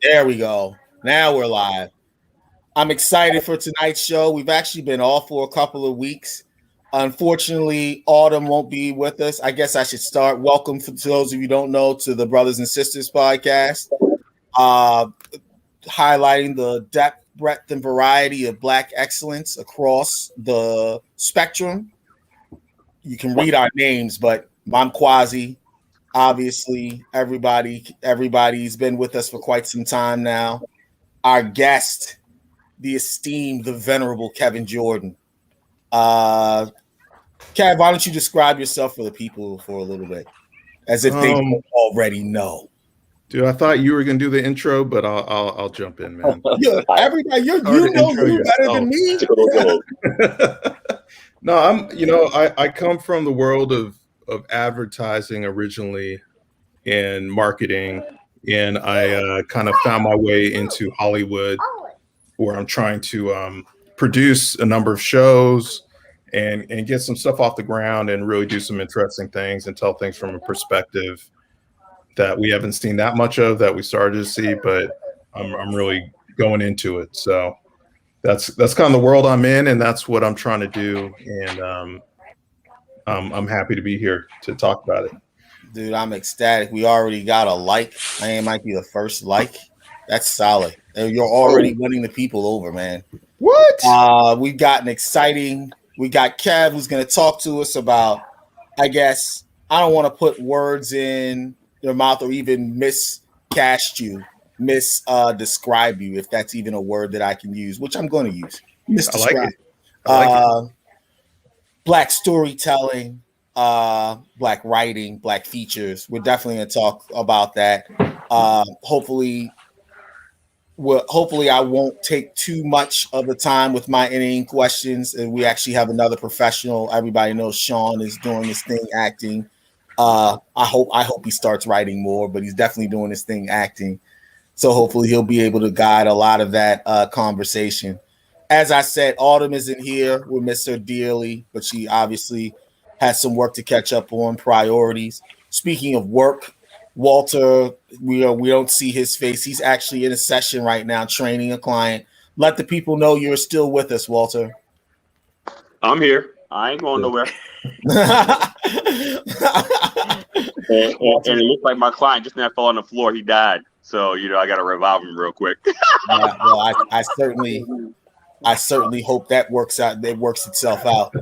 There we go. Now we're live. I'm excited for tonight's show. We've actually been off for a couple of weeks. Unfortunately, Autumn won't be with us. I guess I should start. Welcome, to those of you who don't know, to the Brothers and Sisters podcast, uh, highlighting the depth, breadth, and variety of Black excellence across the spectrum. You can read our names, but I'm Quasi. Obviously, everybody's been with us for quite some time now. Our guest, the esteemed, the venerable Kevin Jordan. Uh, Kev, why don't you describe yourself for the people for a little bit, as if they don't already know? Dude, I thought you were gonna do the intro, but I'll jump in, man. Yeah, everybody, you know you better than me. No, I come from the world of advertising originally and marketing, and I kind of found my way into Hollywood, where I'm trying to produce a number of shows and get some stuff off the ground and really do some interesting things and tell things from a perspective that we haven't seen that much of, that we started to see, but I'm really going into it. So that's kind of the world I'm in, and that's what I'm trying to do. And I'm happy to be here to talk about it. Dude, I'm ecstatic. We already got a like. I might be the first like. That's solid. You're already winning the people over, man. What? We've got an exciting. We got Kev, who's going to talk to us about. I guess I don't want to put words in your mouth or even miscast you, describe you, if that's even a word that I can use, which I'm going to use. I like it. I like it. Black storytelling, Black writing, Black features. We're definitely going to talk about that. Hopefully I won't take too much of the time with my inane questions, and we actually have another professional. Everybody knows Sean is doing his thing acting. I hope he starts writing more, but he's definitely doing his thing acting. So hopefully he'll be able to guide a lot of that conversation. As I said, Autumn isn't here. We miss her dearly, but she obviously has some work to catch up on, priorities. Speaking of work, Walter, we don't see his face. He's actually in a session right now training a client. Let the people know you're still with us, Walter. I'm here. I ain't going nowhere. And it looked like my client just now fell on the floor. He died. So, I got to revive him real quick. Yeah, well, I certainly hope that works out. That works itself out.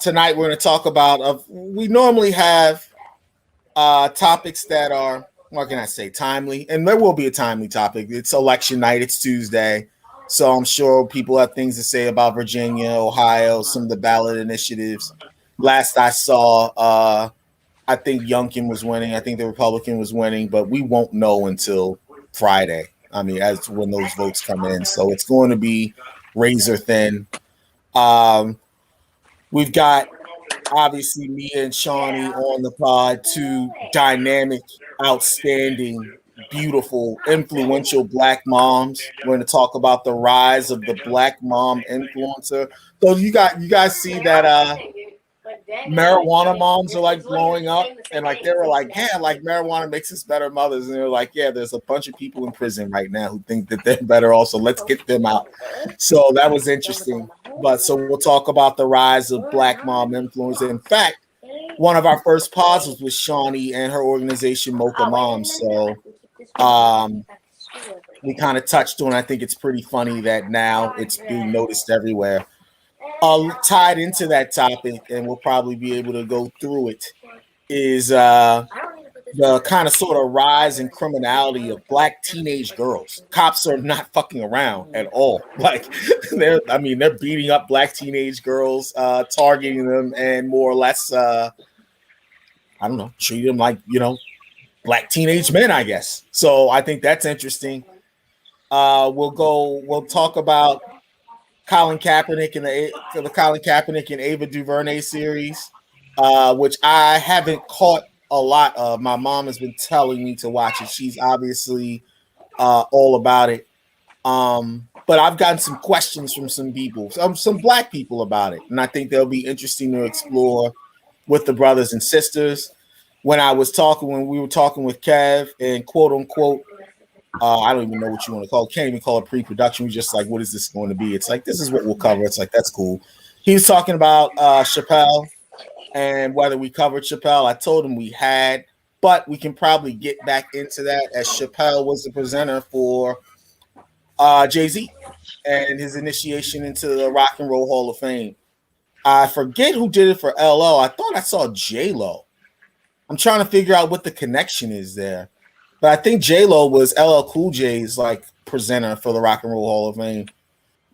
Tonight we're going to talk about. We normally have topics that are, what can I say, timely, and there will be a timely topic. It's election night. It's Tuesday, so I'm sure people have things to say about Virginia, Ohio, some of the ballot initiatives. Last I saw, I think Youngkin was winning. I think the Republican was winning, but we won't know until Friday. I mean, as when those votes come in. So it's going to be razor thin. We've got, obviously, Mia and Shawnee on the pod, two dynamic, outstanding, beautiful, influential Black moms. We're going to talk about the rise of the Black mom influencer. So you guys see that marijuana moms are like blowing up, and like they were like, yeah, like marijuana makes us better mothers, and they're like, yeah, there's a bunch of people in prison right now who think that they're better also, let's get them out. So that was interesting. But so we'll talk about the rise of Black mom influence. In fact, one of our first pods was with Shawnee and her organization Mocha Moms. So we kind of touched on, I think it's pretty funny that now it's being noticed everywhere. Tied into that topic, and we'll probably be able to go through it, is the kind of sort of rise in criminality of Black teenage girls. Cops are not fucking around at all. Like they're beating up Black teenage girls, targeting them, and more or less, I don't know, treat them like, Black teenage men, I guess. So I think that's interesting. We'll talk about Colin Kaepernick and the Colin Kaepernick and Ava DuVernay series, which I haven't caught a lot of. My mom has been telling me to watch it. She's obviously all about it. But I've gotten some questions from some people, some Black people about it, and I think they'll be interesting to explore with the brothers and sisters. when we were talking with Kev and quote unquote, I don't even know what you want to call it. Can't even call it pre-production. We just like, what is this going to be? It's like, this is what we'll cover. It's like, that's cool. He was talking about Chappelle and whether we covered Chappelle. I told him we had, but we can probably get back into that as Chappelle was the presenter for Jay-Z and his initiation into the Rock and Roll Hall of Fame. I forget who did it for LL. I thought I saw J-Lo. I'm trying to figure out what the connection is there. But I think J-Lo was LL Cool J's like presenter for the Rock and Roll Hall of Fame.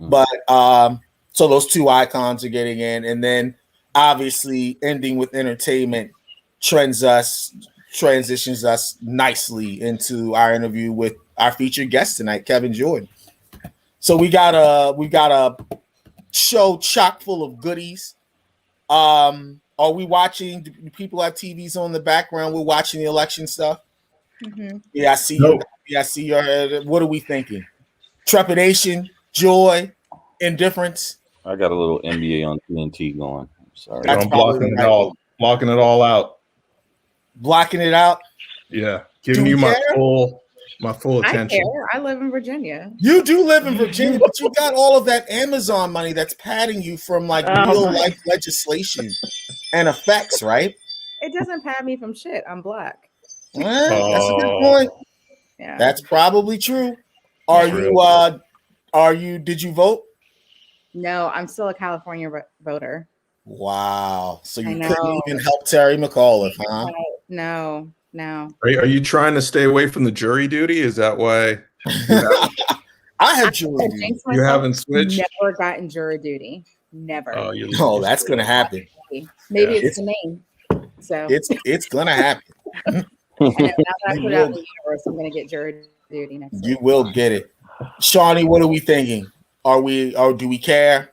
But so those two icons are getting in, and then obviously ending with entertainment transitions us nicely into our interview with our featured guest tonight, Kevin Jordan. So we got a show chock full of goodies. Are we watching? Do people have TVs on in the background? We're watching the election stuff. Mm-hmm. Yeah, I see you. Yeah, I see your head. What are we thinking? Trepidation, joy, indifference. I got a little NBA on TNT going. Sorry, That's I'm blocking it all, blocking it all out. Blocking it out. Yeah, giving you my full attention. I care. I live in Virginia. You do live in Virginia, but you got all of that Amazon money that's padding you from like real life legislation and effects, right? It doesn't pad me from shit. I'm black. Well, that's a good point. Yeah, that's probably true. Did you vote? No, I'm still a California voter. Wow. So you couldn't even help Terry McAuliffe, huh? No. Are you trying to stay away from the jury duty? Is that why? I have jury duty. You haven't switched? Never gotten jury duty. Never. Oh, that's gonna happen. Maybe it's the name. So it's gonna happen. now that I put out in the universe, I'm gonna get jury duty next. You will get it. Shawnee, what are we thinking? Do we care?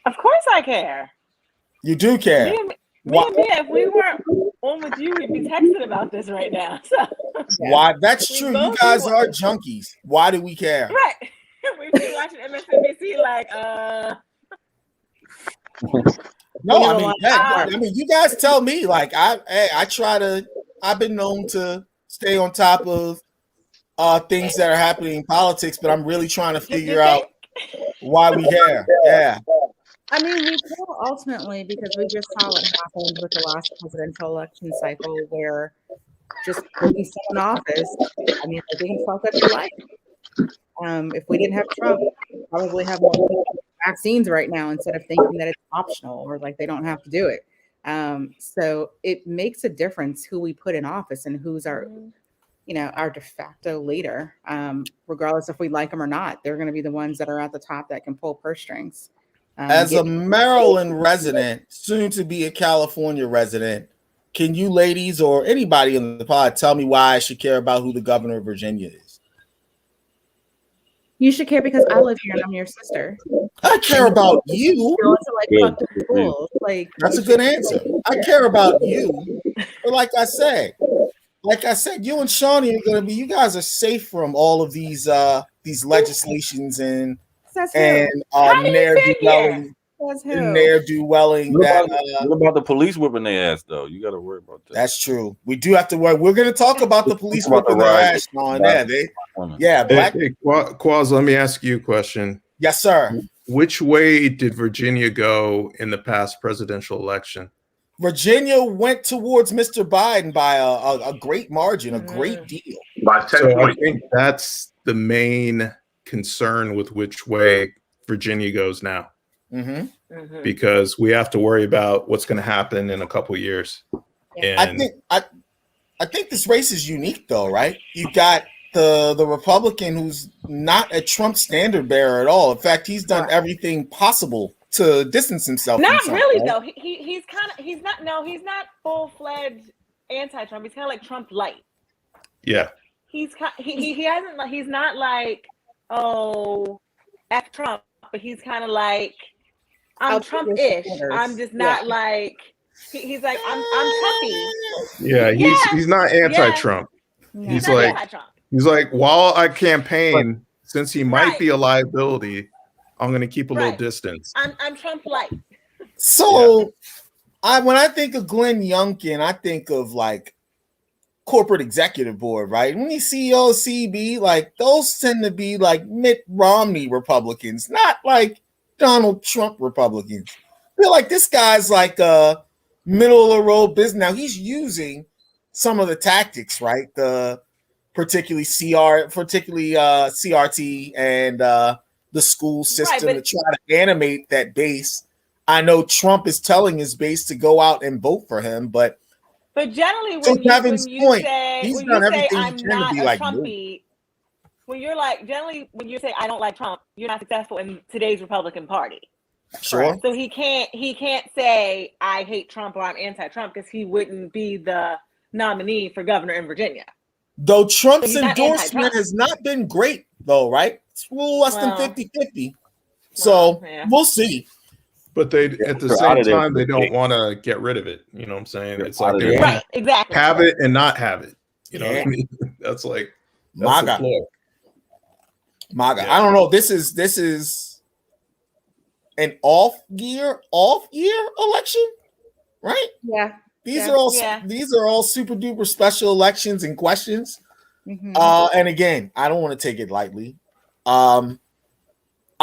Of course I care. You do care. Me and Mia, if we weren't on with you, we'd be texting about this right now. So. Why? That's true. You guys are junkies. Why do we care? Right. We've been watching MSNBC like, No, I mean, you guys tell me. Like, I've been known to stay on top of things that are happening in politics, but I'm really trying to figure out why we care. Yeah. I mean, we will ultimately, because we just saw what happened with the last presidential election cycle, where just putting someone in office, I mean, they can fuck up your life. If we didn't have Trump, we'd probably have more vaccines right now instead of thinking that it's optional or like they don't have to do it. So it makes a difference who we put in office and who's our de facto leader. Regardless if we like them or not, they're going to be the ones that are at the top that can pull purse strings. As a Maryland resident, soon to be a California resident, can you ladies or anybody in the pod tell me why I should care about who the governor of Virginia is? You should care because I live here and I'm your sister. I care about you. That's a good answer. I care about you. But like I said, you and Shawnee are gonna be. You guys are safe from all of these legislations and ne'er-do-welling. What about the police whipping their ass though? You got to worry about that. That's true. We do have to worry. We're going to talk about the police whipping their ass on there. Quaz, let me ask you a question. Yes, sir. Which way did Virginia go in the past presidential election? Virginia went towards Mr. Biden by a great margin, a great deal. By 10 so points. I think that's the main concern with which way Virginia goes now. Because we have to worry about what's going to happen in a couple of years. And I think this race is unique, though, right? You got the Republican who's not a Trump standard bearer at all. In fact, he's done everything possible to distance himself. Not from Trump, really, right? though. He's not full-fledged anti-Trump. He's kind of like Trump light. Yeah. He's not like, oh, F Trump, but he's kind of like, I'm Trump-ish. I'm just not like he's like I'm Trumpy. Yeah, he's not anti-Trump. No. He's like while I campaign, since he might be a liability, I'm going to keep a little distance. I'm Trump light. So when I think of Glenn Youngkin, I think of like corporate executive board, right? When you CEO, CB, like those tend to be like Mitt Romney Republicans, not like Donald Trump Republicans. I feel like this guy's like a middle of the road business. Now he's using some of the tactics, right? Particularly CRT and the school system to try to animate that base. I know Trump is telling his base to go out and vote for him, but generally when you say I'm not a like Trumpy, when you're like generally when you say I don't like Trump, you're not successful in today's Republican Party. Sure. So he can't say I hate Trump or I'm anti-Trump because he wouldn't be the nominee for governor in Virginia. Though Trump's endorsement has not been great, though, right? It's a little less than 50-50. So we'll see. But they, at the same time, they don't want to get rid of it. You know what I'm saying? It's like they want to have it and not have it. You know what I mean? That's like MAGA. MAGA. I don't know. This is an off year election, right? Yeah. These are all super duper special elections and questions. Mm-hmm. And again, I don't want to take it lightly. I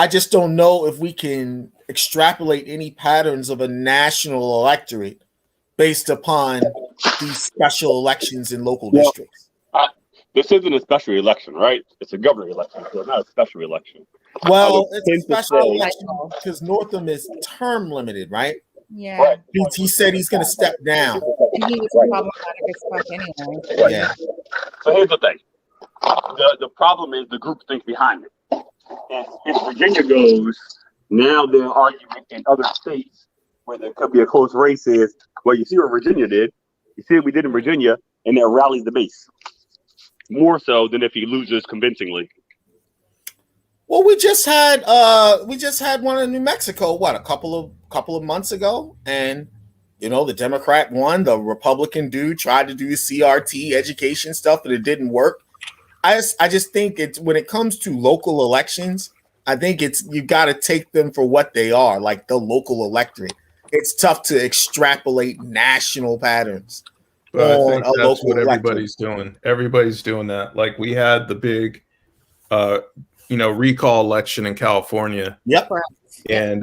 just don't know if we can extrapolate any patterns of a national electorate based upon these special elections in local districts. This isn't a special election, right? It's a governor election, so it's not a special election. Well, it's a special election because Northam is term limited, right? Yeah. Right. He said he's going to step down. And he was problematic as fuck anyway. Yeah. So here's the thing. The problem is the groupthink behind it. And if Virginia goes, now their argument in other states where there could be a close race is, well, you see what Virginia did. You see what we did in Virginia, and that rallies the base. More so than if he loses convincingly. Well, we just had one in New Mexico, a couple of months ago, and the Democrat won. The Republican dude tried to do the CRT education stuff, but it didn't work. I just think it's when it comes to local elections, I think you got to take them for what they are, like the local electorate. It's tough to extrapolate national patterns. But I think that's what everybody's doing. Everybody's doing that. Like we had the big, recall election in California. Yep. And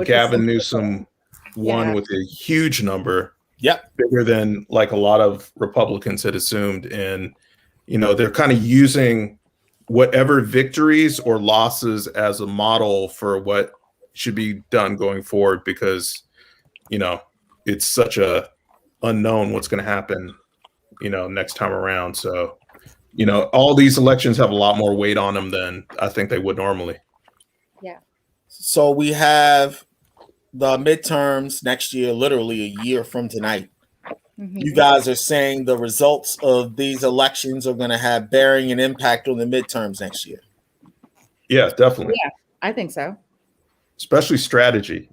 Gavin Newsom won with a huge number. Yep. Bigger than like a lot of Republicans had assumed, and they're kind of using whatever victories or losses as a model for what should be done going forward because, it's such a unknown what's going to happen, next time around. So, all these elections have a lot more weight on them than I think they would normally. Yeah. So we have the midterms next year, literally a year from tonight. Mm-hmm. You guys are saying the results of these elections are going to have bearing and impact on the midterms next year. Yeah, definitely. Yeah, I think so. Especially strategy,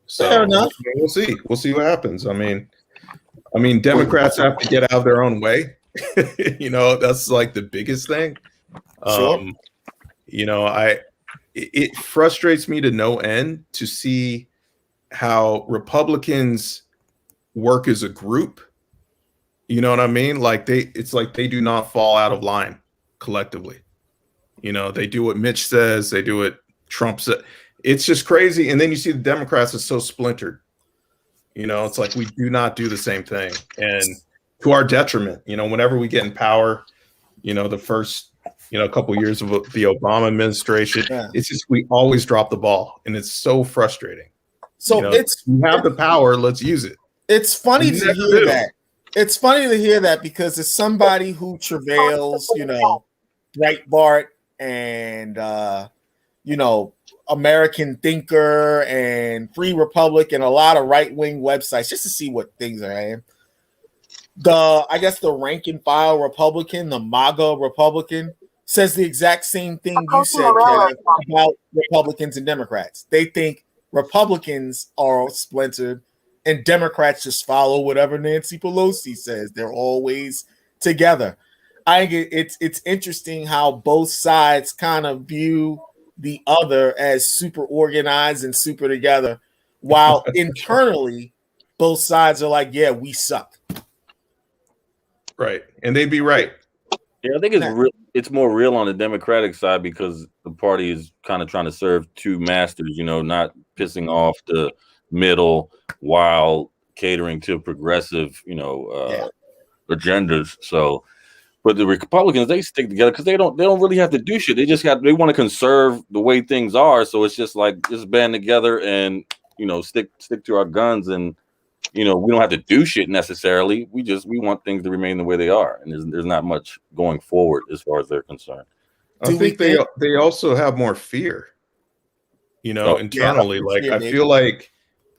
So fair enough. We'll see. We'll see what happens. I mean, Democrats have to get out of their own way. That's like the biggest thing. Sure. It frustrates me to no end to see how Republicans work as a group. You know what I mean? Like it's like they do not fall out of line collectively. They do what Mitch says, they do what Trump said. It's just crazy. And then you see the Democrats are so splintered. It's like we do not do the same thing. And to our detriment, whenever we get in power, the first, couple of years of the Obama administration, it's just we always drop the ball. And it's so frustrating. So you have the power, let's use it. It's funny to hear that. It's funny to hear that because it's somebody who travails, Breitbart and American Thinker and Free Republic and a lot of right-wing websites just to see what things are in. I guess the rank and file Republican, the MAGA Republican, says the exact same thing you said, Kev, about Republicans and Democrats. They think Republicans are splintered and Democrats just follow whatever Nancy Pelosi says. They're always together. I think it's interesting how both sides kind of view the other as super organized and super together while internally both sides are like, yeah, we suck. Right. And they'd be right. Yeah, I think it's more real on the Democratic side because the party is kind of trying to serve two masters, not pissing off the middle while catering to progressive, agendas. So, but the Republicans, they stick together because they don't really have to do shit. They want to conserve the way things are. So it's just like just band together and stick to our guns, and we don't have to do shit necessarily. We want things to remain the way they are, and there's not much going forward as far as they're concerned. I think they also have more fear, internally. I feel like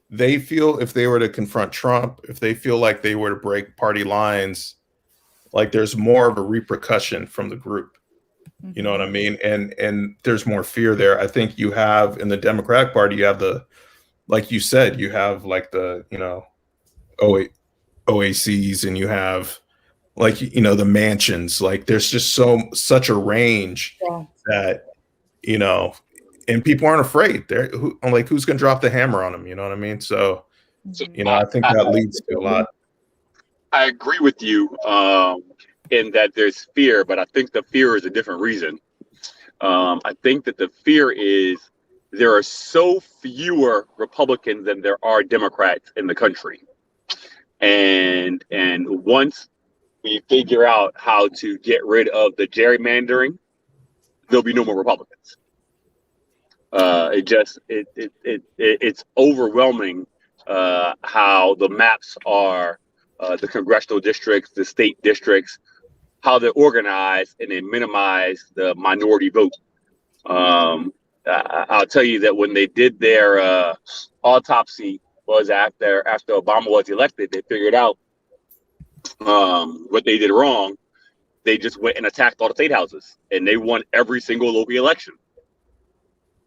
they feel if they were to confront Trump, if they feel like they were to break party lines, like there's more of a repercussion from the group. You know what I mean? And there's more fear there. I think you have in the Democratic Party, you have like you said, you have like the, OACs, and you have like, the mansions. Like there's just such a range that, and people aren't afraid. Who's going to drop the hammer on them? You know what I mean? So, I think that leads to a lot. I agree with you in that there's fear, but I think the fear is a different reason. I think that the fear is there are so fewer Republicans than there are Democrats in the country. And once we figure out how to get rid of the gerrymandering, there'll be no more Republicans. It's overwhelming how the maps are, the congressional districts, the state districts, how they're organized, and they minimize the minority vote. I'll tell you that when they did their autopsy was after Obama was elected, they figured out what they did wrong. They just went and attacked all the state houses, and they won every single local election.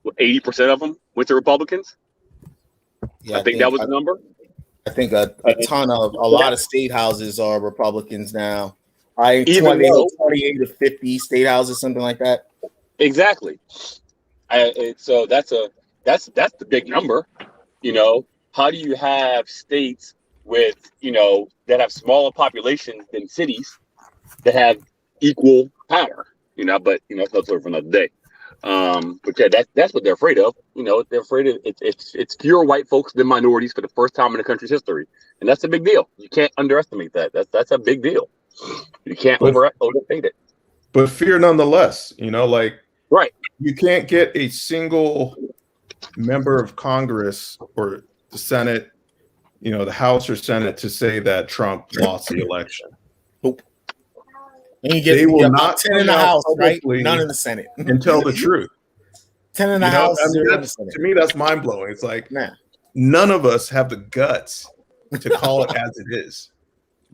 80% of them went to Republicans. Yeah, I think that was the number. I think a lot of state houses are Republicans now. 28 to 50 state houses, something like that. Exactly. So that's the big number. How do you have states with that have smaller populations than cities that have equal power? But that's not for another day. But yeah, that's what they're afraid of. They're afraid of it's fewer white folks than minorities for the first time in the country's history, and that's a big deal. You can't underestimate that. That's a big deal. You can't overstate it. But fear nonetheless. Right. You can't get a single member of Congress or the Senate, the House or Senate to say that Trump lost the election. Nope. And they will not 10 in the House, right? None in the Senate. And tell the truth. 10 in the House. To me, that's mind blowing. It's like none of us have the guts to call it as it is.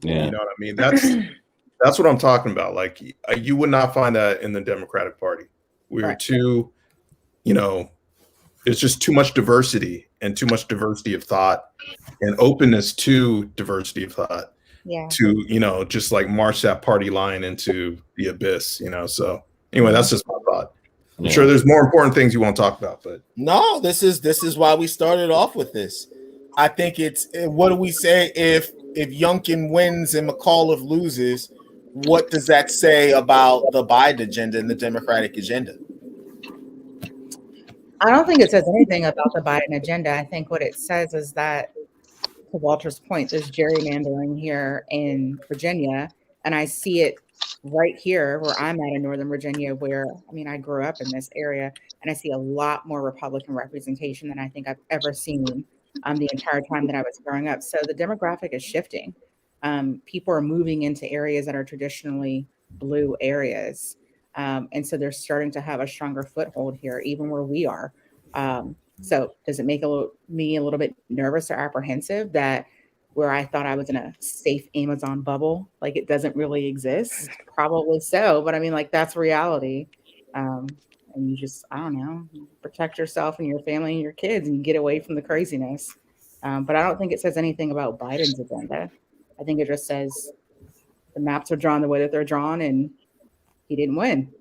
Yeah. You know what I mean? That's what I'm talking about. Like you would not find that in the Democratic Party. We're too, there's just too much diversity and too much diversity of thought and openness to diversity of thought. Yeah. To, just like march that party line into the abyss, So anyway, that's just my thought. I'm sure there's more important things you want to talk about, but no, this is why we started off with this. I think what do we say if Youngkin wins and McAuliffe loses? What does that say about the Biden agenda and the Democratic agenda? I don't think it says anything about the Biden agenda. I think what it says is that, to Walter's point, there's gerrymandering here in Virginia, and I see it right here where I'm at in Northern Virginia, where, I grew up in this area, and I see a lot more Republican representation than I think I've ever seen the entire time that I was growing up. So the demographic is shifting. People are moving into areas that are traditionally blue areas. And so they're starting to have a stronger foothold here, even where we are. So does it make me a little bit nervous or apprehensive that where I thought I was in a safe Amazon bubble, like it doesn't really exist? Probably so. But that's reality. And you just, I don't know, protect yourself and your family and your kids and get away from the craziness. But I don't think it says anything about Biden's agenda. I think it just says the maps are drawn the way that they're drawn, and he didn't win.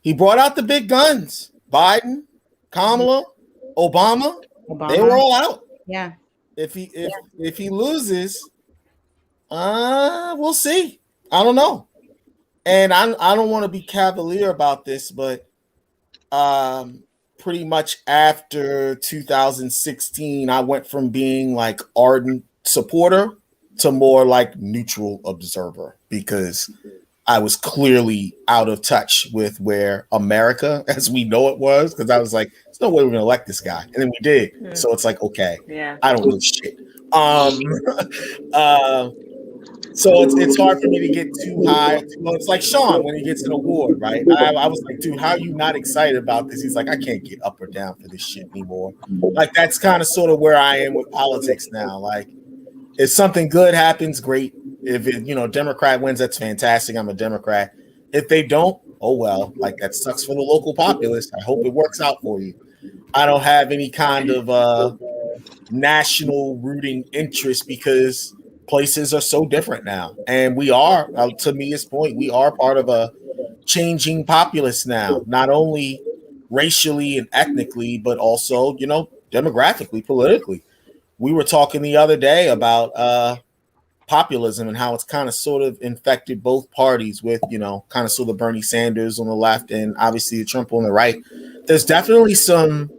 He brought out the big guns. Biden, Kamala, Obama. They were all out. Yeah. If he loses, we'll see. I don't know. And I don't want to be cavalier about this, but pretty much after 2016, I went from being like ardent supporter to more like neutral observer because I was clearly out of touch with where America as we know it was, because I was like, there's no way we're gonna elect this guy. And then we did. So it's like, okay, I don't know shit. So it's hard for me to get too high. It's like Sean when he gets an award, right? I was like, dude, how are you not excited about this? He's like, I can't get up or down for this shit anymore. Like that's kind of sort of where I am with politics now. Like, if something good happens, great. If it, Democrat wins, that's fantastic. I'm a Democrat. If they don't, oh well. Like that sucks for the local populace. I hope it works out for you. I don't have any kind of national rooting interest because places are so different now, and we are, to Mia's point, we are part of a changing populace now, not only racially and ethnically, but also, demographically, politically. We were talking the other day about populism and how it's kind of sort of infected both parties with, kind of sort of Bernie Sanders on the left and obviously Trump on the right. There's definitely some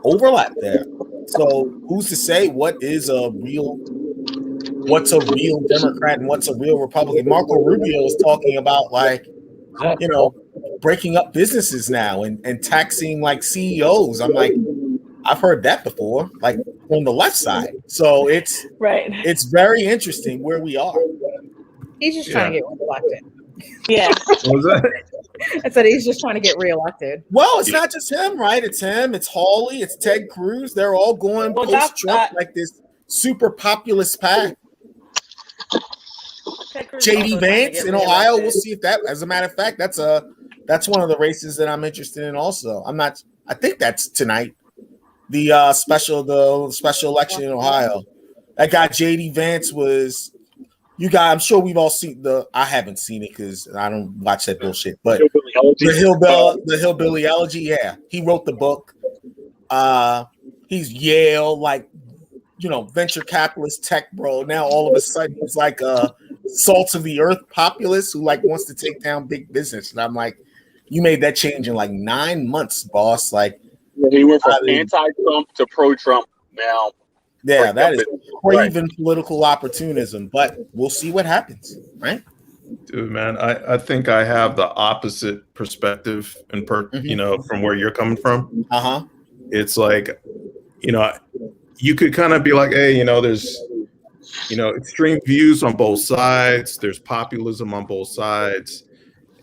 overlap there. So who's to say what's a real Democrat and what's a real Republican? Marco Rubio is talking about breaking up businesses now and taxing like CEOs. I'm like, I've heard that before, like on the left side. So it's very interesting where we are. He's just trying to get reelected. Yeah. What was that? I said he's just trying to get reelected. Well, it's not just him, right? It's him, it's Hawley, it's Ted Cruz. They're all going post-Trump like this super populist path. JD Vance in Ohio. We'll see if that, as a matter of fact, that's one of the races that I'm interested in also. I think that's tonight. The special election in Ohio. That guy JD Vance was, you guys, I'm sure we've all seen I haven't seen it because I don't watch that bullshit, but the Hillbilly Elegy, yeah. He wrote the book. He's Yale, venture capitalist tech bro. Now all of a sudden he's like a salt of the earth populist who wants to take down big business. And I'm like, you made that change in 9 months, boss. He went from anti-Trump to pro-Trump now. Yeah, that is craven political opportunism, but we'll see what happens, right? Dude, man, I think I have the opposite perspective from where you're coming from. Uh-huh. It's like, you could kind of be like, hey, there's, extreme views on both sides. There's populism on both sides.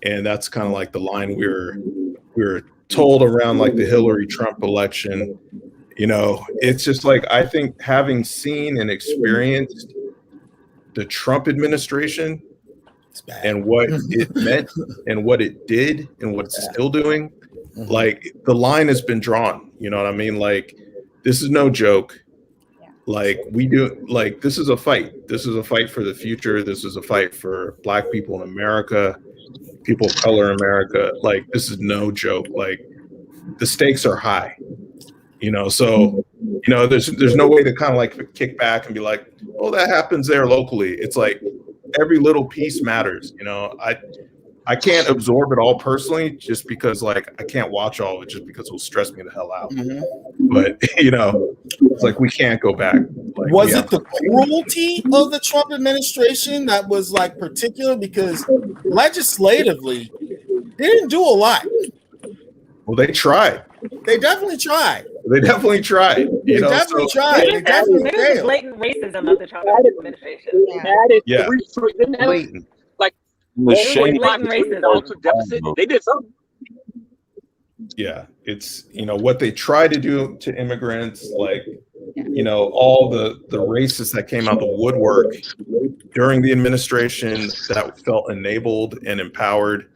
And that's kind of like the line we were told around the Hillary Trump election. It's just I think having seen and experienced the Trump administration and what it meant and what it did and what it's still doing, the line has been drawn. You know what I mean? This is no joke. This is a fight. This is a fight for the future. This is a fight for Black people in America, people of color in America. This is no joke. The stakes are high. So there's no way to kind of kick back and be like, oh, that happens there locally. It's every little piece matters. I can't absorb it all personally just because I can't watch all of it just because it'll stress me the hell out. But it's we can't go back. Was it the cruelty of the Trump administration that was particular? Because legislatively, they didn't do a lot. Well, they tried. They definitely tried. They definitely tried. They definitely tried. They definitely failed. Blatant racism of the Trump administration. Yeah. Blatant. Blatant racism. They did something. Yeah, it's what they tried to do to immigrants, all the racists that came out the woodwork during the administration that felt enabled and empowered.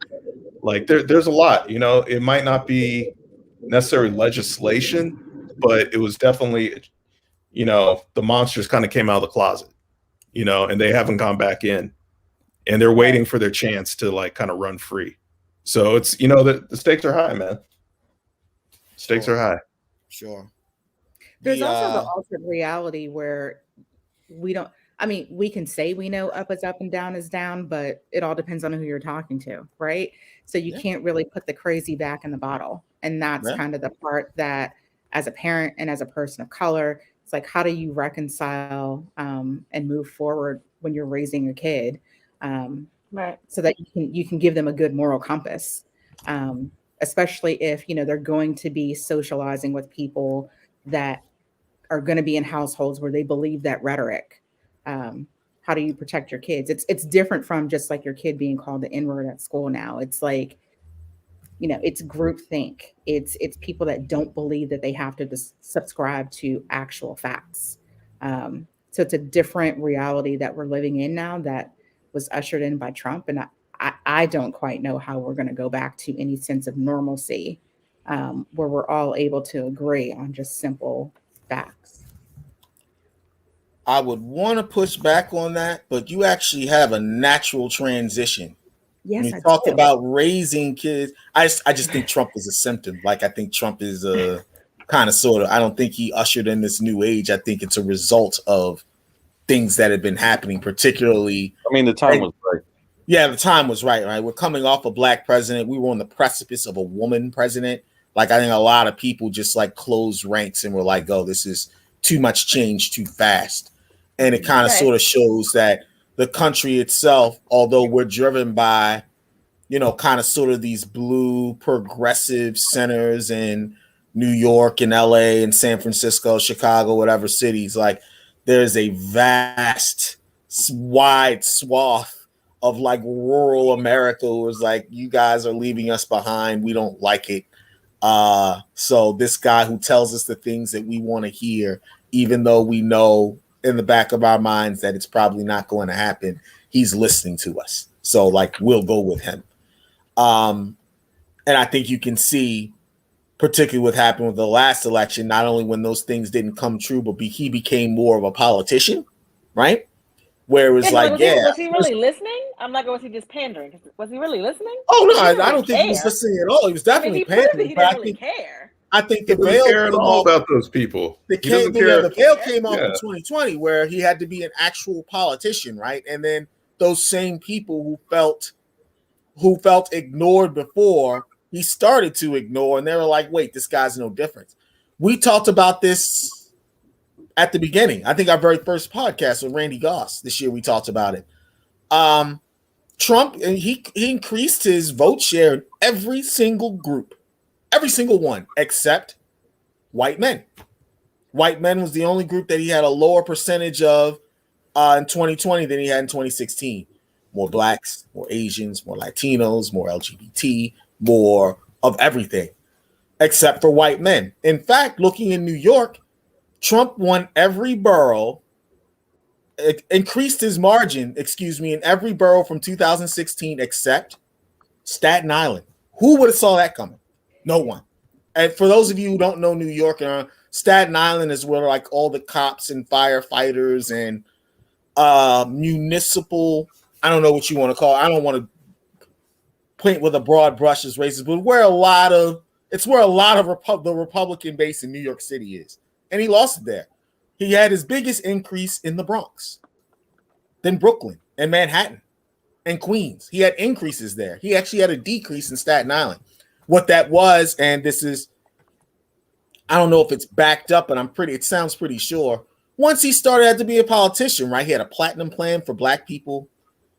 There's a lot. It might not be necessarily legislation, but it was definitely, the monsters kind of came out of the closet, and they haven't gone back in, and they're waiting for their chance to kind of run free. So it's, the stakes are high, man. Stakes are high. Sure. There's also the alternate reality where we don't. I mean, we can say we know up is up and down is down, but it all depends on who you're talking to, right? So you can't really put the crazy back in the bottle. And that's kind of the part that, as a parent and as a person of color, it's like, how do you reconcile and move forward when you're raising a kid, right? So that you can give them a good moral compass, especially if they're going to be socializing with people that are going to be in households where they believe that rhetoric. How do you protect your kids? It's different from just like your kid being called the N-word at school now. It's like, it's groupthink. It's people that don't believe that they have to subscribe to actual facts. So it's a different reality that we're living in now that was ushered in by Trump. And I don't quite know how we're going to go back to any sense of normalcy where we're all able to agree on just simple facts. I would want to push back on that, but you actually have a natural transition. Yes, when you talk about raising kids, I just think Trump is a symptom. Like, I think Trump is a kind of sort of, I don't think he ushered in this new age. I think it's a result of things that have been happening, particularly. I mean, the time was right. Yeah, the time was right? We're coming off a black president. We were on the precipice of a woman president. Like, I think a lot of people just like closed ranks and were like, oh, this is too much change too fast. And it kind of sort of shows that the country itself, although we're driven by, kind of sort of these blue progressive centers in New York and LA and San Francisco, Chicago, whatever cities, like there's a vast, wide swath of like rural America was like, you guys are leaving us behind. We don't like it. So this guy who tells us the things that we want to hear, even though we know in the back of our minds that it's probably not going to happen, he's listening to us. So like, we'll go with him. And I think you can see, particularly what happened with the last election, not only when those things didn't come true, but he became more of a politician, right? Where it was was he really listening? I'm like, was he just pandering? Was he really listening? Oh no, I don't think he was listening at all. He was definitely pandering. He didn't really care. I think the veil cared all about those people. The veil came off in 2020, where he had to be an actual politician, right? And then those same people who felt ignored before, he started to ignore, and they were like, "Wait, this guy's no different." We talked about this at the beginning. I think our very first podcast with Randy Goss this year, we talked about it. Trump, and he increased his vote share in every single group. Every single one, except white men. White men was the only group that he had a lower percentage of in 2020 than he had in 2016. More blacks, more Asians, more Latinos, more LGBT, more of everything, except for white men. In fact, looking in New York, Trump won every borough, increased his margin, in every borough from 2016 except Staten Island. Who would have saw that coming? No one. And for those of you who don't know New York, Staten Island is where like all the cops and firefighters and municipal, I don't know what you want to call it. I don't want to paint with a broad brush as racist, but where a lot of the Republican base in New York City is. And he lost it there. He had his biggest increase in the Bronx, then Brooklyn and Manhattan and Queens. He had increases there. He actually had a decrease in Staten Island. What that was, and this is, I don't know if it's backed up, but it sounds pretty sure. Once he started to be a politician, right? He had a platinum plan for black people.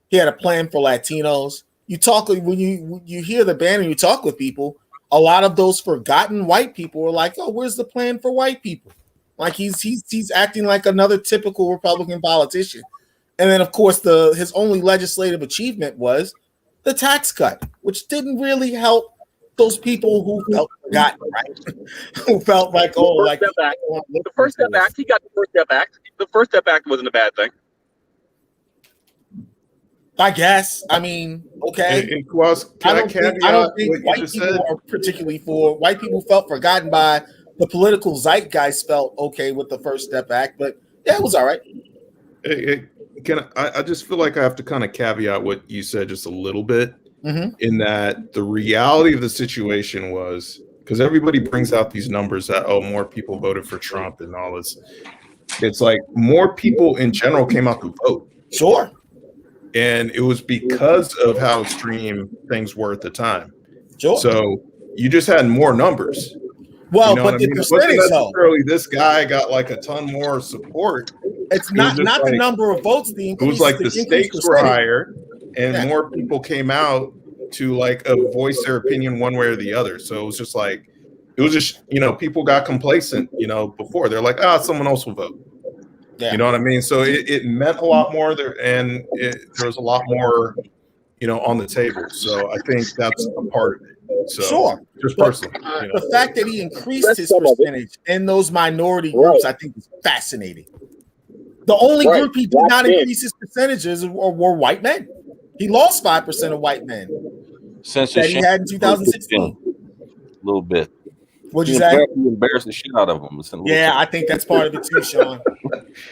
He had a plan for Latinos. You talk, when you hear the band and you talk with people, a lot of those forgotten white people were like, oh, where's the plan for white people? Like he's acting like another typical Republican politician. And then, of course, his only legislative achievement was the tax cut, which didn't really help those people who felt forgotten, right? Who felt like, the First Step Act. He got the First Step Act. The First Step Act wasn't a bad thing. I guess. I mean, okay. I don't think white people are particularly for. White people felt forgotten by the political zeitgeist. Felt okay with the First Step Act, but yeah, it was all right. I just feel like I have to kind of caveat what you said just a little bit. Mm-hmm. In that the reality of the situation was because everybody brings out these numbers that, oh, more people voted for Trump and all this. It's like more people in general came out to vote. Sure. And it was because of how extreme things were at the time. Sure. So you just had more numbers. Well, you know but the percentage, though, this guy got like a ton more support. It's not like, the number of votes. It was like the stakes were higher, and more people came out to like voice their opinion one way or the other. So it was just like, people got complacent. Before they're like, someone else will vote. Yeah. You know what I mean? So it meant a lot more there, and there was a lot more, on the table. So I think that's a part of it. So, sure. Just personally. The fact that he increased his percentage in those minority groups, I think, is fascinating. The only group he did not increase his percentages were white men. He lost 5% of white men that he had in 2016. A little bit. What'd you say? You embarrassed the shit out of him. Yeah, I think that's part of it too, Sean.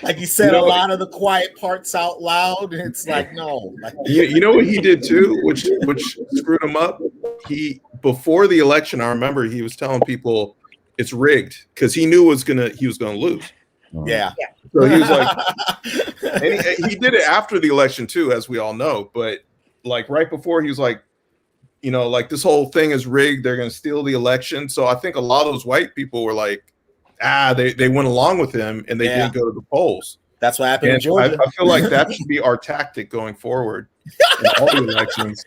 Like you said, a lot of the quiet parts out loud, and it's like, no. You know what he did too, which screwed him up? Before the election, I remember he was telling people it's rigged because he knew he was gonna lose. Yeah. So he was like, and he did it after the election too, as we all know. But like right before, he was like, like this whole thing is rigged. They're going to steal the election. So I think a lot of those white people were like, they went along with him and they didn't go to the polls. That's what happened in Georgia. I feel like that should be our tactic going forward in all the elections.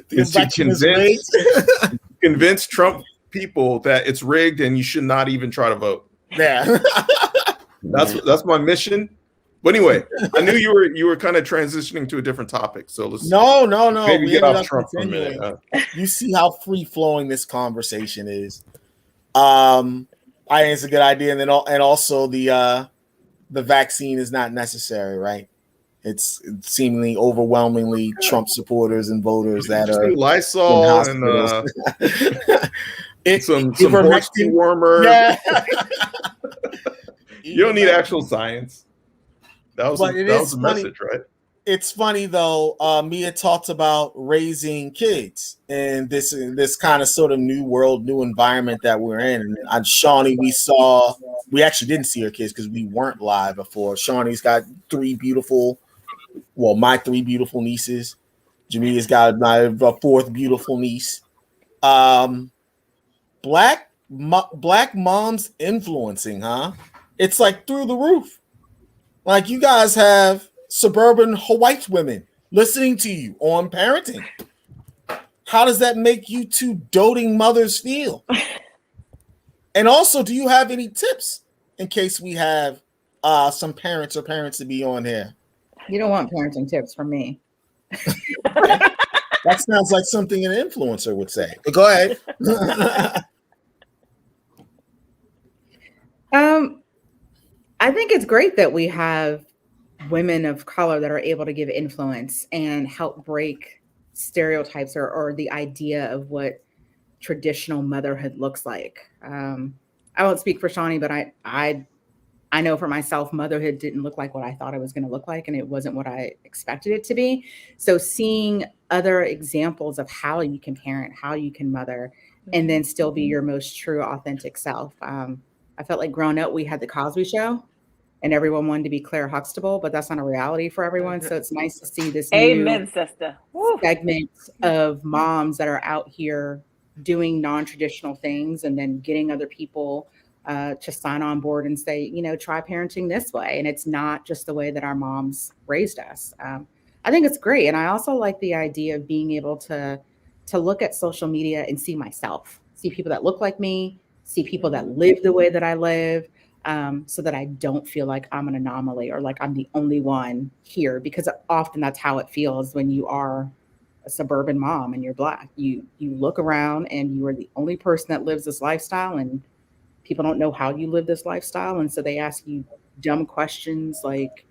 Is to convince Trump people that it's rigged and you should not even try to vote. Yeah. That's my mission. But anyway, I knew you were kind of transitioning to a different topic. So let's no. Maybe get off Trump for a minute. You see how free flowing this conversation is. I think it's a good idea, and also the vaccine is not necessary, right? It's seemingly overwhelmingly Trump supporters and voters that are Lysol and some horse dewormer. Yeah. You don't need actual science. That was a message, right? It's funny though. Mia talked about raising kids in this kind of sort of new world, new environment that we're in. And on Shawnee, we actually didn't see her kids because we weren't live before. Shawnee's got my 3 beautiful nieces. Jamia's got my 4th beautiful niece. Black moms influencing, huh? It's like through the roof. Like you guys have suburban white women listening to you on parenting. How does that make you two doting mothers feel? And also, do you have any tips in case we have some parents to be on here? You don't want parenting tips from me. That sounds like something an influencer would say. But go ahead. I think it's great that we have women of color that are able to give influence and help break stereotypes or the idea of what traditional motherhood looks like. I won't speak for Shawnee, but I know for myself, motherhood didn't look like what I thought it was going to look like, and it wasn't what I expected it to be. So seeing other examples of how you can parent, how you can mother, and then still be your most true, authentic self. I felt like growing up, we had the Cosby Show and everyone wanted to be Claire Huxtable, but that's not a reality for everyone. So it's nice to see this Amen, sister. segment of moms that are out here doing non-traditional things and then getting other people to sign on board and say, try parenting this way. And it's not just the way that our moms raised us. I think it's great. And I also like the idea of being able to look at social media and see myself, see people that look like me, see people that live the way that I live, so that I don't feel like I'm an anomaly or like I'm the only one here, because often that's how it feels when you are a suburban mom and you're Black. You look around and you are the only person that lives this lifestyle, and people don't know how you live this lifestyle. And so they ask you dumb questions like,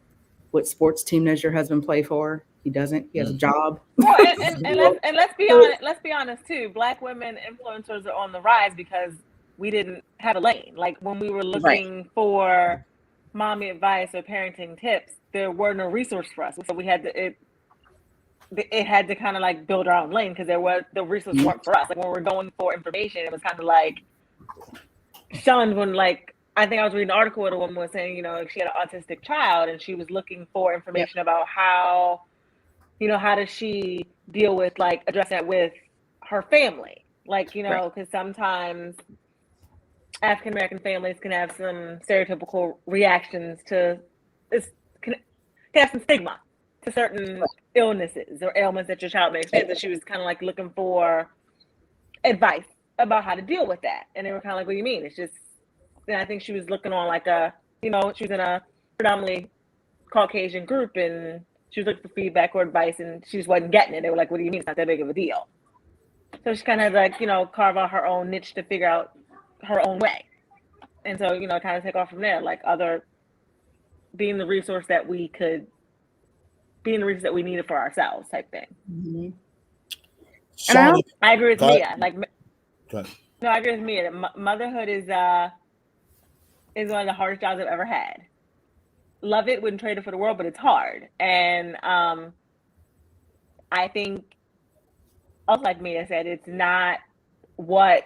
what sports team does your husband play for? He doesn't. He has a job. Well, and let's be honest. Let's be honest too. Black women influencers are on the rise because we didn't have a lane. Like when we were looking for mommy advice or parenting tips, there were no resources for us. So we had to it had to kind of like build our own lane because the resources weren't for us. Like when we were going for information, it was kind of like shunned when, like, I think I was reading an article where a woman was saying, you know, she had an autistic child and she was looking for information about how, you know, how does she deal with, like, address that with her family, like, you know, because sometimes African American families can have some stereotypical reactions to this, can have some stigma to certain illnesses or ailments that your child may experience. And she was kind of like looking for advice about how to deal with that. And they were kind of like, what do you mean? It's just, and I think she was looking on like a, you know, she was in a predominantly Caucasian group and she was looking for feedback or advice and she just wasn't getting it. They were like, what do you mean? It's not that big of a deal. So she kind of like, you know, carve out her own niche to figure out her own way. And so, you know, kind of take off from there, like other, being the resource that we could, being the resource that we needed for ourselves type thing. Mm-hmm. Shawnee, I agree with Go Mia. ahead. Like, Go ahead. no, I agree with Mia. Motherhood is one of the hardest jobs I've ever had. Love it, wouldn't trade it for the world, but it's hard. And I think, also like Mia said, it's not what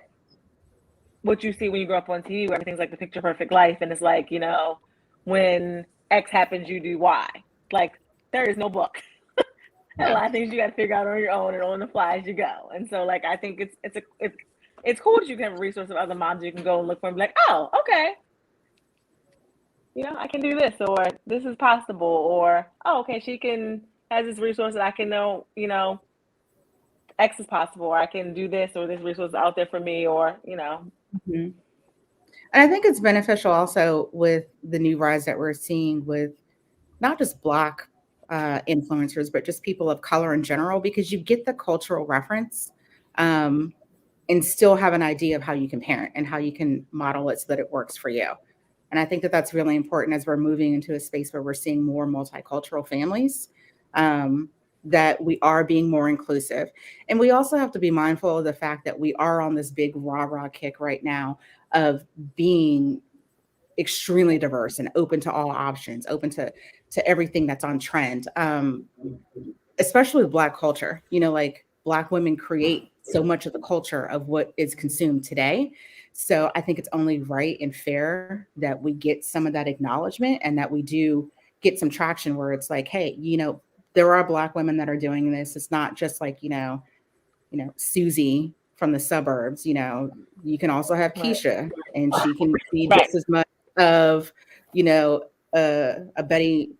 you see when you grow up on TV, where everything's like the picture perfect life, and it's like, you know, when X happens, you do Y. Like, there is no book. A lot of things you got to figure out on your own and on the fly as you go. And so, like, I think it's cool that you can have a resource of other moms you can go and look for and be like, oh, okay, you know, I can do this, or this is possible, or oh, okay, she has this resource that I can know, you know, X is possible, or I can do this, or this resource is out there for me, or, you know. Mm-hmm. And I think it's beneficial also with the new rise that we're seeing with not just Black influencers, but just people of color in general, because you get the cultural reference and still have an idea of how you can parent and how you can model it so that it works for you. And I think that that's really important as we're moving into a space where we're seeing more multicultural families, that we are being more inclusive. And we also have to be mindful of the fact that we are on this big rah-rah kick right now of being extremely diverse and open to all options, open to everything that's on trend, especially with Black culture. You know, like Black women create so much of the culture of what is consumed today. So I think it's only right and fair that we get some of that acknowledgement and that we do get some traction where it's like, hey, you know, there are Black women that are doing this. It's not just like, you know, Susie from the suburbs. You know, you can also have Keisha, and she can be just as much of, you know, a Betty,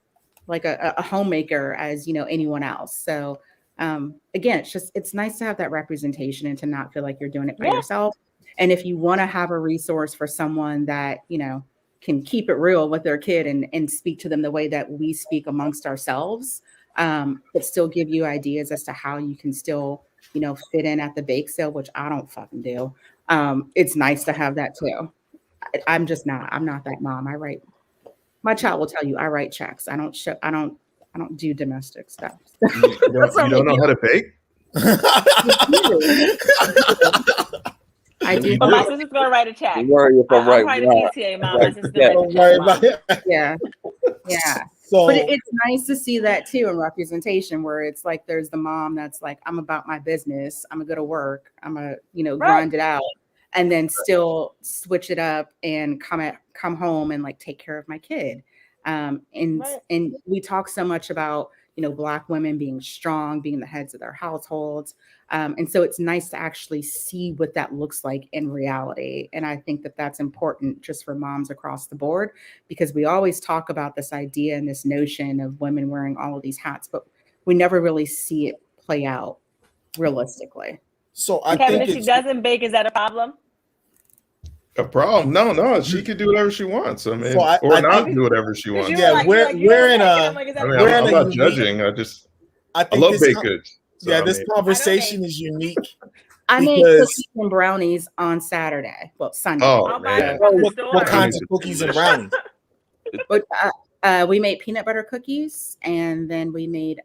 like a homemaker as, you know, anyone else. So again, it's nice to have that representation and to not feel like you're doing it by yourself. And if you want to have a resource for someone that, you know, can keep it real with their kid and speak to them the way that we speak amongst ourselves, but still give you ideas as to how you can still, you know, fit in at the bake sale, which I don't fucking do. It's nice to have that too. I'm not that mom. My child will tell you, I write checks. I don't do domestic stuff. You don't know how to bake? I do. But my sister's gonna write a check. Don't worry if I'm right. I'm writing a PTA, mom. My sister's Yeah. gonna write a check, Yeah. So, but it's nice to see that too in representation, where it's like there's the mom that's like, I'm about my business. I'm gonna go to work. I'm gonna, you know, grind it out, and then still switch it up and come home and like take care of my kid. And we talk so much about, you know, Black women being strong, being the heads of their households. And so it's nice to actually see what that looks like in reality. And I think that that's important just for moms across the board, because we always talk about this idea and this notion of women wearing all of these hats, but we never really see it play out realistically. So I Kevin, think if she doesn't bake, is that a problem? A problem? No. She can do whatever she wants. I mean, So I not think- do whatever she wants. Yeah, we're in a- I'm not judging. I love baked goods. So, this conversation is unique. I made Because- cookies and brownies on Saturday. Well, Sunday. Oh man, What kinds of cookies and brownies? But we made peanut butter cookies, and then we made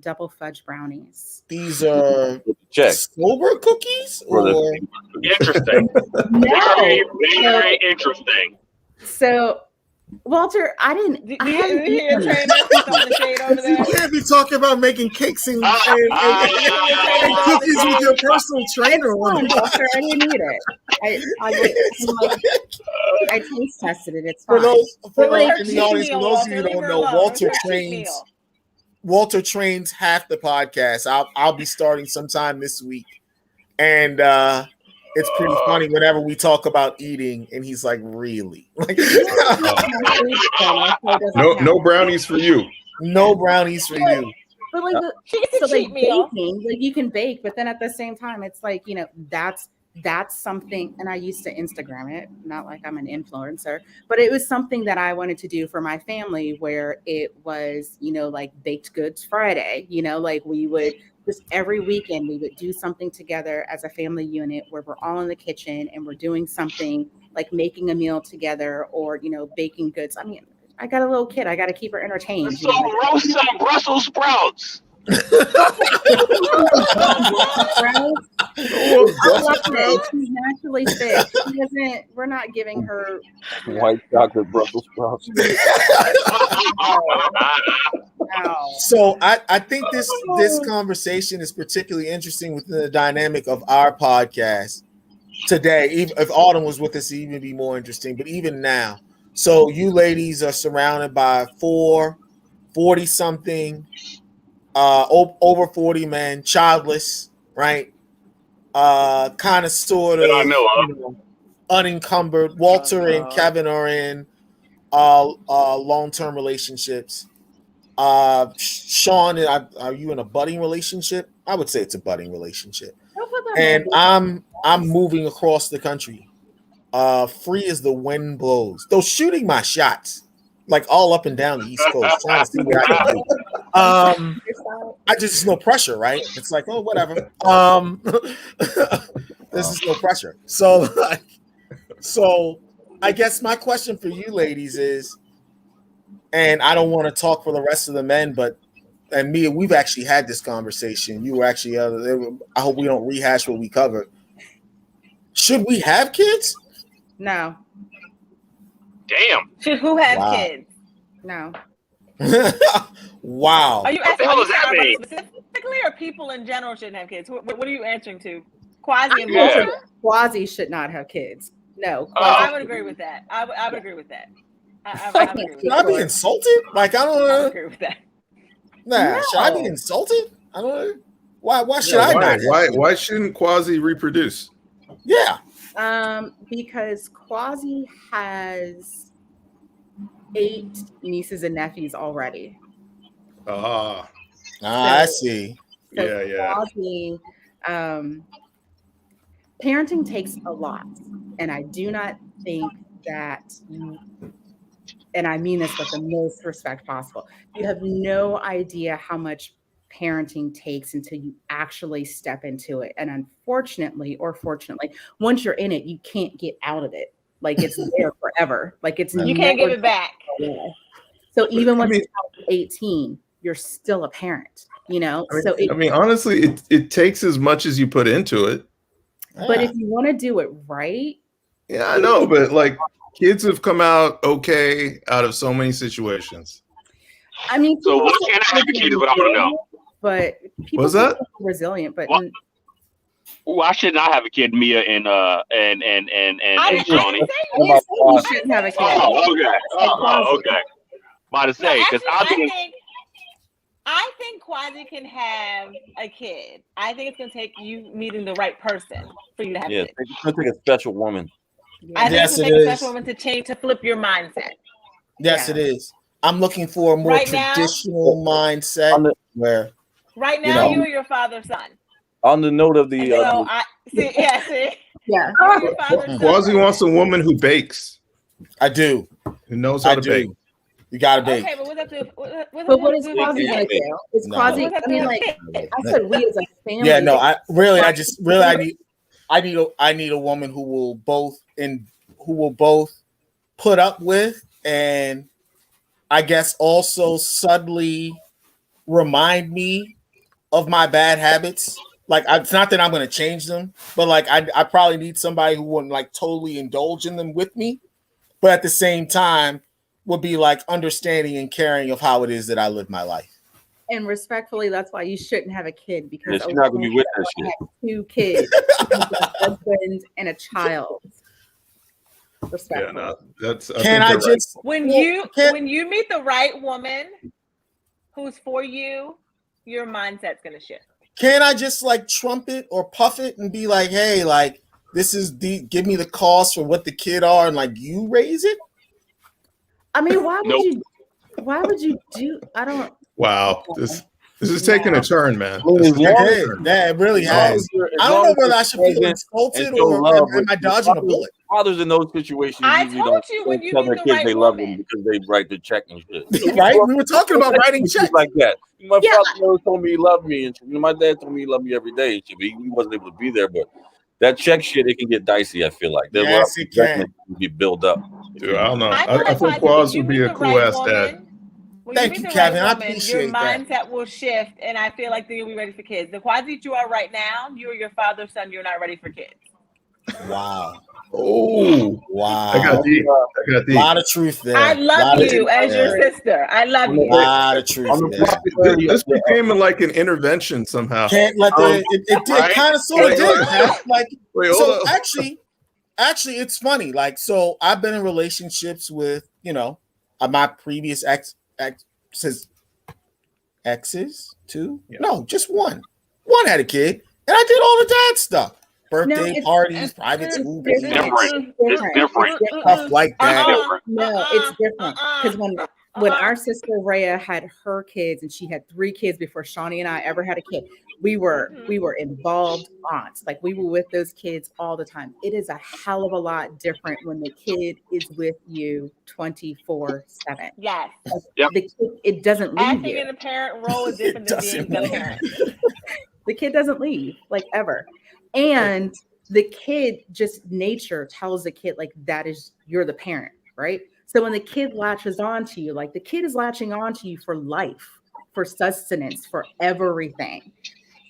double fudge brownies. These are Check. sober cookies, For the- or Interesting. No. Very interesting. So Walter, I didn't. Do I you haven't hear eaten. Trainer throwing the shade over You there? can't be talking about making cakes and cookies with your personal trainer It's on fine, it. Walter. I didn't eat it. I taste tested it. It's For fine. those It was in her the cheat audience, meal, for those of you Walter. who Leave don't her know, alone. It was her cheat meal. Walter trains half the podcast. I'll be starting sometime this week, and it's pretty funny whenever we talk about eating, and he's like, "Really? Like, No brownies for you. no brownies for you." But like, She gets so a cheat like meal. baking, like you can bake, but then at the same time, it's like, you know, that's something. And I used to Instagram it, not like I'm an influencer, but it was something that I wanted to do for my family, where it was, you know, like Baked Goods Friday. You know, like we would just every weekend we would do something together as a family unit where we're all in the kitchen and we're doing something like making a meal together, or, you know, baking goods. I mean, I got a little kid. I got to keep her entertained. So roast some Brussels sprouts. I love it. She's naturally fit. She doesn't. We're not giving her White chocolate Brussels sprouts. Ow. So I think this conversation is particularly interesting within the dynamic of our podcast today. Even if Autumn was with us, it'd even be more interesting. But even now, so you ladies are surrounded by 40-something, over 40 men, childless, right? Kind of, sort of, That I know of. you know, unencumbered. Walter and Kevin are in long-term relationships. Sean, are you in a budding relationship? I would say it's a budding relationship. And I'm moving across the country, free as the wind blows. Though shooting my shots, like all up and down the East Coast, trying to see what I can do. I just no pressure, right? It's like, oh, whatever. This is no pressure. So, I guess my question for you ladies is, and I don't want to talk for the rest of the men, but and Mia, we've actually had this conversation. You were actually, I hope we don't rehash what we covered. Should we have kids? No, Damn. Who has Wow. kids? no. Wow. Are you What the asking hell are does you that talking about mean? specifically, or people in general shouldn't have kids? What are you answering to? Quasi and Yeah. Walter? Quasi should not have kids. No. I would agree with that. I would agree with that. I would agree with Should I that. be insulted? Like, I don't I would know. agree with that. Nah, should I be No. insulted? I don't know. Why should I Why? not? Why shouldn't Quasi reproduce? Yeah. Because Quasi has 8 nieces and nephews already. Ah, I see. So yeah. Quasi, parenting takes a lot, and I do not think that, and I mean this with the most respect possible, you have no idea how much parenting takes until you actually step into it. And unfortunately, or fortunately, once you're in it, you can't get out of it. Like, it's there forever. Like, it's You can't give it back. So even when I mean- you're 18, you're still a parent, you know? I mean, honestly, it takes as much as you put into it. But if you want to do it right, Yeah, I know, but like kids have come out okay out of so many situations. I mean, So why people can't I have a say kid is what I want to know. But people What's say that? they're resilient, but What? Why shouldn't I have a kid, Mia and I Shawnee? I didn't say you shouldn't have a kid. Oh, okay. About to say, because I think Quasi can have a kid. I think it's gonna take you meeting the right person for you to have Yeah, kids. it's gonna take a special woman. I think Yes, it's gonna it take a is. special woman to flip your mindset. Yes, it is. I'm looking for a more Right now- traditional mindset where Right You now, know. you are your father's son. On the note of the, And so I see. Yeah, see. Yeah. You're your father's son. Quasi wants a woman who bakes, I do. who knows how I to bake. do. You gotta be. Okay, but what does that do? But what is that Quasi do? going to do? Is No. Quasi, What does that I mean, do? like, I said, we as a family. Yeah, no, I need a woman who will both put up with, and I guess also subtly remind me of my bad habits. Like, it's not that I'm going to change them, but like I probably need somebody who wouldn't like totally indulge in them with me, but at the same time would be like understanding and caring of how it is that I live my life. And respectfully, that's why you shouldn't have a kid, because She's not gonna be with that shit. have 2 kids, a husband and a child. Respectfully. Yeah, no, that's. Can I just when you meet the right woman who's for you, your mindset's gonna shift. Can I just like trumpet or puff it and be like, hey, like this is give me the cost for what the kid are and like you raise it? I mean, why would Nope. why would you do? I don't. Wow, this is taking a turn, man. Well, This is taking a It, turn. yeah, it really has. I don't know whether I should feel insulted or am I dodging a bullet? Fathers in those situations I usually told don't you when you tell meet their the kids right they love woman. them because they write the check and shit. Right? We were talking about writing checks. like that. My Yeah. father always told me he loved me, and my dad told me he loved me every day. And shit, but he wasn't able to be there. But that check shit, it can get dicey. I feel like Yes, it can. be built up. Dude, I don't know. I feel I like think when Quaz you would be meet a the cool right ass dad. woman, when Thank meet you, the Kevin. I woman, appreciate your that. mindset will shift, and I feel like then you'll be ready for kids. The Quasi you are right now, you or your father's son, you're not ready for kids. Wow. Oh, Wow. I got deep. I got A deep. lot of truth there. I love Lot of you truth as there. your sister. I love A you. lot of truth there. This became like an intervention somehow. Can't let it right? kind of sort of Wait, did. wait. Pat. Like Wait, hold so up. actually it's funny. Like so I've been in relationships with, my previous exes two? Yeah. No, just one. One had a kid, and I did all the dad stuff. Birthday it's- parties, private school It's visits, different. It's different. stuff like that. Different. No, it's different because when our sister Rhea had her kids, and she had 3 kids before Shawnee and I ever had a kid, we were involved aunts. Like we were with those kids all the time. It is a hell of a lot different when the kid is with you 24/7. Yes. Yep. The kid, it doesn't leave Acting you. in a parent role is different than being doesn't the leave. parent. The kid doesn't leave, like ever. And the kid, just nature tells the kid, like, you're the parent, right? So when the kid latches on to you, like the kid is latching on to you for life, for sustenance, for everything.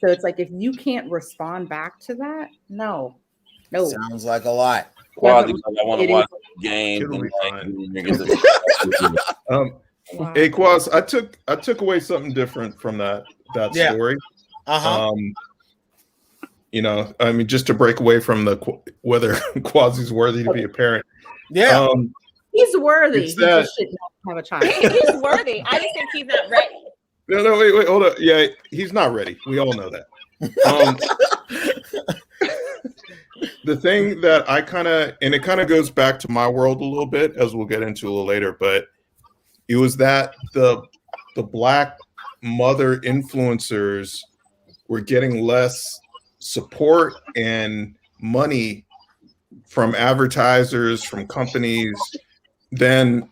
So it's like, if you can't respond back to that, no. Sounds like a lot. Quasi, like, I want It to is. watch games It'll and be like, fine. Wow. Hey Quaz, I took away something different from that Yeah. story. Uh-huh. I mean, just to break away from whether Quasi's worthy to be a parent. Yeah. He's worthy. It's He that- just shouldn't have a child. He's worthy. I just think he's not ready. No, wait, hold up. Yeah, he's not ready. We all know that. The thing that I it kind of goes back to my world a little bit, as we'll get into a little later, but it was that the Black mother influencers were getting less support and money from advertisers, from companies, than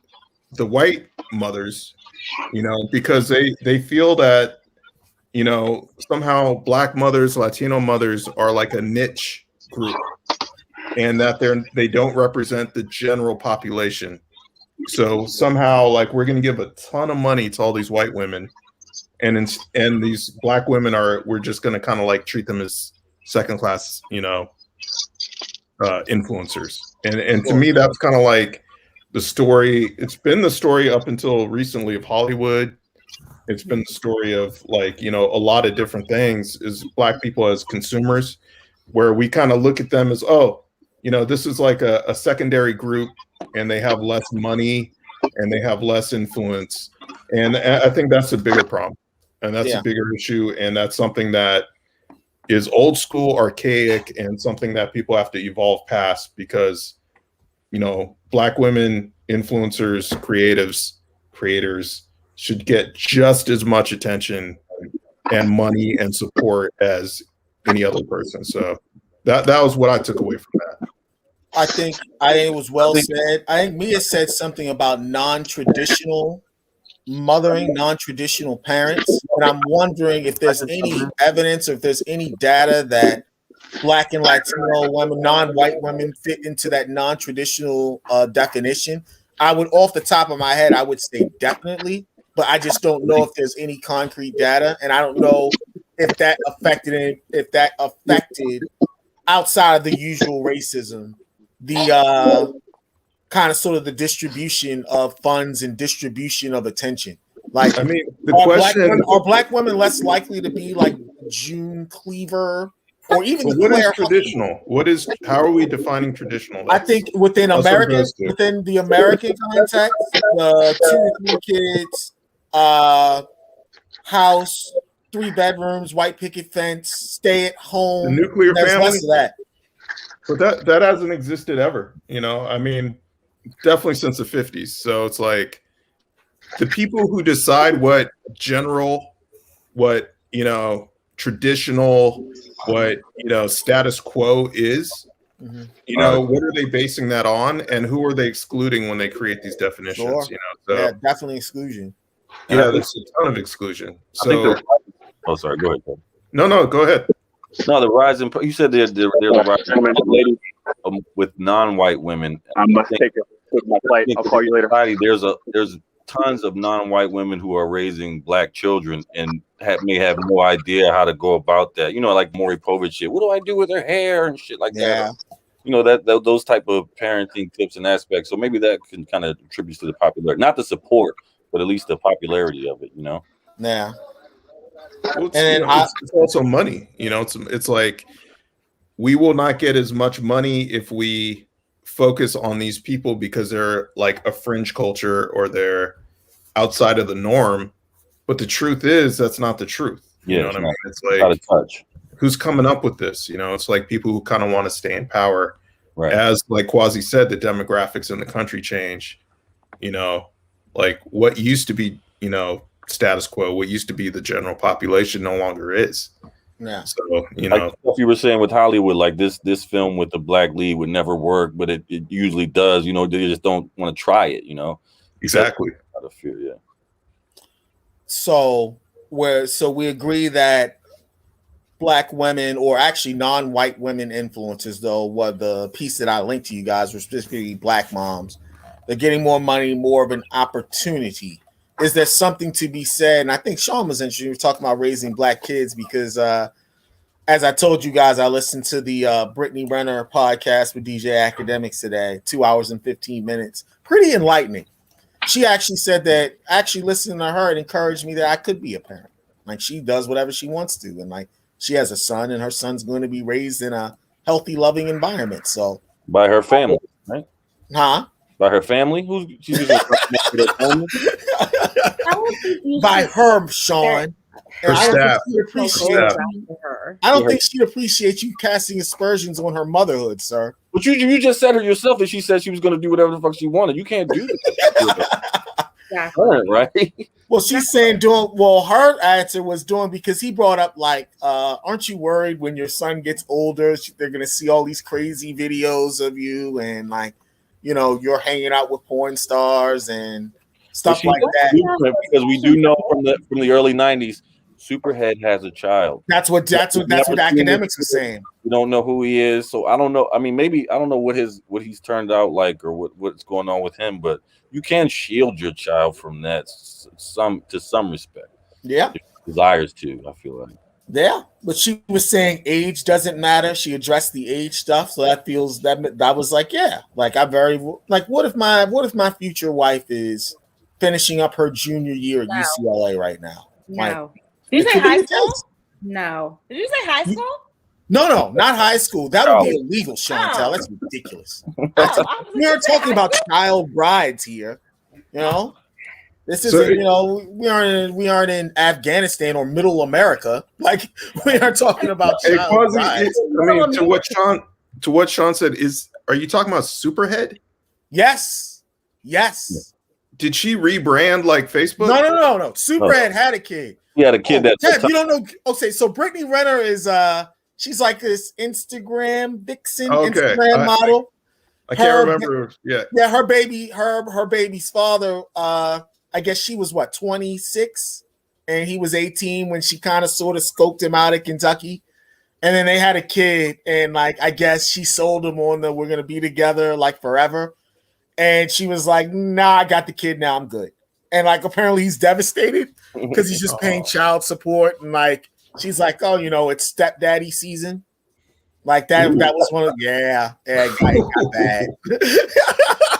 the white mothers, because they feel that, somehow Black mothers, Latino mothers are like a niche group, and that they don't represent the general population. So somehow, like, we're going to give a ton of money to all these white women, and these Black women we're just going to kind of like treat them as second class, influencers. And to me, that's kind of like the story. It's been the story up until recently of Hollywood. It's been the story of, like, a lot of different things is Black people as consumers, where we kind of look at them as, this is like a secondary group, and they have less money and they have less influence. And I think that's a bigger problem, and that's a bigger issue. And that's something that is old school, archaic, and something that people have to evolve past, because, Black women, influencers, creators should get just as much attention and money and support as any other person. So that was what I took away from that. I think it was well said. I think Mia said something about non-traditional mothering, non-traditional parents, and I'm wondering if there's any evidence, or if there's any data that Black and Latino women, non-white women, fit into that non-traditional definition. I would, off the top of my head, I would say definitely, but I just don't know if there's any concrete data, and I don't know if that affected outside of the usual racism, the kind of sort of the distribution of funds and distribution of attention. Like, I mean, the are question black women less likely to be like June Cleaver or even what is traditional? How are we defining traditional? I think within the American context, the 2 to 3 kids, house, 3 bedrooms, white picket fence, stay at home, the nuclear family. Less of that. But that hasn't existed ever. I mean, definitely since the 50s. So it's like the people who decide what general, what traditional, what status quo is. Mm-hmm. What are they basing that on, and who are they excluding when they create these definitions? Sure. Yeah, definitely exclusion. Yeah, there's a ton of exclusion. So, sorry, go ahead. No, go ahead. No, the rising. You said they're the rising lady with non-white women. I must take my flight. I'll call you later. There's tons of non-white women who are raising black children and may have no idea how to go about that. Like Maury Povich shit. What do I do with her hair and shit like that? Those type of parenting tips and aspects. So maybe that can kind of contribute to the popularity, not the support, but at least the popularity of it. Yeah. Well, it's also money. It's like we will not get as much money if we focus on these people because they're like a fringe culture or they're outside of the norm. But the truth is that's not the truth. You know what I mean? It's like who's coming up with this? It's like people who kind of want to stay in power. Right. As like Quasi said, the demographics in the country change. Like what used to be, status quo, what used to be the general population no longer is. Yeah. So, like stuff you were saying with Hollywood, like this film with the black lead would never work, but it usually does. They just don't want to try it. Exactly. Out of fear, yeah. So we agree that black women, or actually non-white women influencers, though, what the piece that I linked to you guys were specifically black moms. They're getting more money, more of an opportunity. Is there something to be said? And I think Sean was interested. We were talking about raising black kids because, as I told you guys, I listened to the Brittany Renner podcast with DJ Academics today, 2 hours and 15 minutes. Pretty enlightening. She actually said that actually listening to her, it encouraged me that I could be a parent. Like, she does whatever she wants to. And like, she has a son, and her son's going to be raised in a healthy, loving environment. So by her family, right? Huh? By her family? She's using her family? By her, Sean. Her staff. I don't think she'd appreciate you casting aspersions on her motherhood, sir. But you just said her yourself that she said she was going to do whatever the fuck she wanted. You can't do that. Right? Well, she's saying her answer was doing because he brought up like, aren't you worried when your son gets older, they're going to see all these crazy videos of you and like, you're hanging out with porn stars and stuff like that. Because we do know from the early 90s, Superhead has a child. That's what Academics were saying. We don't know who he is, so I don't know. I mean, maybe I don't know what he's turned out like or what's going on with him, but you can shield your child from that to some respect. Yeah, desires to. I feel like. Yeah, but she was saying age doesn't matter. She addressed the age stuff, so that feels that was like, yeah, like what if my future wife is finishing up her junior year at UCLA right now? No. Did you say high school? No. Did you say high school? No, not high school. That would be illegal, Chantel. That's ridiculous. We are talking about child brides here. This isn't. We aren't in Afghanistan or Middle America. Like we are talking about child brides. To what Sean said, are you talking about Superhead? Yes. Did she rebrand like Facebook? No. Superhead had a kid. He had a kid Ted, you don't know. Okay, so Brittany Renner is she's like this Instagram vixen, Instagram model. I can't remember. Yeah. Her baby's father. I guess she was 26, and he was 18 when she kind of sort of scoped him out at Kentucky, and then they had a kid, and like I guess she sold him on we're gonna be together like forever, and she was like, nah, I got the kid now, I'm good. And like apparently he's devastated because he's just paying child support, and like she's like, oh, it's stepdaddy season. Like that was one of I got that.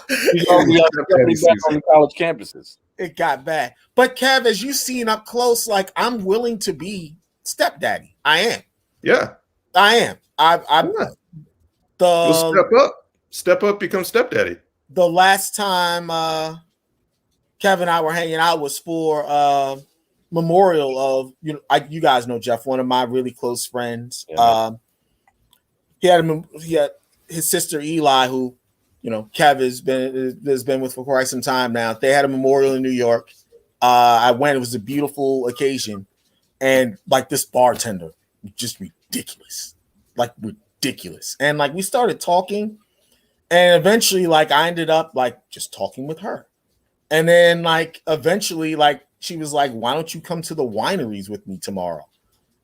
We already back on college campuses. It got bad. But Kev, as you've seen up close, like I'm willing to be stepdaddy. I am. Yeah. I am. You'll step up, become stepdaddy. The last time Kev and I were hanging out was for memorial of you guys know Jeff, one of my really close friends. Yeah. He had his sister Eli, who Kev has been with for quite some time now. They had a memorial in New York. I went. It was a beautiful occasion, and like this bartender, just ridiculous, and like we started talking, and eventually like I ended up like just talking with her, and then like eventually like she was like, "Why don't you come to the wineries with me tomorrow?"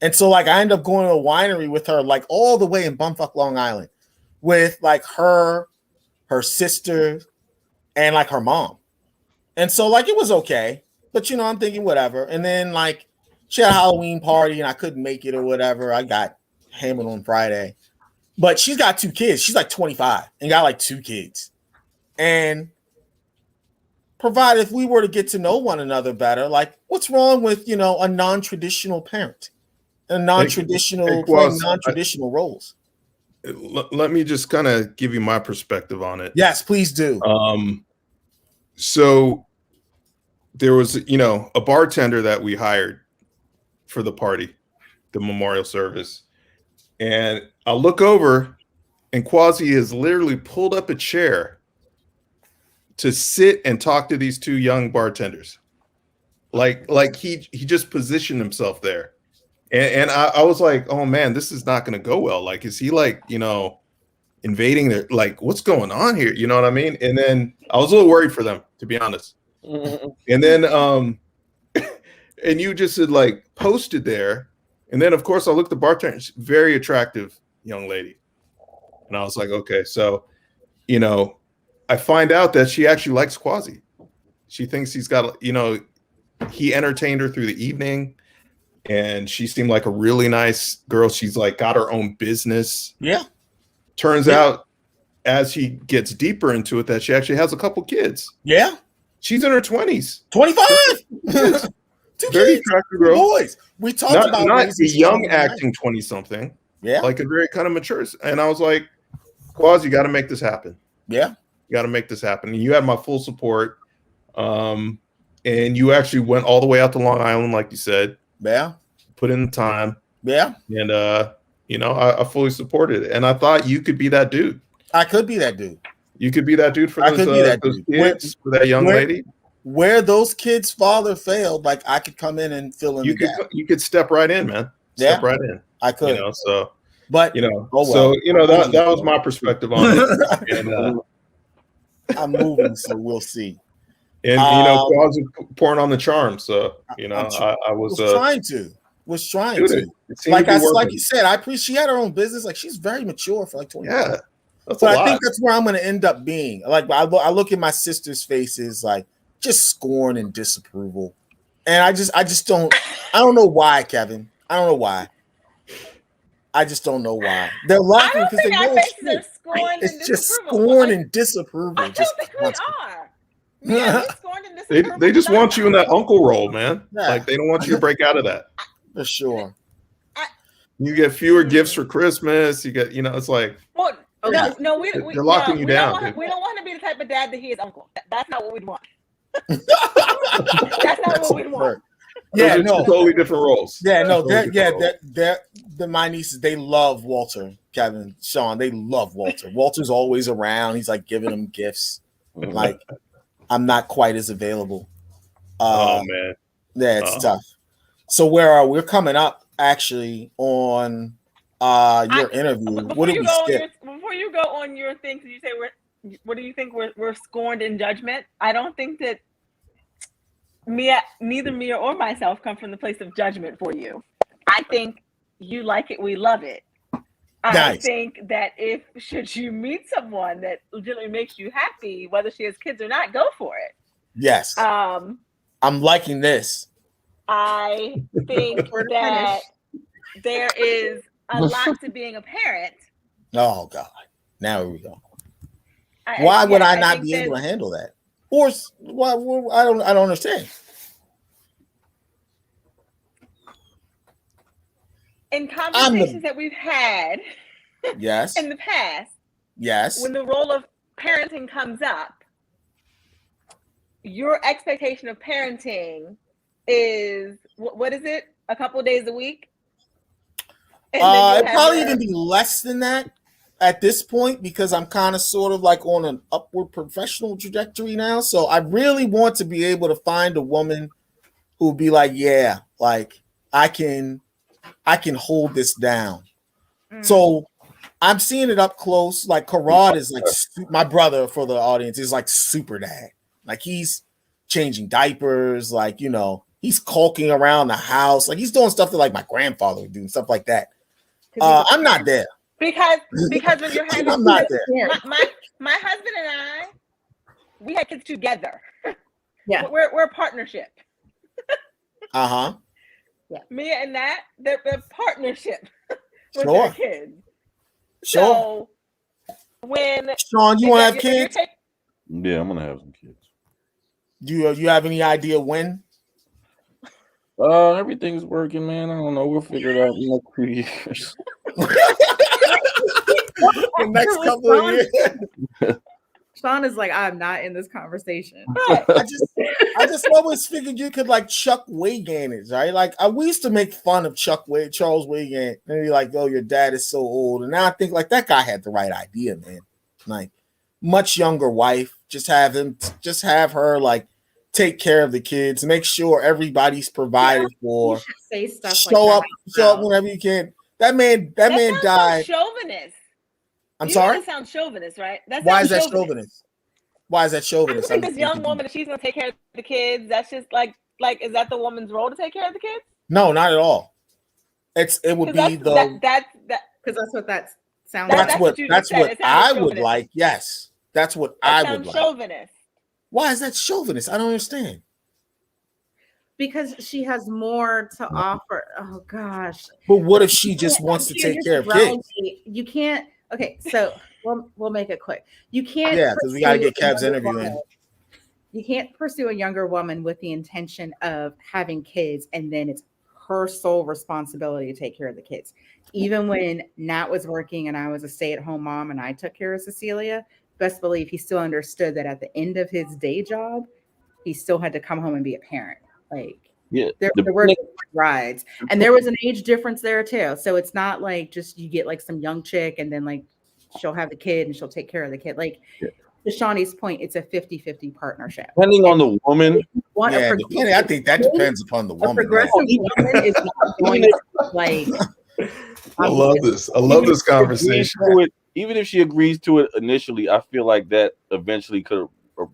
And so like I ended up going to a winery with her, like all the way in bumfuck Long Island, with like her sister, and like her mom. And so like it was okay, but I'm thinking whatever. And then like she had a Halloween party and I couldn't make it or whatever. I got hammered on Friday. But she's got 2 kids. She's like 25 and got like 2 kids. And provided if we were to get to know one another better, like what's wrong with, a non-traditional parent? A non-traditional playing non-traditional roles. Let me just kind of give you my perspective on it. Yes, please do. So there was, a bartender that we hired for the party, the memorial service. And I look over and Quasi has literally pulled up a chair to sit and talk to these 2 young bartenders. Like he just positioned himself there. And I was like, oh man, this is not going to go well. Like, is he like, invading their, like, what's going on here? You know what I mean? And then I was a little worried for them, to be honest. And then, and you just had like posted there. And then of course I looked at the bartender, very attractive young lady. And I was like, okay, so, I find out that she actually likes Quasi. She thinks he's got, he entertained her through the evening. And she seemed like a really nice girl. She's like got her own business. Yeah. Turns out as she gets deeper into it, that she actually has a couple kids. Yeah. She's in her 20s. 25. 2 Very kids, attractive girl. boys. We talked about not a young acting 20-something. Yeah. Like a very kind of mature. And I was like, Quaz, you got to make this happen. Yeah. You got to make this happen. And you had my full support. And you actually went all the way out to Long Island, like you said. Yeah. Put in the time. Yeah. And, I fully supported it. And I thought you could be that dude. I could be that dude. You could be that dude for those kids, for that young lady. Where those kids' father failed, like I could come in and fill in the gap. You could step right in, man. Step right in. I could. So, but that was my perspective on it. And, I'm moving, so we'll see. And Quaz was pouring on the charm, so I was trying to. Like you said, I appreciate she had her own business. Like she's very mature for like 20 years. Yeah, but I think that's where I'm going to end up being. Like I look at my sister's faces, like just scorn and disapproval, and I just don't. I don't know why, Kevin. I don't know why. I just don't know why they're laughing because they know it's just scorn and disapproval. I don't think we are. Yeah, they just want you in that uncle role, man. Yeah. Like they don't want you to break out of that. For sure. You get fewer gifts for Christmas. You get, it's like. Well, no, they're locking you down. We don't want to be the type of dad that he is uncle. That's not what we'd want. That's not what we'd want. Yeah, no, totally different roles. Yeah, no, they're my nieces. They love Walter, Kevin, Sean. They love Walter. Walter's always around. He's like giving them gifts. Like I'm not quite as available. Oh man, yeah, it's tough. So we're coming up actually on your interview. What did we skip? Before you go on your thing, you say what do you think we're scorned in judgment? I don't think that neither Mia or myself come from the place of judgment for you. I think you like it, we love it. I think that should you meet someone that legitimately makes you happy, whether she has kids or not, go for it. Yes. I'm liking this. I think that there is a lot to being a parent. Oh God. Now here we go. Why would I not be able to handle that? Or why? I don't understand. In conversations that we've had, yes, in the past, yes, when the role of parenting comes up, your expectation of parenting is what is it? A couple of days a week? It probably even be less than that at this point, because I'm kind of sort of like on an upward professional trajectory now. So I really want to be able to find a woman who will be like, yeah, like I can hold this down. So I'm seeing it up close. Like Karad is like my brother, for the audience, is like super dad. Like he's changing diapers, like, you know, he's caulking around the house. Like he's doing stuff that like my grandfather would do, stuff like that. I'm not there. Because when you're having, I'm not there. My husband and I, we had kids together. Yeah, we're a partnership. Yeah. Me and that, they're partnership with Sure. their kids. Sure. So when Sean, you want to have kids? Yeah, I'm gonna have some kids. Do you have any idea when? Everything's working, man. I don't know. We'll figure it out in the next few years. The next couple of years. Sean is like, I'm not in this conversation. I just always figured you could like Chuck Waygannon, right? Like we used to make fun of Charles Waygannon, and be like, "Oh, your dad is so old." And now I think like that guy had the right idea, man. Like much younger wife, just have her like take care of the kids, make sure everybody's provided for. You should say stuff show up whenever you can. That man died. Chauvinist. I'm sorry. That sounds chauvinist, right? Why is that chauvinist? Why is that I chauvinist? think this young woman, if she's gonna take care of the kids, that's just like is that the woman's role to take care of the kids? No, not at all. It would be that because that's what that sounds that's like. That's what I would like. Yes, that's what I would like. Chauvinist. Why is that chauvinist? I don't understand. Because she has more to offer. Oh gosh. But what if she just wants to take care of kids? You can't. Okay, so we'll make it quick. You can't. Yeah, because we gotta get Kev's interview in. You can't pursue a younger woman with the intention of having kids, and then it's her sole responsibility to take care of the kids. Even when Nat was working and I was a stay-at-home mom and I took care of Cecilia, best believe he still understood that at the end of his day job, he still had to come home and be a parent. Like, yeah, there were rides, and there was an age difference there too. So it's not like just you get like some young chick and then like she'll have the kid and she'll take care of the kid. Like to Shawnee's point, it's a 50-50 partnership. Depending on the woman. I think that depends upon the woman. A progressive woman is not going to like. I love this. I love this conversation. Even if she agrees to it initially, I feel like that eventually could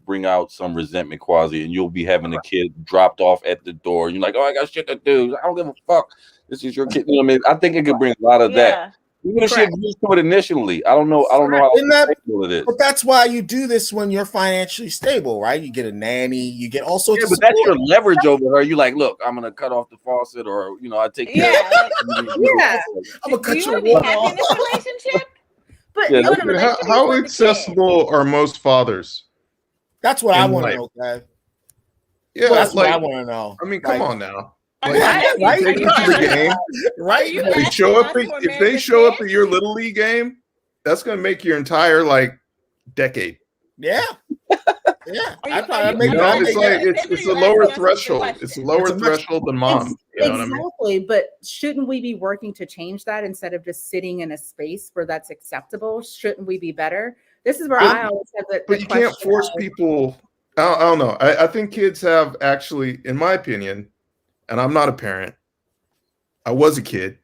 bring out some resentment, quasi, and you'll be having the kid dropped off at the door. You're like, "Oh, I got shit to do. I don't give a fuck. This is your kid." You know what I mean? I think it could bring a lot of that. Even if she agrees to it initially, I don't know how stable it is. But that's why you do this when you're financially stable, right? You get a nanny, you get all sorts of but that's your leverage over her. You like, look, I'm gonna cut off the faucet, or I take care of it. I'm gonna cut your water off. In this relationship? But how accessible are most fathers? That's what I want to know, guys. Yeah, that's what I want to know. I mean, come on now. Right? Take you to the game, right? If they show up at your little league game, that's going to make your entire decade. Yeah, yeah. It's a lower threshold. It's a lower threshold than mom. You know exactly. what I mean? But shouldn't we be working to change that instead of just sitting in a space where that's acceptable? Shouldn't we be better? This is where I always have that. But you can't force people. I don't know. I think kids have actually, in my opinion, and I'm not a parent. I was a kid.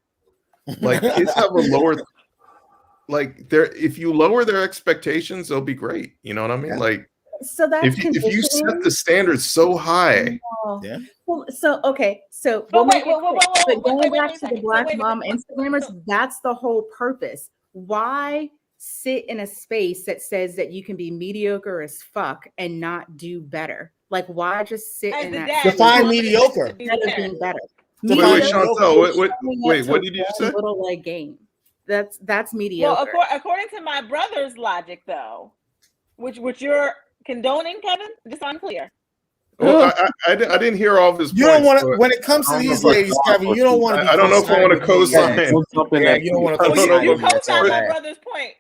Like kids have a lower, if you lower their expectations, they'll be great. You know what I mean? Like, so that's if you set the standards so high. Yeah. Well, so going back to the Black Mom Instagrammers, that's the whole purpose. Why sit in a space that says that you can be mediocre as fuck and not do better? Like, why just sit in that? Define mediocre. Instead of being better. Wait, Chantal, wait, what did you say? Little game. That's mediocre. Well, according to my brother's logic, though, which you're condoning, Kevin? Just so I'm clear. Well, I didn't hear all of his You points. don't want to, when it comes to these ladies, Kevin, you don't want to be. I don't know if I want to co-sign. Yeah, you don't want to I don't know You about co-signed my that. brother point.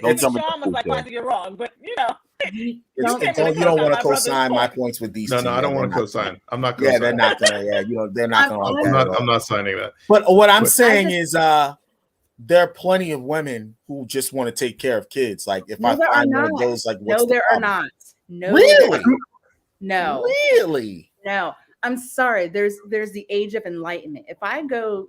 Don't Sean jump in was like, the you're wrong, but you know. You don't want to co-sign my points with these. No, two. I don't want to co-sign. I'm not Yeah, co-signing. they're not gonna. Yeah, they're not gonna like that. I'm not signing that. But what I'm saying is, there are plenty of women who just want to take care of kids. Like if I find one of those, like no, there are not. No, really, no, really, no. I'm sorry. There's the age of enlightenment. If I go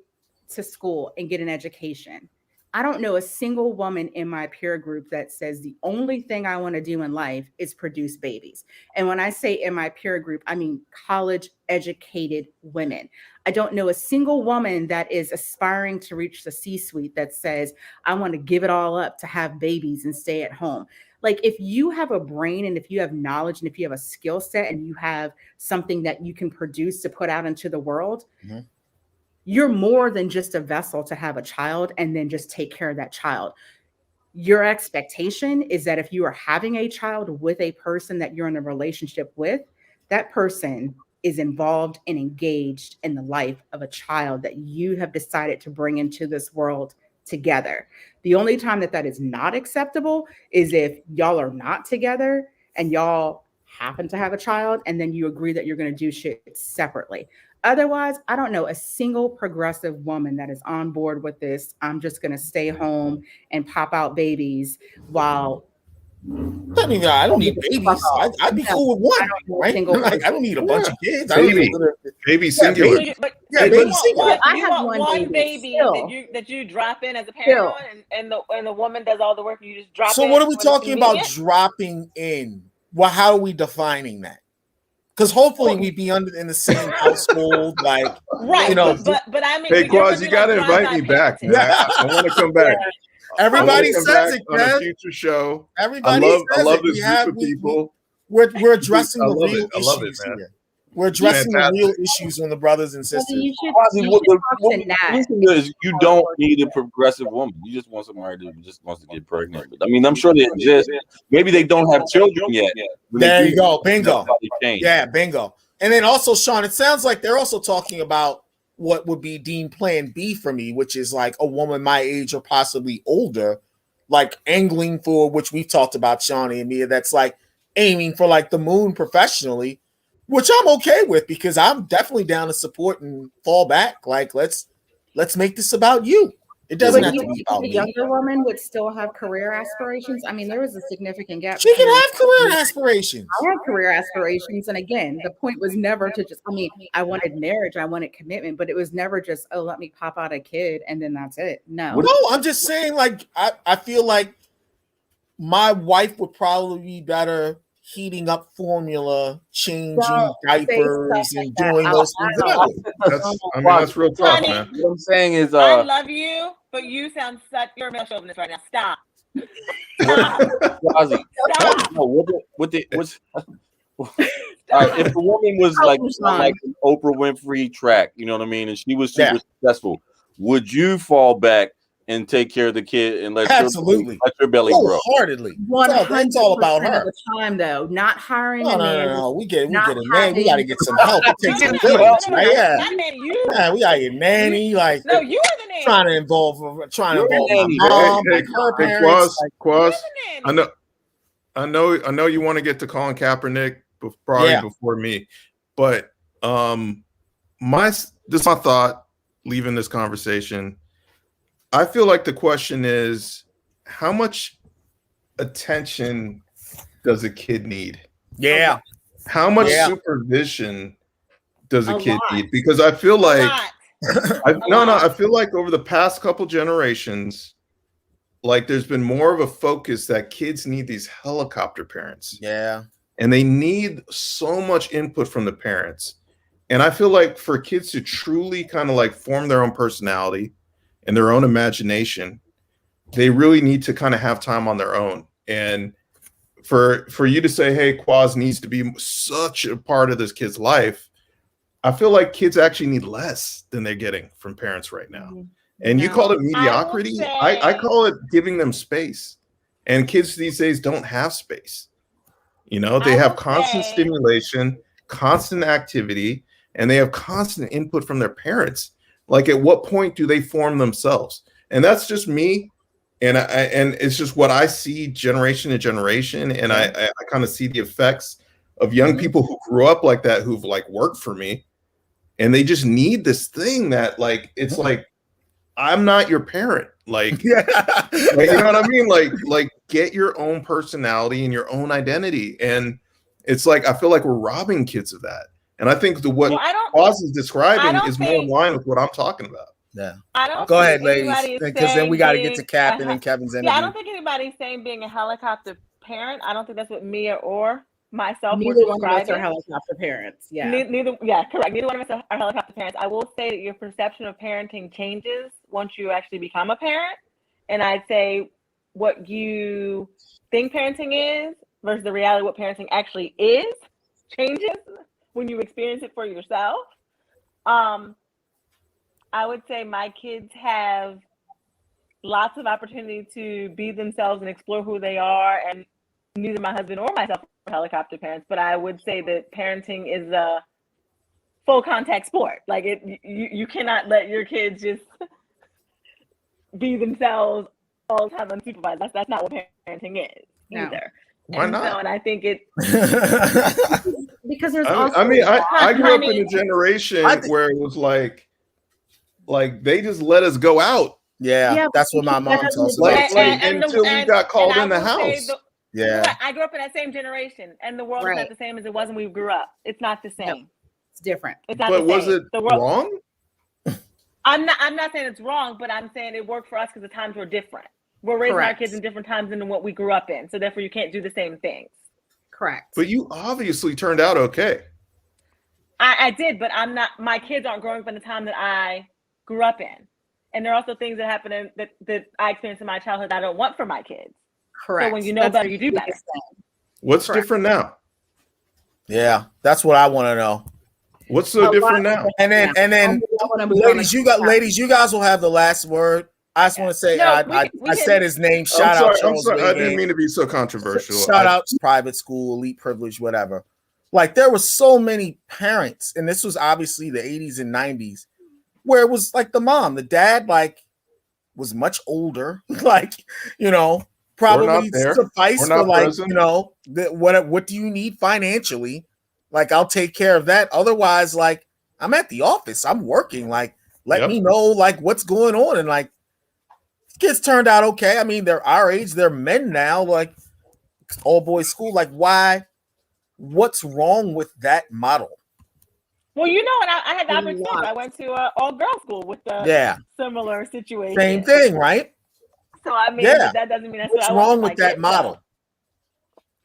to school and get an education, I don't know a single woman in my peer group that says the only thing I want to do in life is produce babies. And when I say in my peer group, I mean college educated women. I don't know a single woman that is aspiring to reach the C-suite that says, I want to give it all up to have babies and stay at home. Like if you have a brain and if you have knowledge and if you have a skill set and you have something that you can produce to put out into the world, you're more than just a vessel to have a child and then just take care of that child. Your expectation is that if you are having a child with a person that you're in a relationship with, that person is involved and engaged in the life of a child that you have decided to bring into this world together. The only time that is not acceptable is if y'all are not together and y'all happen to have a child and then you agree that you're going to do shit separately. Otherwise, I don't know a single progressive woman that is on board with this. I'm just going to stay home and pop out babies while. I don't need babies. I'd be cool with one. Right? I don't need a bunch of kids. Baby singular. Baby singular. I have one baby that you drop in as a parent, and the woman does all the work. And you just drop. So what are we talking about dropping in? Well, how are we defining that? Because hopefully we'd be in the same household, like right. You know, but I mean, hey, Quaz, you got to invite me back, man. I want to come back. Everybody says it, on a future show. Everybody I love this group of people. We're addressing the real issues man. here. We're addressing the real issues on the brothers and sisters. You don't need a progressive woman. You just want somebody who just wants to get pregnant. I mean, I'm sure they exist. Maybe they don't have children yet. There you go. Bingo. Yeah, bingo. And then also, Sean, it sounds like they're also talking about what would be deemed plan B for me, which is like a woman my age or possibly older, like angling for, which we've talked about, Shawnee and Mia, that's like aiming for like the moon professionally, which I'm okay with because I'm definitely down to support and fall back. Like, let's make this about you. It doesn't have to be about me. A younger woman would still have career aspirations. I mean, there was a significant gap. She can have career aspirations. I had career aspirations. And again, the point was never to just, I mean, I wanted marriage, I wanted commitment, but it was never just, oh, let me pop out a kid and then that's it. No, I'm just saying, like, I feel like my wife would probably be better heating up formula, changing diapers, and doing those things. That's real tough, man. What I'm saying is, I love you, but you sound such you're a male chauvinist right now. Stop. Stop. If a woman was like an Oprah Winfrey track, you know what I mean, and she was super successful, would you fall back and take care of the kid and let your belly grow? Wholeheartedly. It's all about her. The time though, not hiring. No. We get a nanny. We got to get some help. We gotta get nanny. Like, no, you are the nanny. Trying to involve my mom, her parents. Quaz, I know you want to get to Colin Kaepernick before me, but this is my thought leaving this conversation. I feel like the question is, how much attention does a kid need? Yeah. How much supervision does a kid need? Because I feel like I feel like over the past couple generations, like there's been more of a focus that kids need these helicopter parents. Yeah. And they need so much input from the parents. And I feel like for kids to truly kind of like form their own personality and their own imagination, they really need to kind of have time on their own. And for you to say, hey, Quaz needs to be such a part of this kid's life, I feel like kids actually need less than they're getting from parents right now. And you call it mediocrity. I call it giving them space. And kids these days don't have space. You know, they have constant stimulation, constant activity, and they have constant input from their parents. Like, at what point do they form themselves? And that's just me. And and it's just what I see generation to generation. And I kind of see the effects of young people who grew up like that, who've like worked for me. And they just need this thing that, like, it's like, I'm not your parent. Like, you know what I mean? Like get your own personality and your own identity. And it's like, I feel like we're robbing kids of that. And I think what Oz is describing is more in line with what I'm talking about. Yeah. I don't Go ahead, ladies, because then we got to get to Captain and Kevin's interview. Yeah, I don't think anybody's saying being a helicopter parent. I don't think that's what Mia or myself were Neither one describing. of us are helicopter parents. Yeah. Correct. Neither one of us are helicopter parents. I will say that your perception of parenting changes once you actually become a parent. And I'd say what you think parenting is versus the reality of what parenting actually is changes when you experience it for yourself. I would say my kids have lots of opportunity to be themselves and explore who they are, and neither my husband or myself are helicopter parents, but I would say that parenting is a full contact sport. Like, you cannot let your kids just be themselves all the time unsupervised. That's not what parenting is either. Why not? And I think it because there's I grew up in a generation where it was like they just let us go out. Yeah, that's what my mom tells us. Until we got called in the house. I grew up in that same generation, and the world is not the same as it was when we grew up. It's not the same. No, it's different. It's not but was it wrong? I'm not saying it's wrong, but I'm saying it worked for us because the times were different. We're raising our kids in different times than what we grew up in, so therefore you can't do the same things. Correct. But you obviously turned out okay. I did, but I'm not. My kids aren't growing up in the time that I grew up in, and there are also things that happen that I experienced in my childhood that I don't want for my kids. Correct. So when you know better, you do better. What's different now? Yeah, that's what I want to know. What's so different now? And then, ladies, you guys will have the last word. I just want to say, I said his name. Shout out Charles Wade. I didn't mean to be so controversial. Shout out to private school, elite privilege, whatever. Like, there were so many parents, and this was obviously the 80s and 90s, where it was like the mom, the dad, like, was much older, like, you know, probably suffice for, like, present. You know, what do you need financially? Like, I'll take care of that. Otherwise, like, I'm at the office, I'm working. Like, let me know, like, what's going on. And, like, kids turned out okay. I mean, they're our age, they're men now, like, all boys school. Like, why? What's wrong with that model? Well, you know, and I had the opportunity. I went to all girls school with a similar situation. Same thing, right? So I mean, that doesn't mean that's what's what I wrong with that model.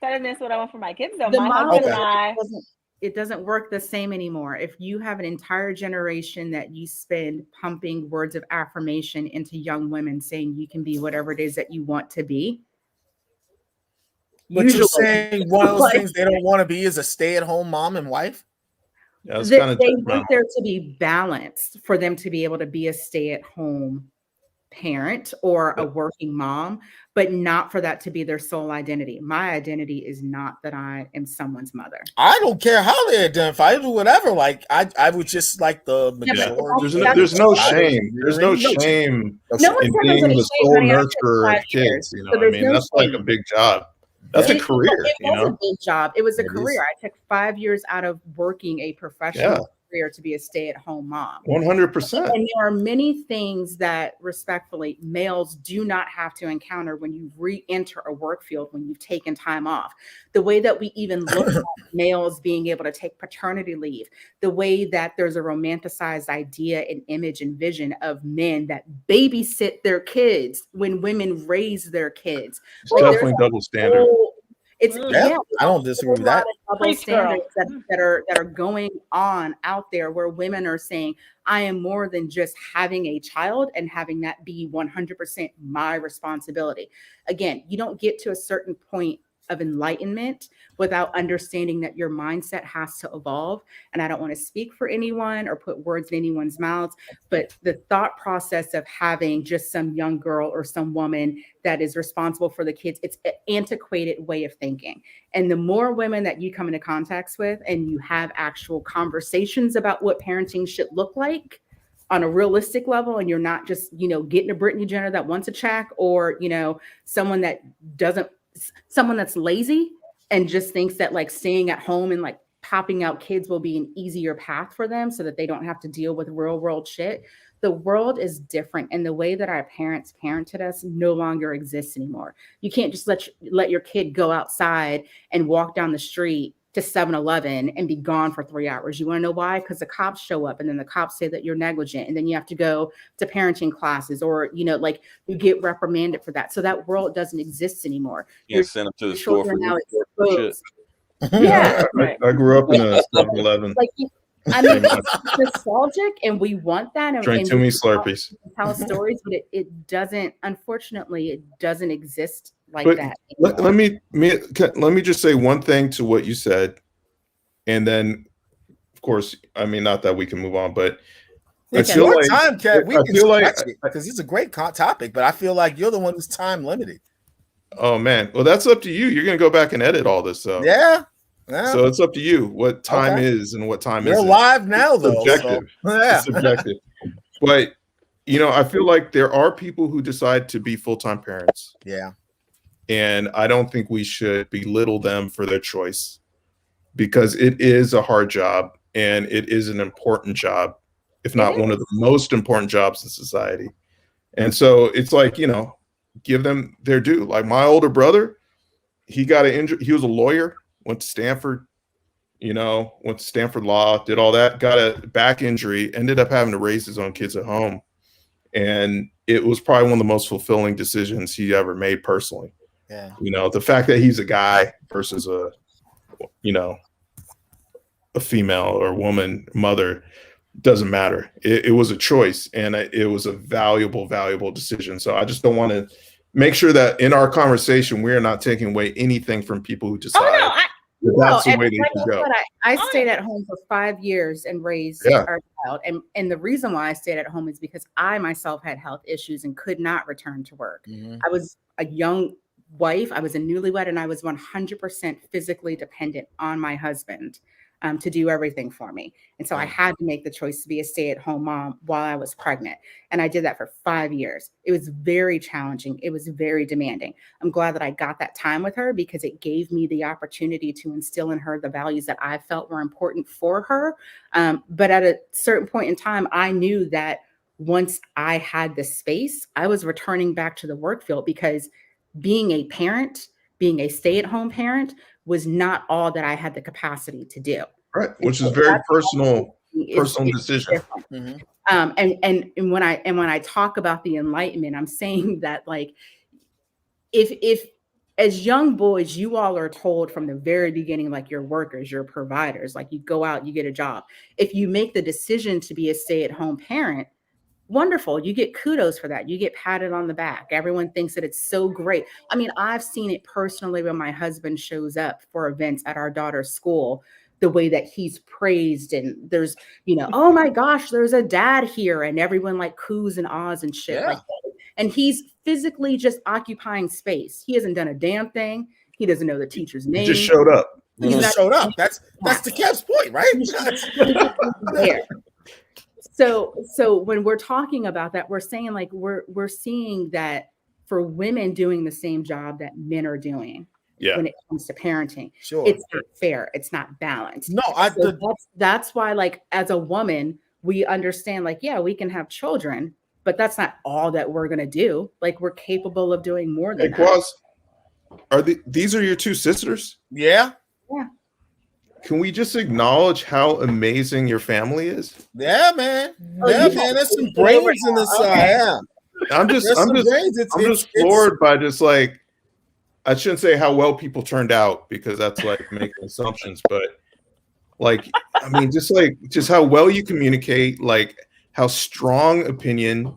That isn't that's what I want for my kids, though. The my model husband it doesn't work the same anymore. If you have an entire generation that you spend pumping words of affirmation into young women, saying you can be whatever it is that you want to be. But you're saying one of those things they don't want to be is a stay-at-home mom and wife? Yeah, they want there to be balance for them to be able to be a stay-at-home parent or a working mom, but not for that to be their sole identity. My identity is not that I am someone's mother. I don't care how they identify. I do whatever. Like, I would just like the majority. There's no shame. There's no shame in being the sole nurturer of kids. You know, I mean, that's like a big job. That's a career. It was a big job. It was a career. I took 5 years out of working a professional career to be a stay-at-home mom. 100%. And there are many things that, respectfully, males do not have to encounter when you re-enter a work field when you've taken time off. The way that we even look at males being able to take paternity leave, the way that there's a romanticized idea and image and vision of men that babysit their kids when women raise their kids. It's definitely double standard. I don't disagree with that. Double standards that are going on out there where women are saying, I am more than just having a child and having that be 100% my responsibility. Again, you don't get to a certain point of enlightenment without understanding that your mindset has to evolve. And I don't want to speak for anyone or put words in anyone's mouths, but the thought process of having just some young girl or some woman that is responsible for the kids, it's an antiquated way of thinking. And the more women that you come into contact with and you have actual conversations about what parenting should look like on a realistic level, and you're not just, getting a Brittany Jenner that wants a check, or, someone that's lazy and just thinks that like staying at home and like popping out kids will be an easier path for them so that they don't have to deal with real world shit. The world is different, and the way that our parents parented us no longer exists anymore. You can't just let your kid go outside and walk down the street to 7-Eleven and be gone for 3 hours. You want to know why? Because the cops show up, and then the cops say that you're negligent, and then you have to go to parenting classes, or like you get reprimanded for that. So that world doesn't exist anymore. You send them to the store for now shit. Yeah, I grew up in a 7-Eleven. It's nostalgic, and we want that. And Drink too many Slurpees. Tell stories, but it doesn't. Unfortunately, it doesn't exist like But that. let me just say one thing to what you said, and then, of course, not that we can move on, but I feel like time, Kev, we can feel like because it's a great topic, but I feel like you're the one who's time limited. Oh man, well that's up to you. You're gonna go back and edit all this, so Yeah. So it's up to you what time is and what time isn't. We're live now, though. Subjective. So, yeah. It's subjective. But I feel like there are people who decide to be full-time parents. Yeah. And I don't think we should belittle them for their choice, because it is a hard job, and it is an important job, if not one of the most important jobs in society. And so it's like, give them their due. Like my older brother, he got an injury. He was a lawyer, went to Stanford, went to Stanford Law, did all that, got a back injury, ended up having to raise his own kids at home. And it was probably one of the most fulfilling decisions he ever made personally. Yeah. The fact that he's a guy versus a female or woman mother doesn't matter. It was a choice, and it was a valuable decision. So I just don't want to make sure that in our conversation, we're not taking away anything from people who decide that's the way they should go. I stayed at home for 5 years and raised our child. And the reason why I stayed at home is because I myself had health issues and could not return to work. Mm-hmm. I was a young wife. I was a newlywed, and I was 100% physically dependent on my husband to do everything for me. And so I had to make the choice to be a stay-at-home mom while I was pregnant. And I did that for 5 years. It was very challenging. It was very demanding. I'm glad that I got that time with her, because it gave me the opportunity to instill in her the values that I felt were important for her. But at a certain point in time, I knew that once I had the space, I was returning back to the work field, because being a parent, being a stay-at-home parent, was not all that I had the capacity to do. Right, which is very personal decision. Mm-hmm. And when I talk about the enlightenment, I'm saying that, like, if as young boys, you all are told from the very beginning, like, you're workers, you're providers, like, you go out, you get a job. If you make the decision to be a stay-at-home parent, wonderful. You get kudos for that. You get patted on the back. Everyone thinks that it's so great. I mean, I've seen it personally when my husband shows up for events at our daughter's school, the way that he's praised, and there's, oh my gosh, there's a dad here, and everyone like coos and ahs and shit like that. And he's physically just occupying space. He hasn't done a damn thing. He doesn't know the teacher's name. He just showed up. He just showed up. That's the Kev's point, right? There. So when we're talking about that, we're saying, like, we're seeing that for women doing the same job that men are doing when it comes to parenting, it's not fair. It's not balanced. No, that's why, like, as a woman, we understand, like, yeah, we can have children, but that's not all that we're going to do. Like, we're capable of doing more than that. Quaz, these are your two sisters? Yeah. Yeah. Can we just acknowledge how amazing your family is? Yeah, man. Man. There's some brains in this side. Yeah. I'm just floored by just, like, I shouldn't say how well people turned out, because that's like making assumptions, but, like, I mean, just how well you communicate, like how strong opinions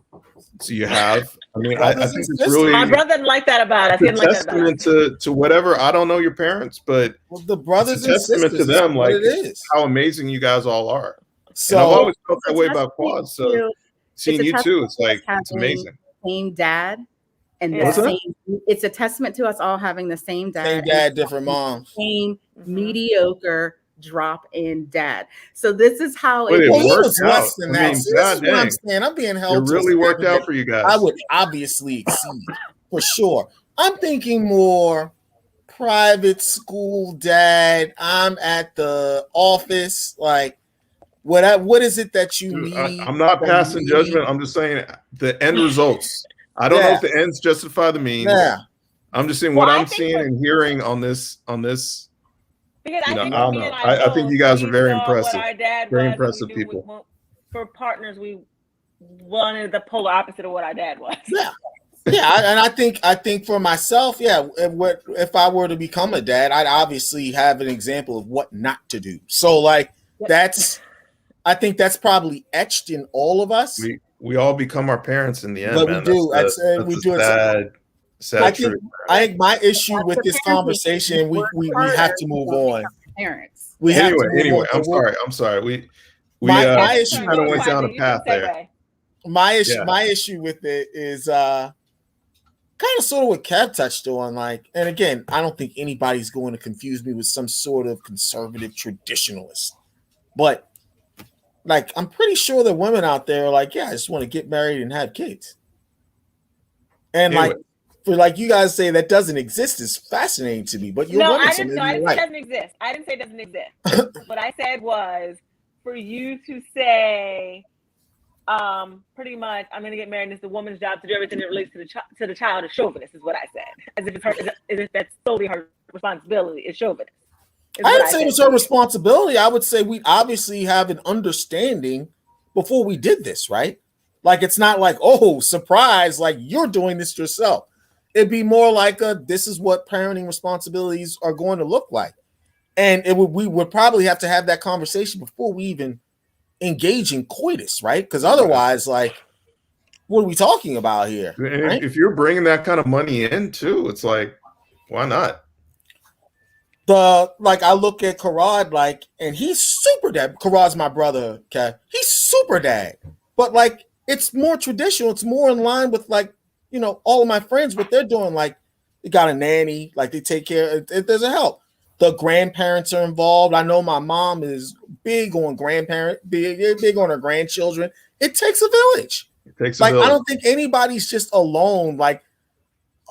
you have, I mean, I Brothers think and it's really My brother didn't like that about us. He it's a didn't like that about us. testament to whatever. I don't know your parents, but Well, the brothers it's a testament and sisters to them, is what like it is. how amazing you guys all are. So And I've always felt It's that a way about testament Quad. So to- seeing it's a you too, it's testament like to us it's amazing. same dad and Yeah. the same. It's a testament to us all having the same dad. same and dad, different moms. Same Mhm. mediocre drop-in dad. So this is how But it Well, he worked was less out. than I that. mean, See, this is God what I'm dang. saying. I'm being It held to a really worked standard out for you guys. I would obviously exceed for sure. I'm thinking more private school dad. I'm at the office. Like, what is it that you Dude, need? I'm not from passing me? judgment. I'm just saying the end results. I don't know if the ends justify the means. Yeah. I'm just saying Well, what I I'm think seeing for- and hearing on this. Because You know, I think I don't me know. and I think you guys are very impressive. What our dad Very was, and impressive we knew people. for partners, we wanted the polar opposite of what our dad was. Yeah. And I think for myself, if I were to become a dad, I'd obviously have an example of what not to do. So like I think that's probably etched in all of us. We all become our parents in the end, But we man. do. That's We a do it. sad I think truth. I think my issue That's with the this parenting. conversation, we Work have to harder move to on. become parents. We have to move Anyway, on. I'm sorry. We My issue kind of went down a You can path there. segue. My issue with it is kind of sort of what Kev touched on. Like, and again, I don't think anybody's going to confuse me with some sort of conservative traditionalist, but like, I'm pretty sure that women out there are like, yeah, I just want to get married and have kids. And Anyway. like, for like you guys say that doesn't exist is fascinating to me. But you're No, women, I so didn't. maybe No, I you're didn't say right. it doesn't exist. I didn't say it doesn't exist. What I said was for you to say, pretty much, I'm going to get married, and it's the woman's job to do everything that relates to the child is chauvinist, is what I said. As if it's her, as if that's solely her responsibility. Is chauvinist. I didn't say it was her responsibility. I would say we obviously have an understanding before we did this, right? Like, it's not like, oh, surprise, like you're doing this yourself. It'd be more like this is what parenting responsibilities are going to look like. And we would probably have to have that conversation before we even engage in coitus, right? Because otherwise, like, what are we talking about here? And right? if you're bringing that kind of money in too, it's like, why not? I look at Karad, like, and he's super dad. Karad's my brother, okay? He's super dad. But like, it's more traditional. It's more in line with, like, you know, all of my friends, what they're doing. Like, they got a nanny, like they take care. There's a help. The grandparents are involved. I know my mom is big on big on her grandchildren. It takes a village. It takes a Like, village. I don't think anybody's just alone, like,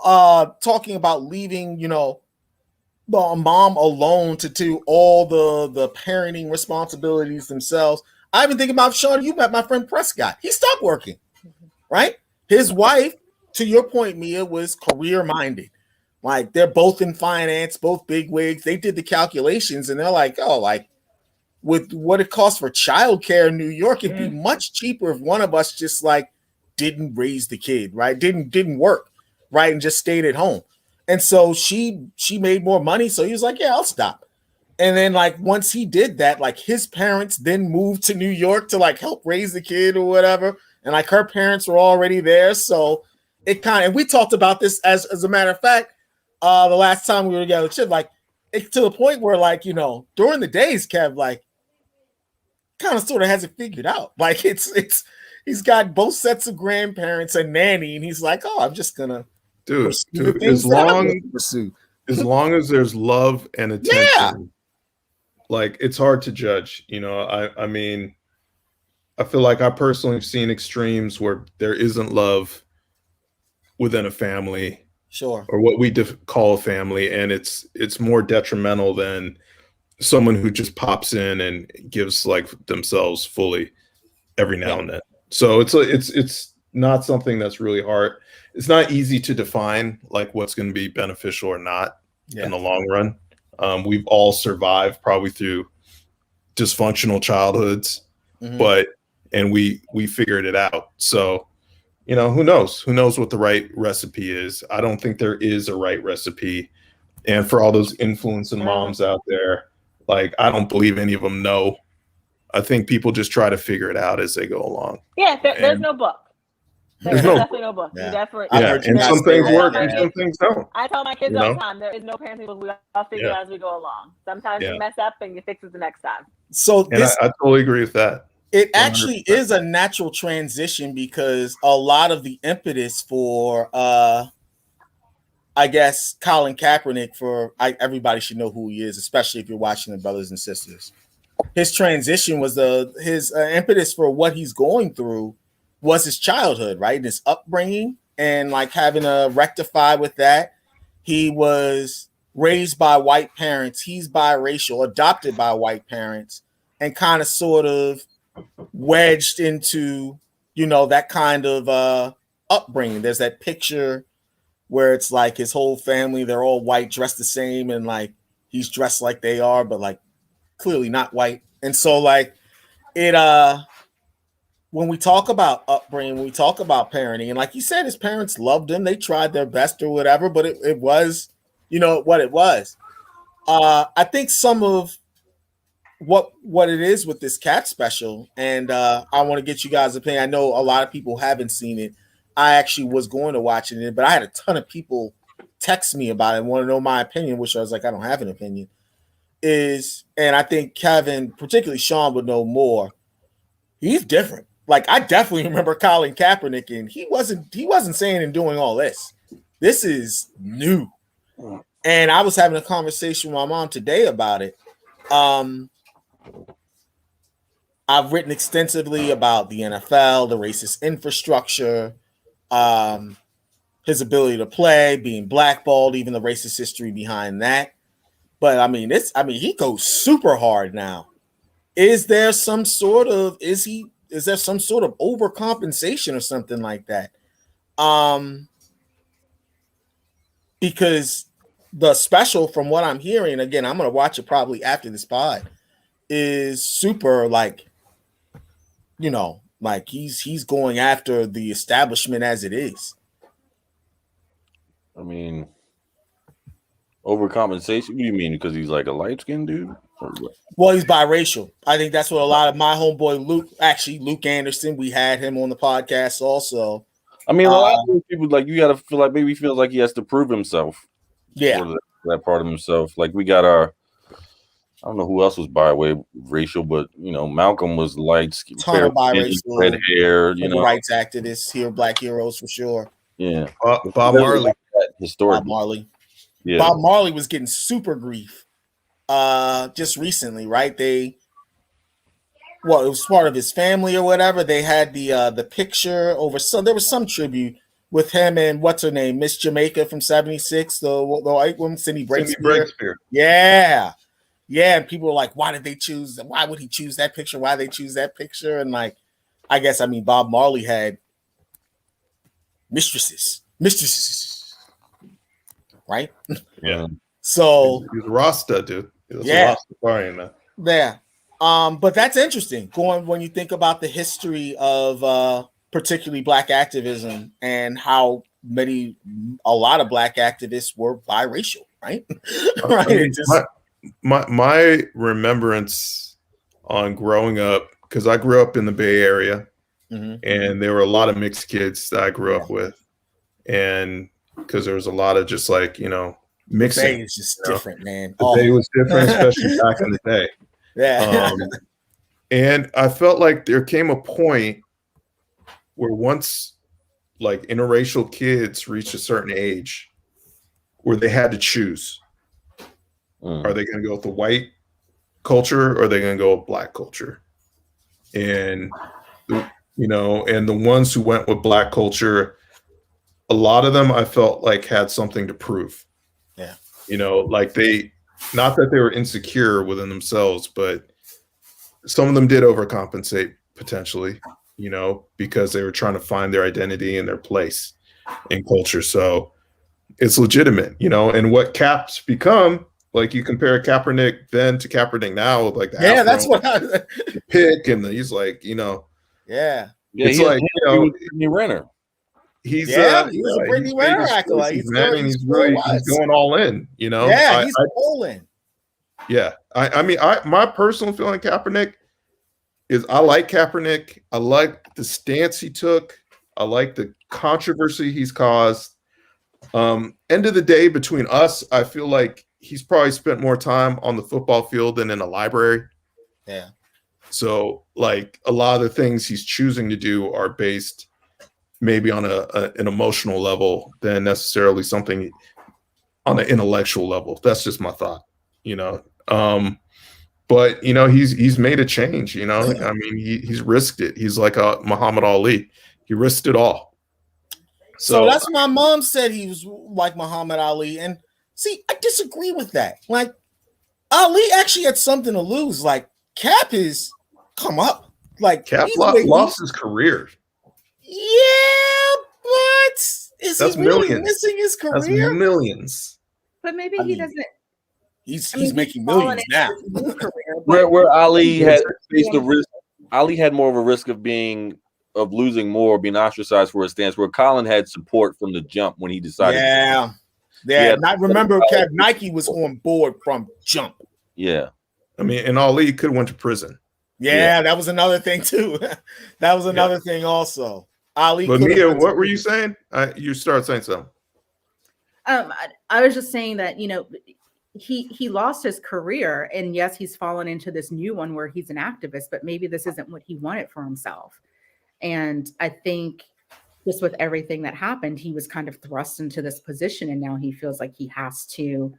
talking about leaving, you know, the mom alone to do all the parenting responsibilities themselves. I even think about Sean. You met my friend Prescott. He stopped working, right? His wife, to your point, Mia, was career minded. Like, they're both in finance, both big wigs. They did the calculations, and they're like, oh, like, with what it costs for childcare in New York, it'd be much cheaper if one of us just like didn't raise the kid, right? Didn't work, right, and just stayed at home. And so she made more money. So he was like, yeah, I'll stop. And then, like, once he did that, like, his parents then moved to New York to like help raise the kid or whatever. And like, her parents were already there. So it and we talked about this as a matter of fact, the last time we were together, like, it, to the point where, like, you know, during the days, Kev, like, kind of sort of has it figured out. Like, it's he's got both sets of grandparents and nanny, and he's like, oh, I'm just gonna Dude, as long as there's love and attention, like, it's hard to judge. You know, I mean, I feel like I personally have seen extremes where there isn't love within a family, sure, or what we call a family, and it's more detrimental than someone who just pops in and gives like themselves fully every now and then. So it's not something that's really hard. It's not easy to define like what's going to be beneficial or not in the long run. We've all survived probably through dysfunctional childhoods, but we figured it out. So, you know, who knows what the right recipe is. I don't think there is a right recipe. And for all those influencing moms out there, like, I don't believe any of them know. I think people just try to figure it out as they go along. Yeah, there's no book. There's no, definitely no book. Yeah. You definitely. I've yeah, heard you and guys some say things that. work and some things don't. I tell my kids You all know? the time, there is no parenting book. We all figure it Yeah. out as we go along. Sometimes Yeah. you mess up and you fix it the next time. So And this I totally agree with that. it actually 100%. is a natural transition because a lot of the impetus for I guess Colin Kaepernick everybody should know who he is, especially if you're watching the Brothers and Sisters. His transition was his impetus for what he's going through was his childhood, right? His upbringing and like having to rectify with that. He was raised by white parents. He's biracial, adopted by white parents, and kind of sort of wedged into, that kind of upbringing. There's that picture where it's like his whole family, they're all white, dressed the same, and like he's dressed like they are, but like clearly not white. And so like it when we talk about upbringing, when we talk about parenting, and like you said, his parents loved him, they tried their best or whatever, but it was what it was. I think some of what it is with this cat special, and I want to get you guys' opinion. I know a lot of people haven't seen it. I actually was going to watch it, but I had a ton of people text me about it and want to know my opinion, which I was like, I don't have an opinion. And I think Kevin, particularly Sean, would know more. He's different. Like I definitely remember Colin Kaepernick, and he wasn't saying and doing all this. This is new. And I was having a conversation with my mom today about it. I've written extensively about the NFL, the racist infrastructure, his ability to play, being blackballed, even the racist history behind that. But I mean, he goes super hard now. Is there some sort of overcompensation or something like that? Because the special, from what I'm hearing, again, I'm gonna watch it probably after this pod, is super like he's going after the establishment as it is. I mean, overcompensation? What do you mean? Because he's like a light-skinned dude? Well, he's biracial. I think that's what a lot of my homeboy Luke Anderson, we had him on the podcast also. I mean, a lot of people like you got to feel like maybe he feels like he has to prove himself. Yeah, for that part of himself. Like we got I don't know who else was biracial, but Malcolm was light skin, biracial, red hair, rights activists here, Black heroes for sure. Yeah, Bob Marley, historic. Bob Marley. Yeah, Bob Marley was getting super grief just recently, right? It was part of his family or whatever. They had the picture over there was some tribute with him and what's her name, Miss Jamaica from '76, the white woman, Cindy Breakspear. Yeah. And people were like, why would he choose that picture? Why they choose that picture? And like, Bob Marley had mistresses, right? Yeah. So he was a Rasta dude. He was a Rastafarian, man. Yeah. But that's interesting. When you think about the history of particularly Black activism and how a lot of Black activists were biracial, right? Right. My remembrance on growing up, because I grew up in the Bay Area, and there were a lot of mixed kids that I grew up with, and because there was a lot of just like mixing. The Bay is just different, man. The Bay was different, especially back in the day. Yeah. And I felt like there came a point where once like interracial kids reached a certain age where they had to choose. Are they going to go with the white culture or are they going to go with Black culture? And, and the ones who went with Black culture, a lot of them I felt like had something to prove. Yeah. Like not that they were insecure within themselves, but some of them did overcompensate potentially, because they were trying to find their identity and their place in culture. So it's legitimate, and what Cap's become, like you compare Kaepernick then to Kaepernick now, like Afro, that's what the pick, and he's like, yeah, it's like Brittany Renner. He was a Brittany Renner acolyte. He's going all in, Yeah, he's pulling. Yeah, my personal feeling Kaepernick is I like Kaepernick. I like the stance he took. I like the controversy he's caused. End of the day, between us, I feel like he's probably spent more time on the football field than in a library. Yeah. So, like, a lot of the things he's choosing to do are based maybe on an emotional level than necessarily something on an intellectual level. That's just my thought, you know. But you know, he's made a change. You know, I mean, he's risked it. He's like a Muhammad Ali. He risked it all. So that's what my mom said. He was like Muhammad Ali, and see, I disagree with that. Like, Ali actually had something to lose. Like, Cap has come up. Like, Cap lost his career. Yeah, but is he really missing his career? That's millions. But maybe he doesn't. He's making millions now. Where Ali had faced the risk, Ali had more of a risk of losing more, being ostracized for his stance. Where Colin had support from the jump when he decided. Yeah. Remember, Nike was on board from jump. Yeah, I mean, and Ali could have went to prison. Yeah, that was another thing too. That was another thing also. Ali. But Mia, what were you saying? You started saying something. I was just saying that, you know, he lost his career, and yes, he's fallen into this new one where he's an activist, but maybe this isn't what he wanted for himself. And I think just with everything that happened, he was kind of thrust into this position, and now he feels like he has to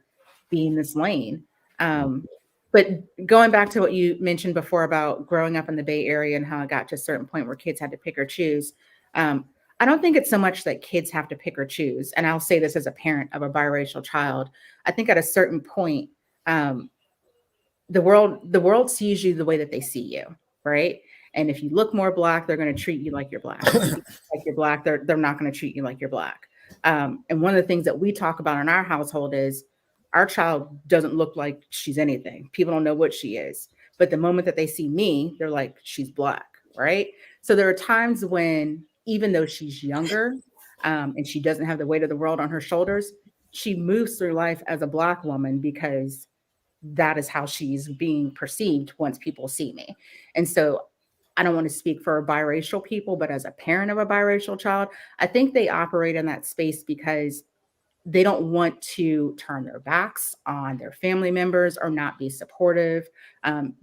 be in this lane. But going back to what you mentioned before about growing up in the Bay Area and how it got to a certain point where kids had to pick or choose, I don't think it's so much that kids have to pick or choose. And I'll say this as a parent of a biracial child. I think at a certain point, the world sees you the way that they see you, right? And if you look more Black, they're going to treat you like you're Black. If you look like you're Black, they're not going to treat you like you're Black. And one of the things that we talk about in our household is our child doesn't look like she's anything. People don't know what she is. But the moment that they see me, they're like, she's Black, right? So there are times when, even though she's younger and she doesn't have the weight of the world on her shoulders, she moves through life as a Black woman because that is how she's being perceived once people see me. And so I don't want to speak for biracial people, but as a parent of a biracial child, I think they operate in that space because they don't want to turn their backs on their family members or not be supportive,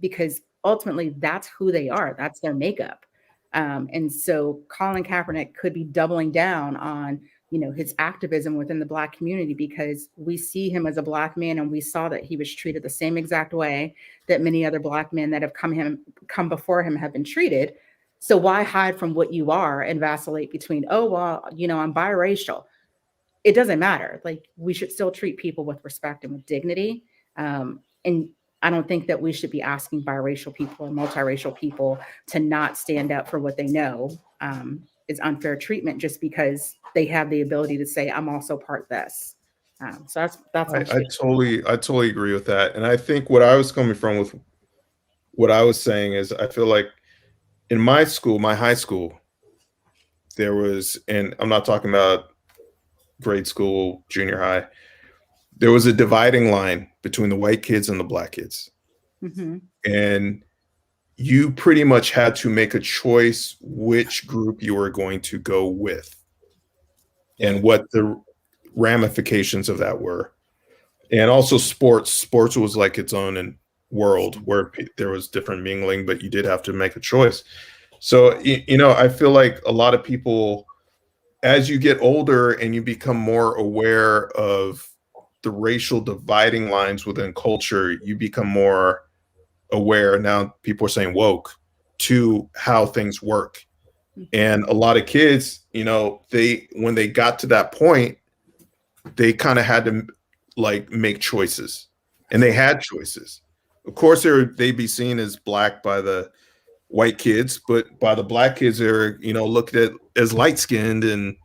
because ultimately that's who they are. That's their makeup. And so Colin Kaepernick could be doubling down on, you know, his activism within the Black community, because we see him as a Black man, and we saw that he was treated the same exact way that many other Black men that have come before him have been treated. So why hide from what you are and vacillate between, oh, well, you know, I'm biracial. It doesn't matter. Like, we should still treat people with respect and with dignity. And I don't think that we should be asking biracial people or multiracial people to not stand up for what they know is unfair treatment just because they have the ability to say, I'm also part this. So that's I totally agree with that. And I think what I was coming from with what I was saying is, I feel like in my school, my high school, there was, and I'm not talking about grade school, junior high, there was a dividing line between the white kids and the Black kids. Mm-hmm. And you pretty much had to make a choice which group you were going to go with and what the ramifications of that were. And also sports was like its own world where there was different mingling, but you did have to make a choice. So, you know, I feel like a lot of people, as you get older and you become more aware of the racial dividing lines within culture, you become more aware. Now people are saying woke to how things work. And a lot of kids, you know, when they got to that point, they kind of had to like make choices, and they had choices. Of course, they'd be seen as Black by the white kids, but by the Black kids, they're, you know, looked at as light skinned and,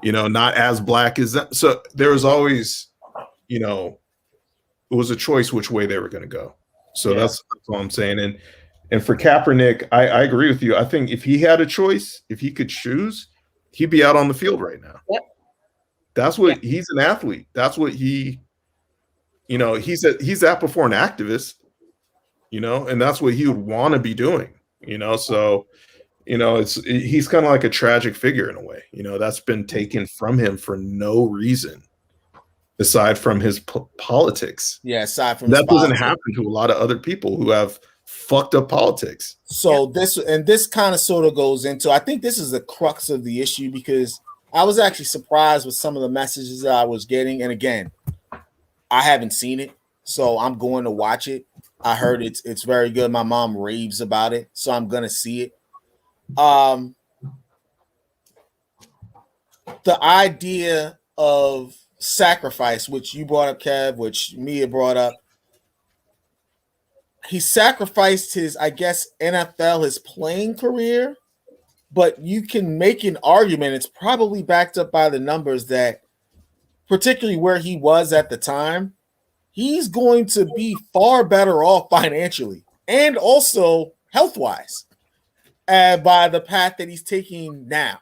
you know, not as Black as them. So there was always, you know, it was a choice which way they were going to go. So that's all I'm saying. And for Kaepernick, I agree with you. I think if he had a choice, if he could choose, he'd be out on the field right now. Yep. That's what he's an athlete. That's what he, you know, he's that before an activist, you know, and that's what he would want to be doing, you know. So You know, he's kind of like a tragic figure in a way. You know, that's been taken from him for no reason aside from his politics. Yeah, aside from that doesn't happen to a lot of other people who have fucked up politics. So this kind of sort of goes into, I think this is the crux of the issue, because I was actually surprised with some of the messages that I was getting. And again, I haven't seen it, so I'm going to watch it. I heard it's very good. My mom raves about it, so I'm gonna see it. The idea of sacrifice, which you brought up, Kev, which Mia brought up, he sacrificed his, I guess, NFL, his playing career, but you can make an argument, it's probably backed up by the numbers, that particularly where he was at the time, he's going to be far better off financially and also health-wise by the path that he's taking now.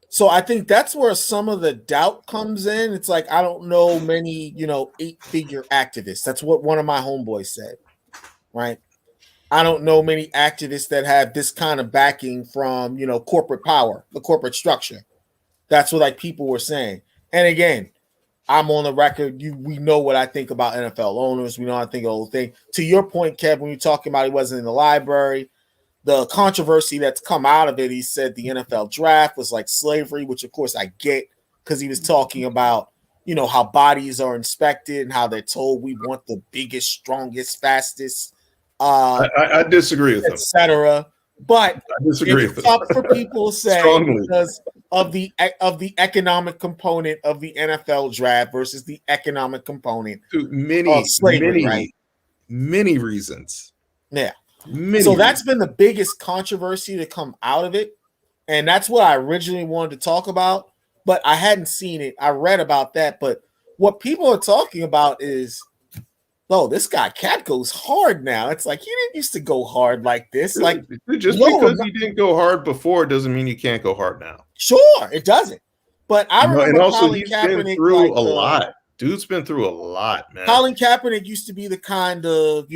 So I think that's where some of the doubt comes in. It's like, I don't know many, 8-figure activists. That's what one of my homeboys said, right? I don't know many activists that have this kind of backing from, corporate power, the corporate structure. That's what people were saying. And again, I'm on the record. We know what I think about NFL owners. We know I think the whole thing. To your point, Kev, when you're talking about he wasn't in the library, the controversy that's come out of it, he said the NFL draft was like slavery, which of course I get, because he was talking about, how bodies are inspected and how they're told we want the biggest, strongest, fastest. I disagree with him, etc. But I disagree with tough for people to say because of the economic component of the NFL draft versus the economic component of slavery, right? Many reasons. Yeah. So that's been the biggest controversy to come out of it. And that's what I originally wanted to talk about, but I hadn't seen it. I read about that. But what people are talking about is, this guy Cat goes hard now. It's like, he didn't used to go hard like this. Like, just because he didn't go hard before doesn't mean he can't go hard now. Sure, it doesn't. But I remember, and also Colin he's Kaepernick been through a lot. Dude's been through a lot, man. Colin Kaepernick used to be the kind of,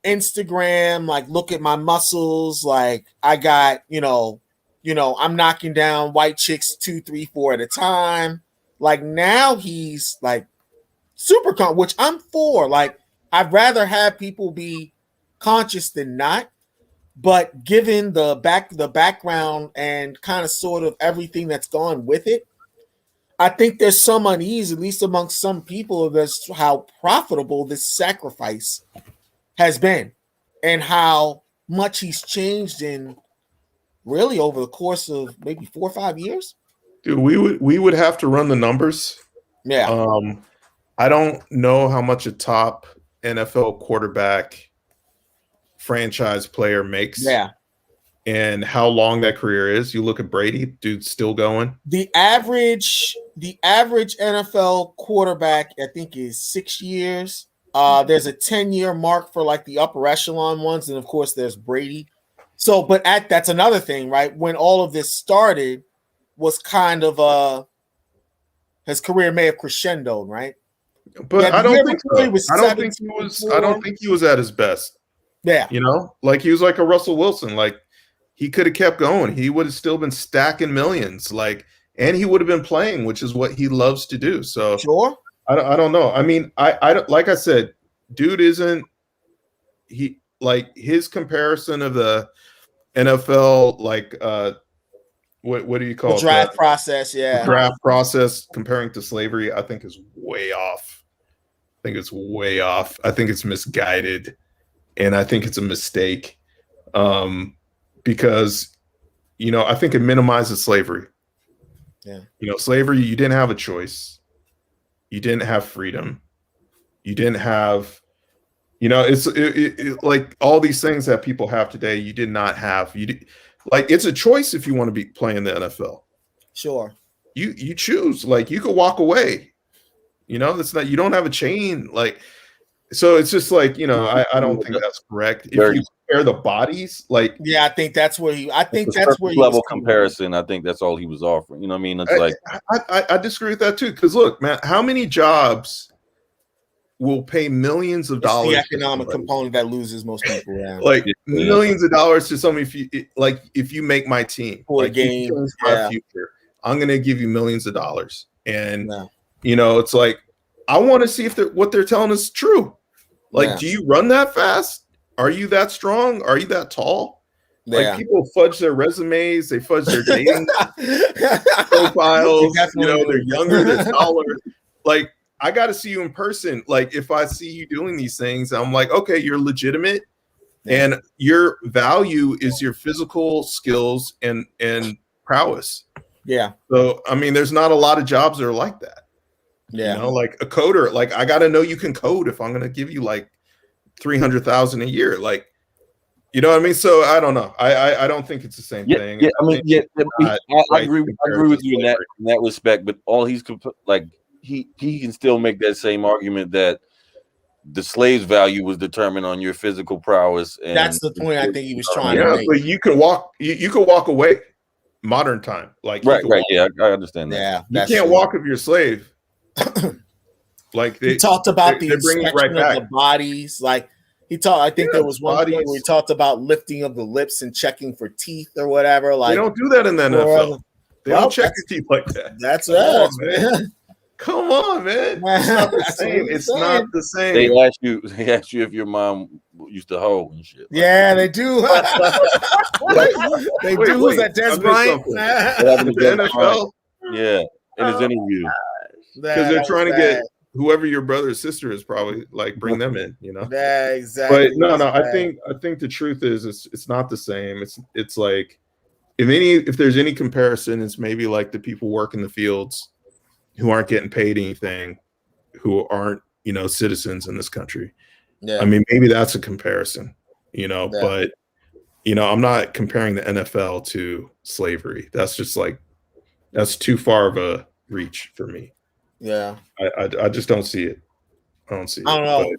Instagram, like, look at my muscles, like I got, I'm knocking down white chicks 2, 3, 4 at a time. Like, now he's like super which I'm for. Like, I'd rather have people be conscious than not. But given the background and kind of sort of everything that's gone with it, I think there's some unease, at least amongst some people, of this, how profitable this sacrifice has been and how much he's changed in really over the course of maybe 4 or 5 years. Dude, we would have to run the numbers. Yeah. I don't know how much a top NFL quarterback franchise player makes. Yeah. And how long that career is. You look at Brady, dude's still going. The average NFL quarterback, I think, is 6 years. There's a 10-year mark for like the upper echelon ones, and of course there's Brady. So, but that's another thing, right? When all of this started, was kind of his career may have crescendoed, right? But I don't think so. I don't think he was at his best. Yeah, like he was like a Russell Wilson. Like, he could have kept going. He would have still been stacking millions. Like, and he would have been playing, which is what he loves to do. So sure. I don't know. I mean, I don't, like I said, dude isn't he like his comparison of the NFL, like what do you call the draft process? Yeah, the draft process comparing to slavery, I think is way off. I think it's way off. I think it's misguided, and I think it's a mistake, because I think it minimizes slavery. Yeah, slavery, you didn't have a choice. You didn't have freedom. You didn't have, it's like all these things that people have today. You did not have. It's a choice if you want to be playing the NFL. Sure. You choose. Like, you could walk away. It's not. You don't have a chain. Like, so it's just like I don't think that's correct. If you compare the bodies, like, yeah, I think that's where he. I think that's where level comparison. I think that's all he was offering. You know what I mean? It's like I disagree with that too. Because look, man, how many jobs will pay millions of It's dollars. the economic component that loses most people. Yeah. Like millions of dollars to somebody. If you make my team for like, a game, my future, I'm gonna give you millions of dollars. And Yeah. you know, it's like I want to see if what they're telling us is true. Like, do you run that fast? Are you that strong? Are you that tall? Like people fudge their resumes, they fudge their dating profiles. You know, they're younger, they're taller. Like, I got to see you in person. Like, if I see you doing these things, I'm like, okay, you're legitimate, and your value is your physical skills and prowess. Yeah. So, I mean, there's not a lot of jobs that are like that. Yeah. You know, like a coder. Like, I got to know you can code if I'm going to give you like $300,000 a year. Like, you know what I mean? So I don't know. I don't think it's the same thing. Yeah, I mean, I agree with you in that respect. But all he's like, he can still make that same argument that the slave's value was determined on your physical prowess. And that's the point I think he was trying to make. But you can walk. You can walk away. Modern time, like right. Yeah, I understand that. Yeah, you can't walk if you're a slave. Like he talked about the inspection of the bodies, like. He talked. I think there was one point where he talked about lifting of the lips and checking for teeth or whatever. Like they don't do that in the NFL. They don't check your teeth like that. That's right, man. Come on, man. It's not the same. It's not the same. They ask you if your mom used to hoe and shit. Yeah, they do. They do. Who's that? Des Bryant? The NFL. Yeah, in his interview. Because they're trying to get whoever your brother or sister is, probably like bring them in, you know. Yeah, exactly. But no, I think the truth is it's not the same. It's like if there's any comparison, it's maybe like the people working the fields who aren't getting paid anything, who aren't, you know, citizens in this country. Yeah. I mean, maybe that's a comparison, you know, but you know, I'm not comparing the NFL to slavery. That's just like that's too far of a reach for me. Yeah, I just don't see it. I don't see it. I don't know.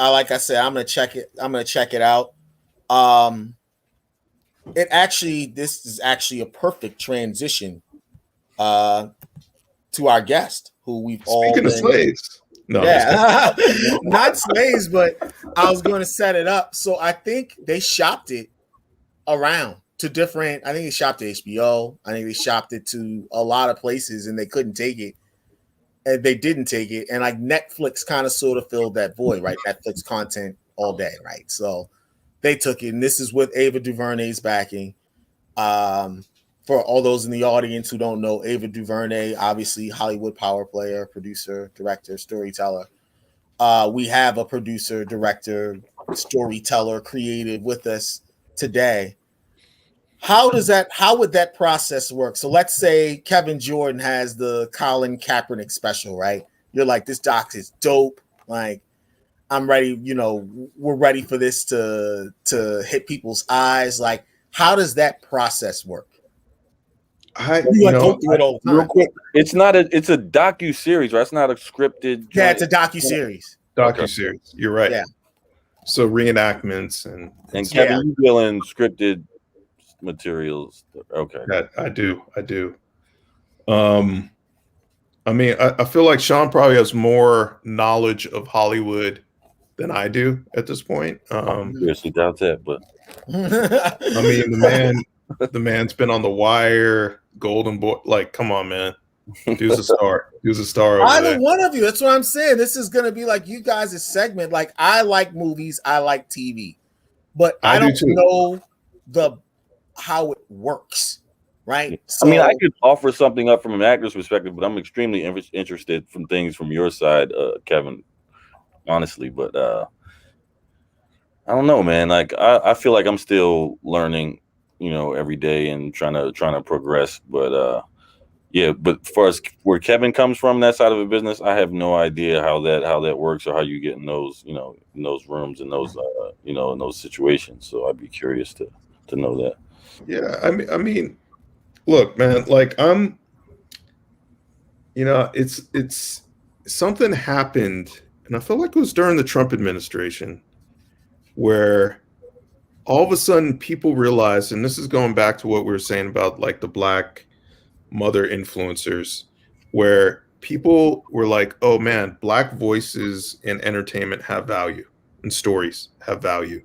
Like I said, I'm gonna check it. I'm gonna check it out. This is actually a perfect transition to our guest, who we've Speaking of slaves. No, yeah, not slaves, but I was going to set it up. So I think they shopped it around to different. I think they shopped to HBO. I think they shopped it to a lot of places, and they couldn't take it. And they didn't take it, and like Netflix kind of sort of filled that void, right? Netflix content all day, right? So they took it, and this is with Ava DuVernay's backing. For all those in the audience who don't know, Ava DuVernay, obviously Hollywood power player, producer, director, storyteller. We have a producer, director, storyteller, creative with us today. How would that process work? So let's say Kevin Jordan has the Colin Kaepernick special, right? You're like, this doc is dope. Like, I'm ready. You know, we're ready for this to hit people's eyes. Like, how does that process work? Real quick, it's a docu-series, right? It's not a scripted. Yeah, it's a docu-series. Docu-series. You're right. Yeah. So reenactments and Kevin, you dealing scripted materials. Okay. I do. I mean, I feel like Sean probably has more knowledge of Hollywood than I do at this point. Seriously doubt that, but I mean, the man's been on The Wire, Golden Boy. Like, come on, man. Dude's a star. Either one of you. That's what I'm saying. This is gonna be like you guys' segment. Like, I like movies, I like TV, but I don't know how it works, right? So, I mean, I could offer something up from an actor's perspective, but I'm extremely interested from things from your side, Kevin, honestly. But I don't know, man. Like, I feel like I'm still learning, you know, every day and trying to progress. But but as far as where Kevin comes from, that side of the business, I have no idea how that works or how you get in those, you know, in those rooms and those, you know, in those situations. So I'd be curious to know that. Yeah, I mean, look, man, like you know, it's something happened, and I feel like it was during the Trump administration where all of a sudden people realized, and this is going back to what we were saying about like the Black mother influencers, where people were like, oh man, Black voices in entertainment have value and stories have value.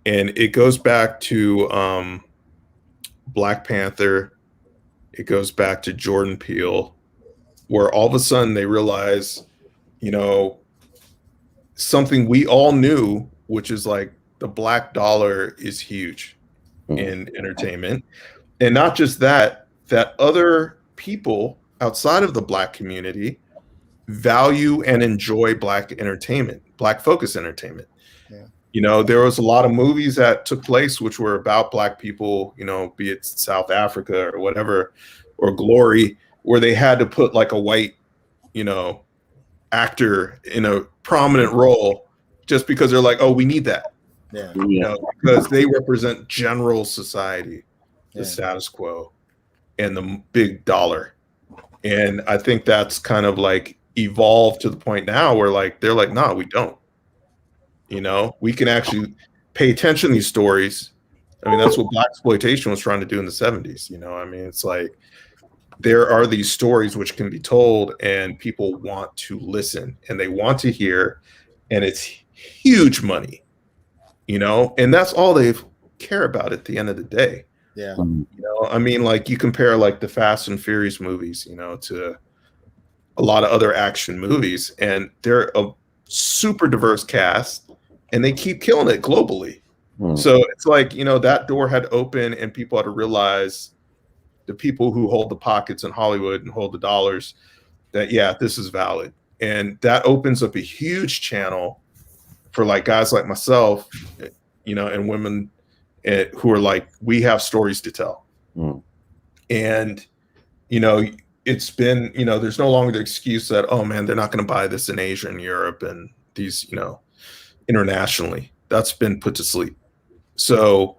And it goes back to Black Panther. It goes back to Jordan Peele, where all of a sudden they realize, something we all knew, which is like the Black dollar is huge in entertainment. And not just that other people outside of the Black community value and enjoy Black entertainment, Black focused entertainment. Yeah. There was a lot of movies that took place which were about Black people, be it South Africa or whatever, or Glory, where they had to put like a white, actor in a prominent role just because they're like, oh, we need that. Yeah. Because they represent general society, the status quo, and the big dollar. And I think that's kind of like evolved to the point now where like they're like, nah, we don't. We can actually pay attention to these stories. I mean, that's what Blaxploitation was trying to do in the 70s. I mean, it's like there are these stories which can be told and people want to listen and they want to hear, and it's huge money, and that's all they care about at the end of the day. Yeah. I mean, like you compare like the Fast and Furious movies, to a lot of other action movies, and they're a super diverse cast and they keep killing it globally. So it's like, that door had opened and people had to realize, the people who hold the pockets in Hollywood and hold the dollars, that, yeah, this is valid. And that opens up a huge channel for like guys like myself, and women who are like, we have stories to tell. And, it's been, there's no longer the excuse that, oh man, they're not going to buy this in Asia and Europe and these, internationally. That's been put to sleep. So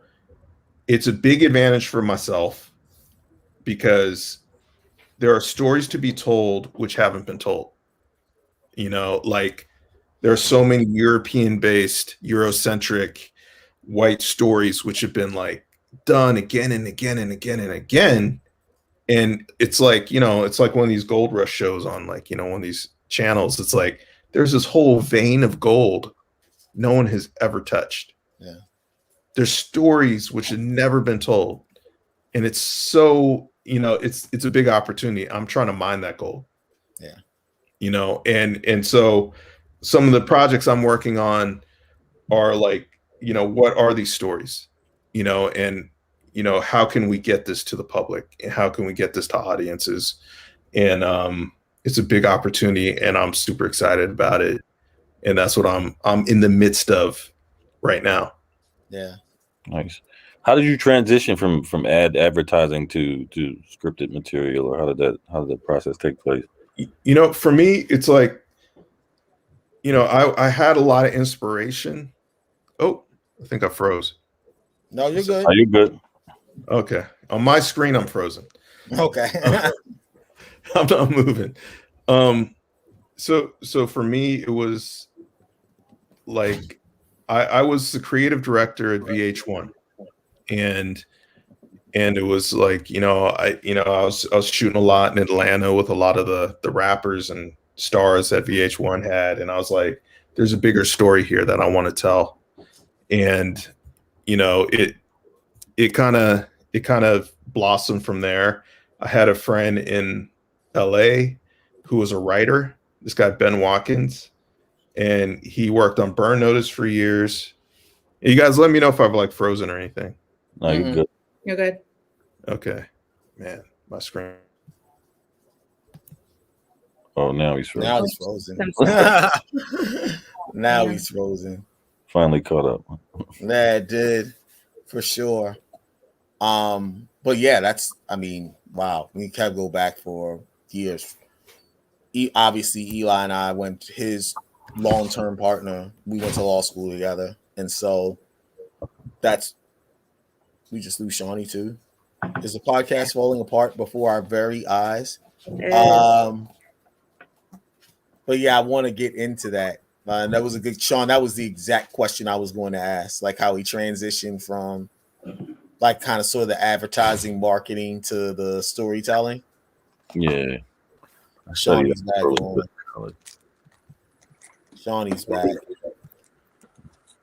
it's a big advantage for myself because there are stories to be told which haven't been told. Like there are so many European-based, Eurocentric white stories which have been like done again and again and again and again. And it's like, it's like one of these gold rush shows on like, one of these channels. It's like there's this whole vein of gold no one has ever touched. Yeah. There's stories which have never been told. And it's so, it's a big opportunity. I'm trying to mine that gold. Yeah. And so some of the projects I'm working on are like, what are these stories? And how can we get this to the public and how can we get this to audiences? And it's a big opportunity and I'm super excited about it. And that's what I'm in the midst of right now. Yeah. Nice. How did you transition from advertising to scripted material, or how did that process take place? For me, it's like, I had a lot of inspiration. Oh, I think I froze. No, you're good. Are you good? Okay. On my screen, I'm frozen. Okay. I'm not moving. So for me, it was like I was the creative director at VH1, and it was like I was shooting a lot in Atlanta with a lot of the rappers and stars that VH1 had, and I was like, there's a bigger story here that I want to tell, and it kind of blossomed from there. I had a friend in LA who was a writer, this guy Ben Watkins, and he worked on Burn Notice for years. You guys let me know if I've like frozen or anything. No, you're good. You're good. Okay. Man, my screen. Oh, now he's frozen. Now he's frozen. Now he's frozen. Finally caught up. Yeah, it did, for sure. But yeah, wow. We can go back for years. Obviously, Eli and I went, his long-term partner, we went to law school together. And so we just lose Shawnee too. Is the podcast falling apart before our very eyes? But yeah, I want to get into that. That was a good, Sean. That was the exact question I was going to ask, like how he transitioned from like kind of sort of the advertising marketing to the storytelling. Yeah. Shawnee's back on. Shawnee's back.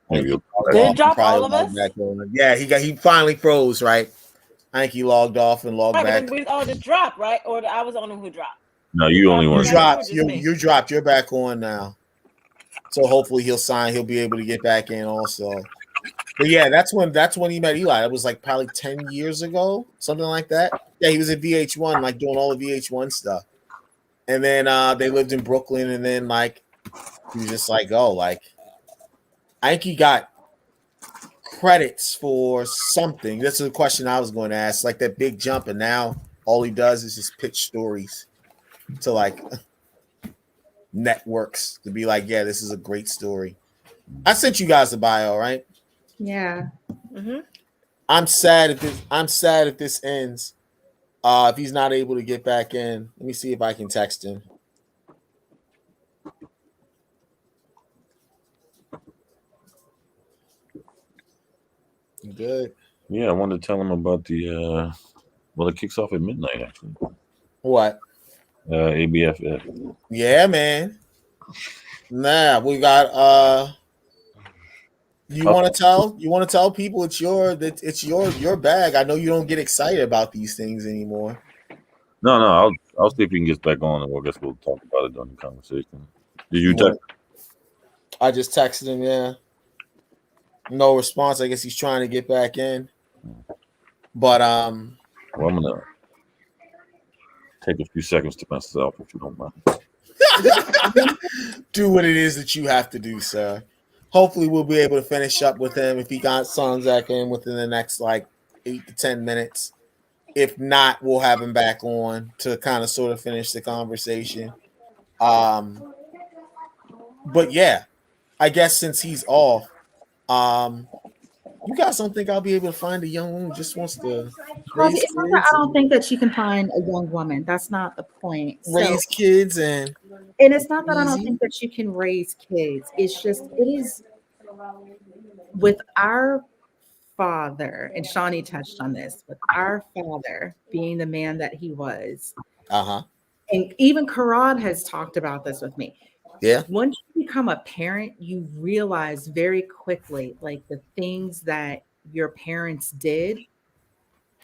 Maybe Did it drop all of us? Back on. Yeah, he finally froze, right? I think he logged off and logged back. We all just dropped, right? Or I was the only one who dropped. No, you only want to drop. You dropped. You're back on now. So hopefully he'll sign. He'll be able to get back in also. But yeah, that's when he met Eli. It was like probably 10 years ago, something like that. Yeah, he was at VH1, like doing all the VH1 stuff. And then they lived in Brooklyn, and then like he was just like, oh, like I think he got credits for something. This is a question I was going to ask, like that big jump, and now all he does is just pitch stories to like networks to be like, yeah, this is a great story. I sent you guys the bio, right? Yeah. Mm-hmm. I'm sad if this ends. If he's not able to get back in, let me see if I can text him. You good? Yeah, I wanted to tell him about the well, it kicks off at midnight actually. What? ABFF. Yeah, man. Nah, we got you want to tell people it's your bag. I know you don't get excited about these things anymore. No, I'll see if he can get back on, and I guess we'll talk about it during the conversation. Did you text? I just texted him, yeah. No response. I guess he's trying to get back in. But well, I'm gonna take a few seconds to myself if you don't mind. Do what it is that you have to do, sir. Hopefully we'll be able to finish up with him if he got Sonzak in within the next like 8 to 10 minutes. If not, we'll have him back on to kind of sort of finish the conversation. But yeah, I guess since he's off, you guys don't think I'll be able to find a young woman who just wants to raise kids? I don't think that you can find a young woman. That's not the point. Raise kids and it's not that I don't think that you can raise kids. It's just it is with our father, and Shawnee touched on this, with our father being the man that he was. And even Karad has talked about this with me. Yeah. Once you become a parent, you realize very quickly like the things that your parents did,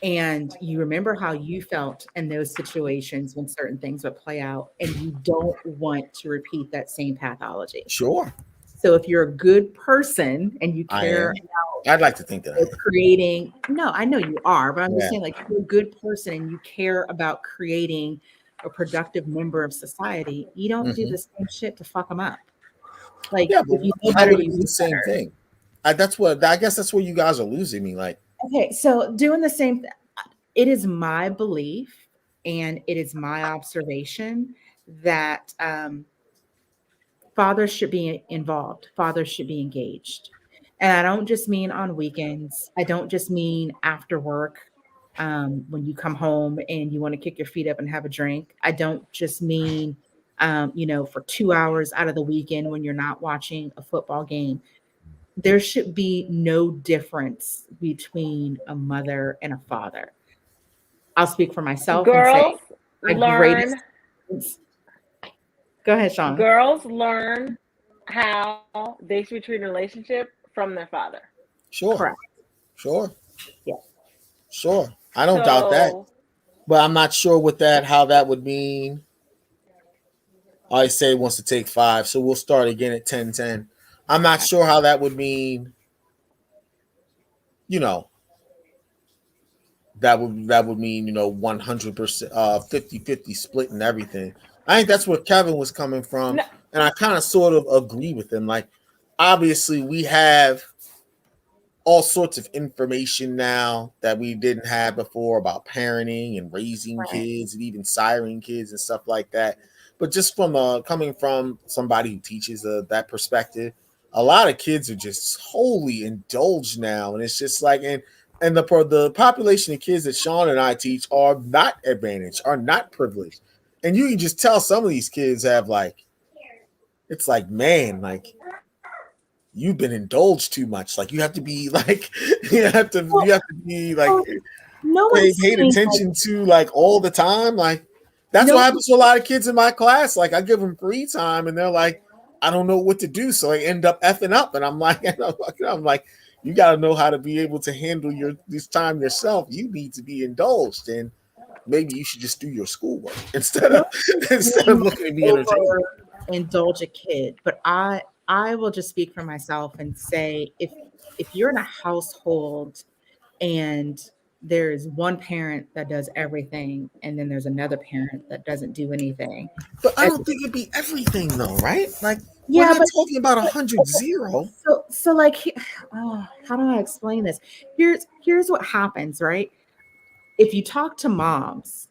and you remember how you felt in those situations when certain things would play out, and you don't want to repeat that same pathology. Sure. So if you're a good person and you care about, I'd like to think that creating, no, I know you are, but I'm just saying, like, if you're a good person and you care about creating a productive member of society, you don't do the same shit to fuck them up. Like, if you know better, you do the same thing. I guess that's where you guys are losing me. Like, okay, so doing the same thing. It is my belief and it is my observation that fathers should be involved. Fathers should be engaged. And I don't just mean on weekends. I don't just mean after work, when you come home and you want to kick your feet up and have a drink. I don't just mean, for 2 hours out of the weekend when you're not watching a football game. There should be no difference between a mother and a father. I'll speak for myself. Girls and say learn. Go ahead, Sean. Girls learn how they should treat a relationship from their father. Sure. Correct. Sure. Yeah. Sure. I don't doubt that. But I'm not sure with that how that would mean. I say he wants to take 5, so we'll start again at 10-10. I'm not sure how that would mean, that would mean, 100%, 50-50 split and everything. I think that's where Kevin was coming from. No. And I kind of sort of agree with him. Like, obviously we have all sorts of information now that we didn't have before about parenting and raising kids and even siring kids and stuff like that. But just from coming from somebody who teaches that perspective, a lot of kids are just wholly indulged now. And it's just like, and the population of kids that Sean and I teach are not advantaged, are not privileged. And you can just tell some of these kids have like, it's like, man, like you've been indulged too much. Like you have to be like, you have to be like, no paid attention to like all the time. Like That's what happens to a lot of kids in my class. Like I give them free time, and they're like, I don't know what to do, so I end up effing up. And I'm like, you got to know how to be able to handle this time yourself. You need to be indulged, and maybe you should just do your schoolwork instead of looking at me entertained. Indulge a kid, but I will just speak for myself and say if you're in a household and there's one parent that does everything and then there's another parent that doesn't do anything. But I don't think it'd be everything though, right? Like we're not talking about 100-0. So like, how do I explain this? Here's what happens, right? If you talk to moms,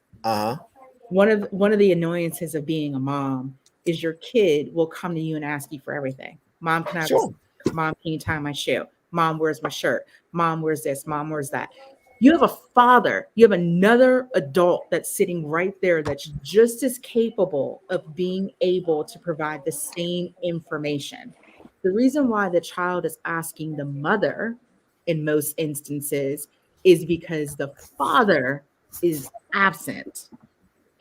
one of the annoyances of being a mom is your kid will come to you and ask you for everything. Mom, can I have this? Mom, can you tie my shoe? Mom, where's my shirt? Mom, where's this? Mom, where's that? You have a father, you have another adult that's sitting right there that's just as capable of being able to provide the same information. The reason why the child is asking the mother in most instances is because the father is absent.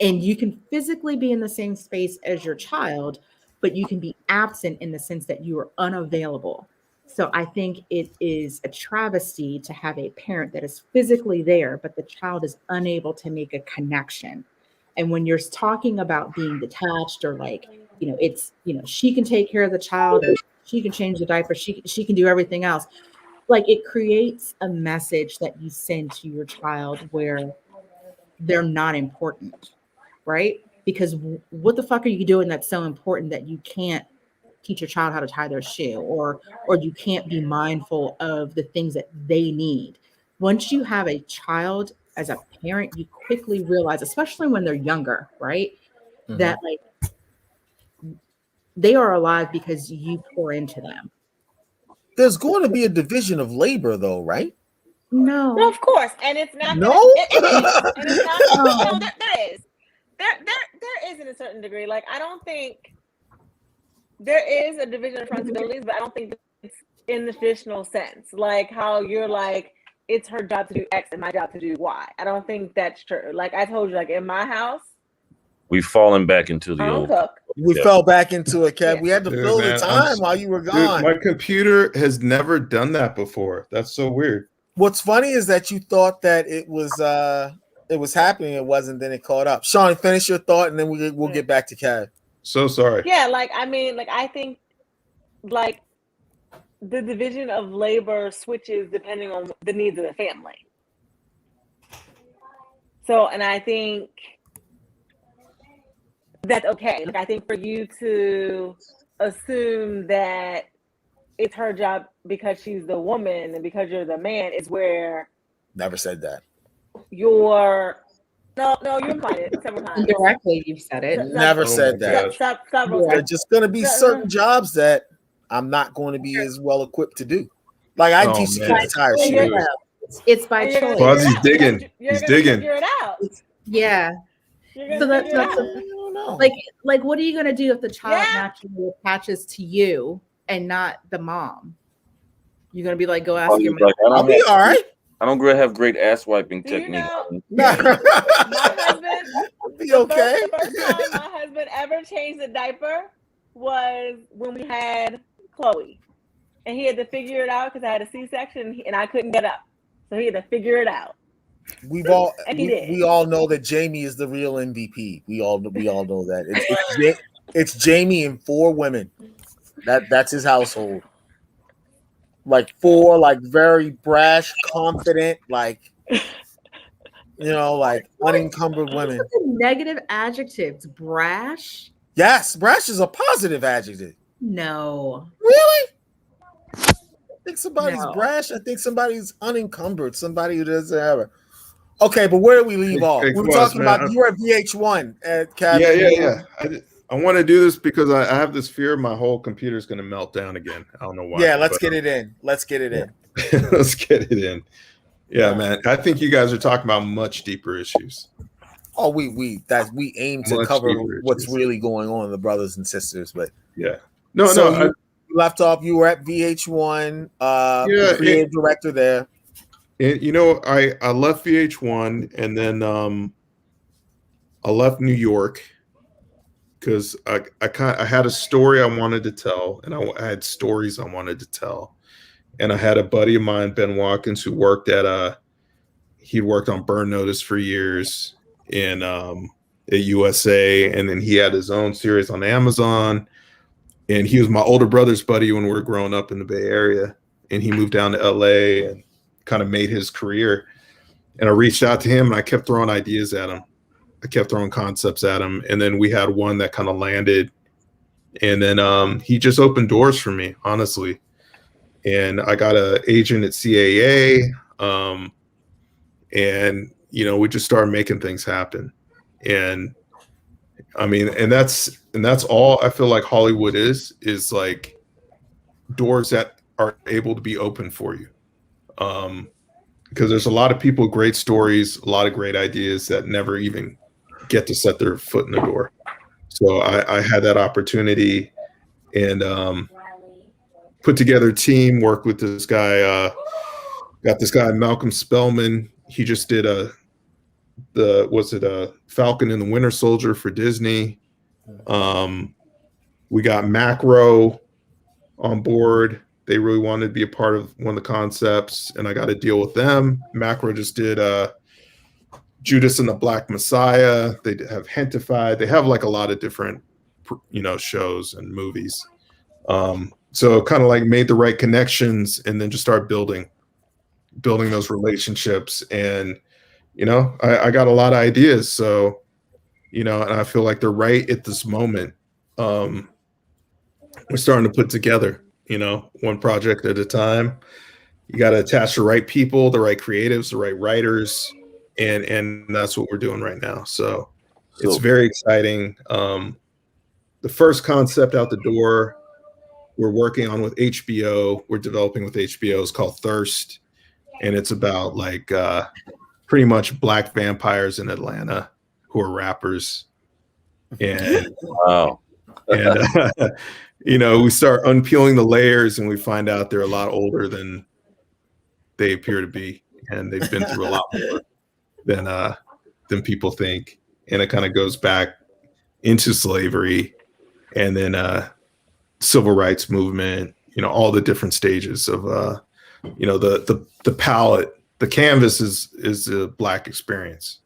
And you can physically be in the same space as your child, but you can be absent in the sense that you are unavailable. So I think it is a travesty to have a parent that is physically there, but the child is unable to make a connection. And when you're talking about being detached or like, it's, she can take care of the child or she can change the diaper, she can do everything else. Like it creates a message that you send to your child where they're not important, right? Because what the fuck are you doing that's so important that you can't teach your child how to tie their shoe or you can't be mindful of the things that they need? Once you have a child as a parent, you quickly realize, especially when they're younger, right? Mm-hmm. That like they are alive because you pour into them. There's going to be a division of labor though, right? No, of course. And it's not. No, and it's not. No, there is. There is in a certain degree. Like, I don't think there is a division of responsibilities, but I don't think it's in the traditional sense. Like how you're like, it's her job to do X and my job to do Y. I don't think that's true. Like I told you, like in my house, we've fallen back into the old. We fell back into it, Kev. Yeah. We had to fill the time while you were gone. My computer has never done that before. That's so weird. What's funny is that you thought that it was happening. It wasn't. Then it caught up. Sean, finish your thought, and then we'll get back to Kev. So sorry. Yeah, like I mean, like I think, like the division of labor switches depending on the needs of the family. So, and I think that's okay. Like I think for you to assume that it's her job because she's the woman and because you're the man is where. Never said that. You're implying it several times. Indirectly, you've said it. Never said that. Several There's just going to be certain jobs that I'm not going to be as well equipped to do. Like I teach the entire shoot. It's by choice. Buzzy's digging. He's digging. Figure it out. Yeah. So that's like what are you gonna do if the child naturally attaches to you and not the mom? You're gonna be like, go ask your mom. I'll be all right. I don't have great ass wiping technique. My husband, be okay. The first time my husband ever changed the diaper was when we had Chloe, and he had to figure it out because I had a C-section and I couldn't get up, so he had to figure it out. We all know that Jamie is the real MVP. We all know that. It's Jamie and 4 women. That's his household. Like 4, like very brash, confident, like like unencumbered women. Negative adjectives, brash. Yes, brash is a positive adjective. No. Really? I think somebody's brash. I think somebody's unencumbered. Somebody who doesn't have it. Okay, but where do we leave off? We were talking about you were at VH1 at Cabin. Yeah. I want to do this because I have this fear my whole computer is going to melt down again. I don't know why. Yeah, let's get it in. Let's get it in. Let's get it in. Yeah, man. I think you guys are talking about much deeper issues. Oh, we aim to cover what's really going on, the brothers and sisters. But yeah, you left off. You were at VH1. Creative director there. And, I left VH1, and then I left New York because I had a story I wanted to tell, and I had stories I wanted to tell. And I had a buddy of mine, Ben Watkins, who worked he'd worked on Burn Notice for years at USA, and then he had his own series on Amazon. And he was my older brother's buddy when we were growing up in the Bay Area, and he moved down to LA and kind of made his career. And I reached out to him, and I kept throwing ideas at him. I kept throwing concepts at him, and then we had one that kind of landed, and then he just opened doors for me, honestly. And I got an agent at CAA, and we just started making things happen. And I mean, and that's all I feel like Hollywood is like doors that are able to be open for you. Because there's a lot of people, great stories, a lot of great ideas that never even get to set their foot in the door. So I had that opportunity, and put together a team, worked with this guy, got this guy, Malcolm Spellman. He just did a Falcon and the Winter Soldier for Disney. We got Macro on board. They really wanted to be a part of one of the concepts, and I got to deal with them. Macro just did Judas and the Black Messiah. They have Hentified. They have like a lot of different, shows and movies. So kind of like made the right connections, and then just start building those relationships. And, I got a lot of ideas. So, and I feel like they're right at this moment. We're starting to put together, one project at a time. You got to attach the right people, the right creatives, the right writers. And that's what we're doing right now. So it's very exciting. The first concept out the door, we're working on with HBO. We're developing with HBO. It's called Thirst. And it's about like pretty much black vampires in Atlanta who are rappers. And Wow. And we start unpeeling the layers, and we find out they're a lot older than they appear to be, and they've been through a lot more than people think. And it kind of goes back into slavery, and then civil rights movement. All the different stages of the palette. The canvas is a black experience,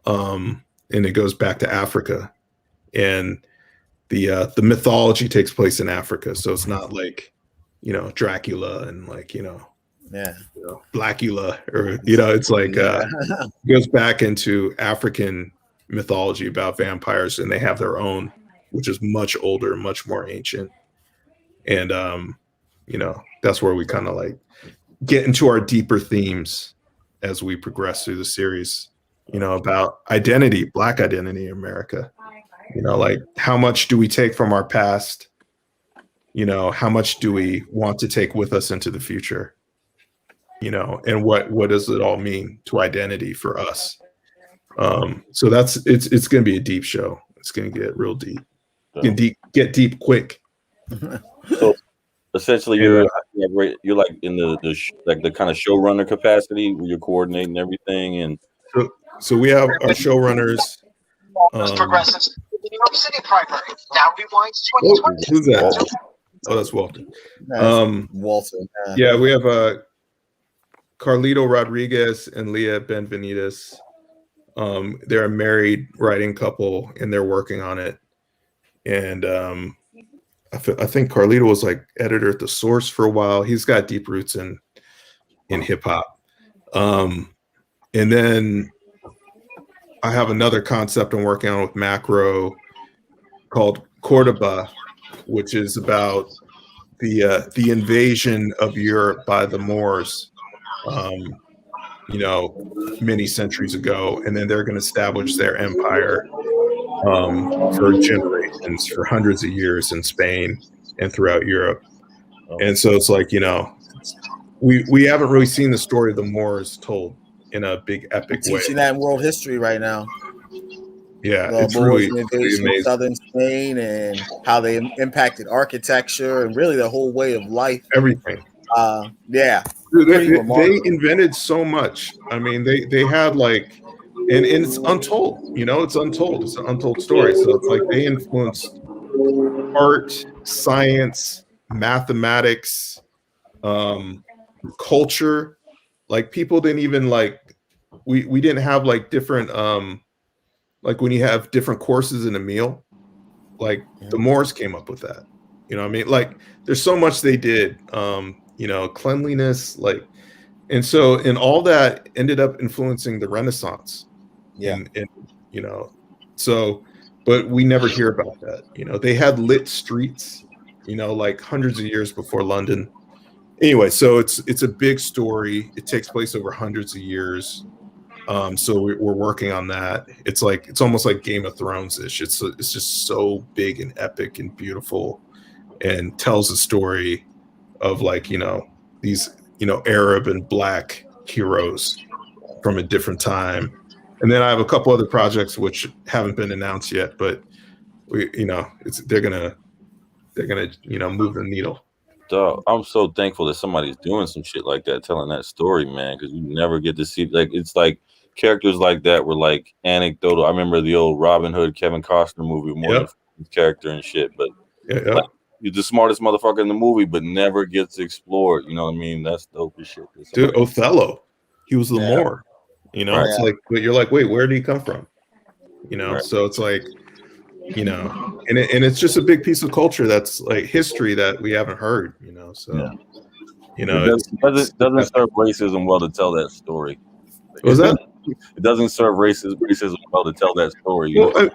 and it goes back to Africa, and the mythology takes place in Africa. So it's not like Dracula and like Blackula, or it's like goes back into African mythology about vampires, and they have their own, which is much older, much more ancient. And that's where we kind of like get into our deeper themes as we progress through the series, about identity, black identity in America. Like how much do we take from our past? How much do we want to take with us into the future? And what does it all mean to identity for us? So it's going to be a deep show. It's going to get real deep. Get deep quick. So essentially, you're like in the kind of showrunner capacity where you're coordinating everything, and so we have our showrunners. Progresses. The New York City Primary now rewinds 2020. Who's that? Oh, that's Walter. Walter. Yeah, we have Carlito Rodriguez and Leah Benvenides. They're a married writing couple, and they're working on it. And I think Carlito was like editor at The Source for a while. He's got deep roots in hip hop. And then I have another concept I'm working on with Macro called Cordoba, which is about the invasion of Europe by the Moors, many centuries ago, and then they're going to establish their empire for generations, for hundreds of years in Spain and throughout Europe. And so it's like, we haven't really seen the story of the Moors told in a big epic way. Teaching that in world history right now. Yeah, the it's really invasion of southern Spain and how they impacted architecture and really the whole way of life. Everything. Yeah. Dude, they invented so much. I mean, they had like and it's untold. It's untold. It's an untold story. So it's like they influenced art, science, mathematics, culture. Like people didn't even like we didn't have like different like when you have different courses in a meal. Like the Moors came up with that. You know what I mean? Like there's so much they did. Cleanliness, like, and all that ended up influencing the Renaissance. Yeah. And so, but we never hear about that. They had lit streets, like hundreds of years before London. Anyway, so it's a big story. It takes place over hundreds of years. So we're working on that. It's almost like Game of Thrones-ish. It's just so big and epic and beautiful, and tells a story of these Arab and Black heroes from a different time. And then I have a couple other projects which haven't been announced yet, but they're gonna move the needle. Dog, I'm so thankful that somebody's doing some shit like that, telling that story, man, because you never get to see, like, it's like characters like that were like anecdotal. I remember the old Robin Hood, Kevin Costner movie, Morgan Freeman's character and shit, but like, you're the smartest motherfucker in the movie, but never gets explored. You know what I mean? That's dope as shit. Dude, Othello, he was the Moor. It's like, but you're like, wait, where did he come from? So it's like, and it's just a big piece of culture that's like history that we haven't heard. So it doesn't serve racism well to tell that story. Was that? It doesn't serve racism well to tell that story. Well,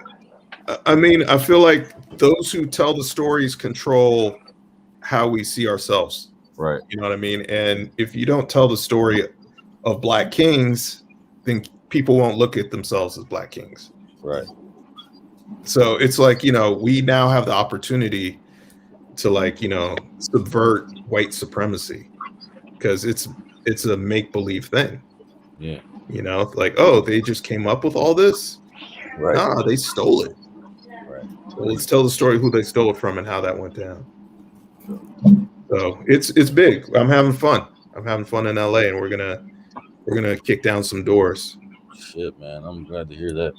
I mean, I feel like those who tell the stories control how we see ourselves. Right. You know what I mean? And if you don't tell the story of Black kings, then people won't look at themselves as Black kings. Right. So it's like, we now have the opportunity to subvert white supremacy, because it's a make-believe thing. Yeah. Like, oh, they just came up with all this? Right. Nah, they stole it. Right. So let's tell the story who they stole it from and how that went down. So it's big. I'm having fun. I'm having fun in LA, and we're gonna kick down some doors. Shit, man. I'm glad to hear that.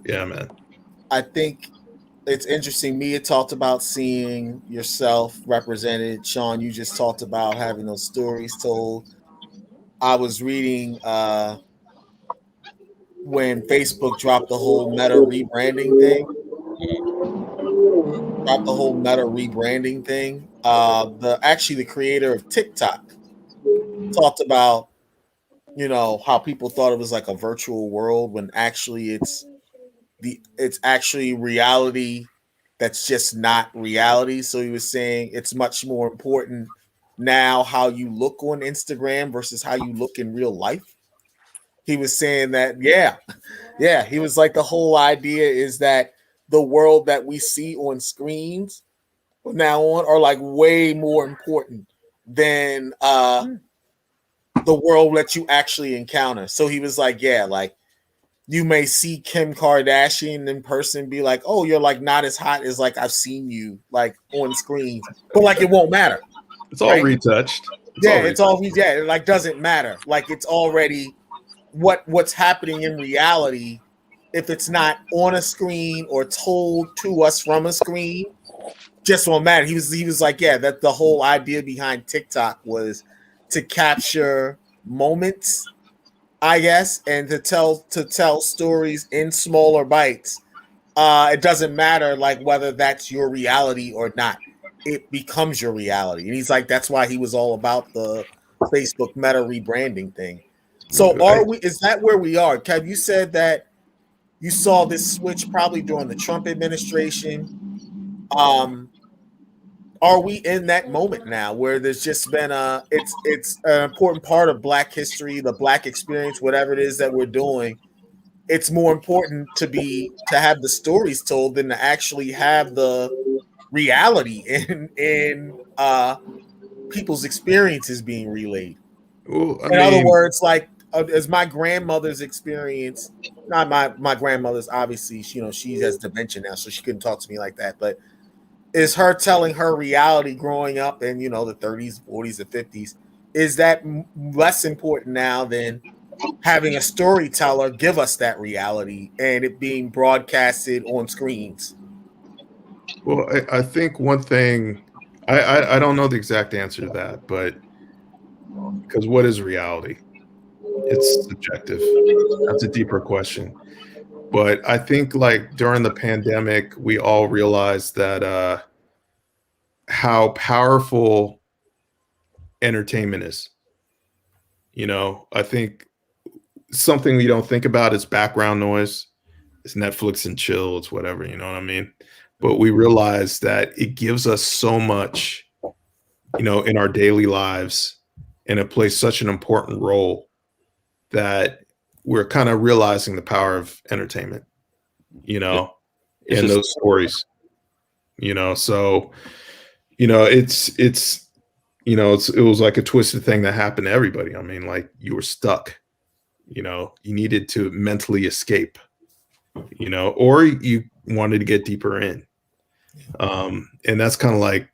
Yeah, man. I think it's interesting. Mia talked about seeing yourself represented. Sean, you just talked about having those stories told. I was reading when Facebook dropped the whole Meta rebranding thing. The creator of TikTok talked about, how people thought it was like a virtual world when actually it's actually reality that's just not reality. So he was saying it's much more important now how you look on Instagram versus how you look in real life. He was saying that, he was like, the whole idea is that the world that we see on screens from now on are like way more important than the world that you actually encounter. So he was like, like, you may see Kim Kardashian in person, be like, oh, you're like not as hot as like I've seen you like on screens, but like it won't matter. It's all retouched. It like doesn't matter. Like it's already what's happening in reality. If it's not on a screen or told to us from a screen, just won't matter. He was like, that the whole idea behind TikTok was to capture moments, I guess, and to tell stories in smaller bites. It doesn't matter like whether that's your reality or not. It becomes your reality. And he's like, that's why he was all about the Facebook Meta rebranding thing. So is that where we are? Kev, you said that you saw this switch probably during the Trump administration. Are we in that moment now where there's just been it's an important part of Black history, the Black experience, whatever it is that we're doing? It's more important to have the stories told than to actually have the reality in people's experiences being relayed. Well, in other words, like as my grandmother's experience, not my grandmother's, obviously, she has dementia now, so she couldn't talk to me like that, but is her telling her reality growing up in, the 30s, 40s, and 50s, is that less important now than having a storyteller give us that reality and it being broadcasted on screens? Well, I think one thing, I don't know the exact answer to that, but because what is reality? It's subjective. That's a deeper question. But I think like during the pandemic, we all realized that how powerful entertainment is. You know, I think something we don't think about is background noise. It's Netflix and chill. It's whatever, you know what I mean? But we realize that it gives us so much, you know, in our daily lives, and it plays such an important role that we're kind of realizing the power of entertainment, you know, and those stories, you know. So, you know, it's you know, it was like a twisted thing that happened to everybody. I mean, like you were stuck, you know, you needed to mentally escape, you know, or you wanted to get deeper in. And that's kind of like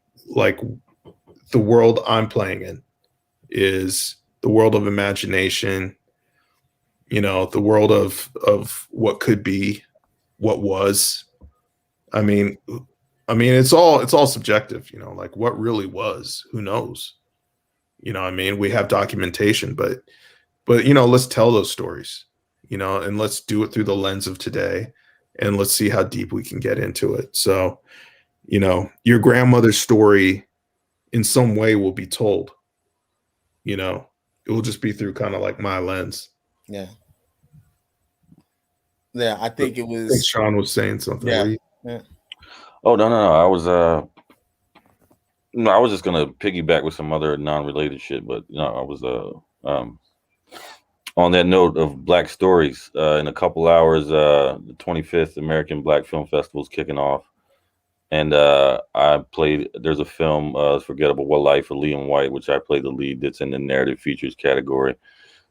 the world I'm playing in is the world of imagination, you know, the world of what could be, what was. I mean, it's all subjective, you know, like what really was, who knows? You know, I mean, we have documentation, but you know, let's tell those stories, you know, and let's do it through the lens of today, and let's see how deep we can get into it. So, you know, your grandmother's story in some way will be told, you know, it will just be through kind of like my lens. Yeah. Yeah, I think it was. I think Sean was saying something. Yeah. Yeah. Oh no. I was I was just gonna piggyback with some other non-related shit, but you know, I was on that note of Black Stories. In a couple hours, the 25th American Black Film Festival is kicking off, and I played. There's a film, "Forgettable What Life" of Liam White, which I played the lead. That's in the narrative features category.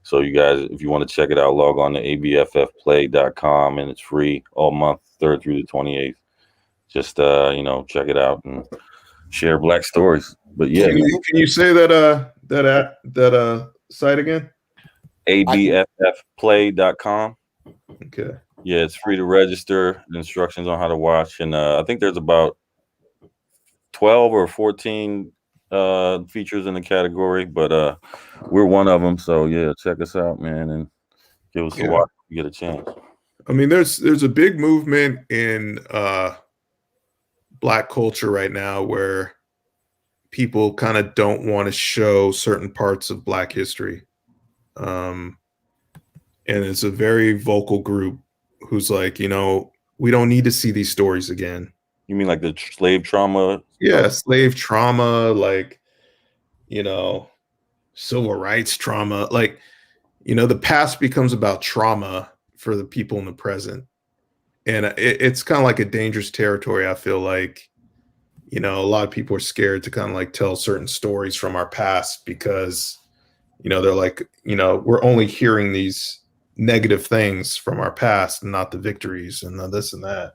So you guys, if you want to check it out, log on to abffplay.com, and it's free all month, 3rd through the 28th. Just you know, check it out and share Black stories. But yeah, can you say that site again? abffplay.com. Okay. Yeah, it's free to register. Instructions on how to watch, and I think there's about 12 or 14 features in the category, but we're one of them. So yeah, check us out, man, and give us a watch if you get a chance. I mean, there's a big movement in Black culture right now where people kind of don't want to show certain parts of Black history. And it's a very vocal group who's like, you know, we don't need to see these stories again. You mean like the slave trauma? Yeah, slave trauma, like, you know, civil rights trauma. Like, you know, the past becomes about trauma for the people in the present. And it's kind of like a dangerous territory. I feel like, you know, a lot of people are scared to kind of like tell certain stories from our past because, you know, they're like, you know, we're only hearing these negative things from our past and not the victories and the this and that.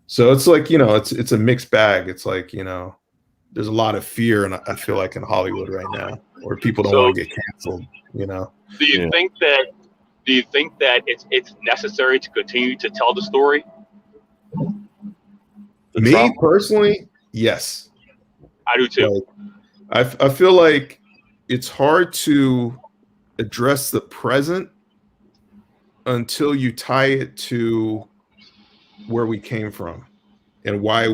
So it's like, you know, it's a mixed bag. It's like, you know, there's a lot of fear, and I feel like in Hollywood right now, where people don't want to get canceled, you know. Do you think that it's necessary to continue to tell the story? Me personally, yes. I do too. Like, I feel like it's hard to address the present until you tie it to where we came from and why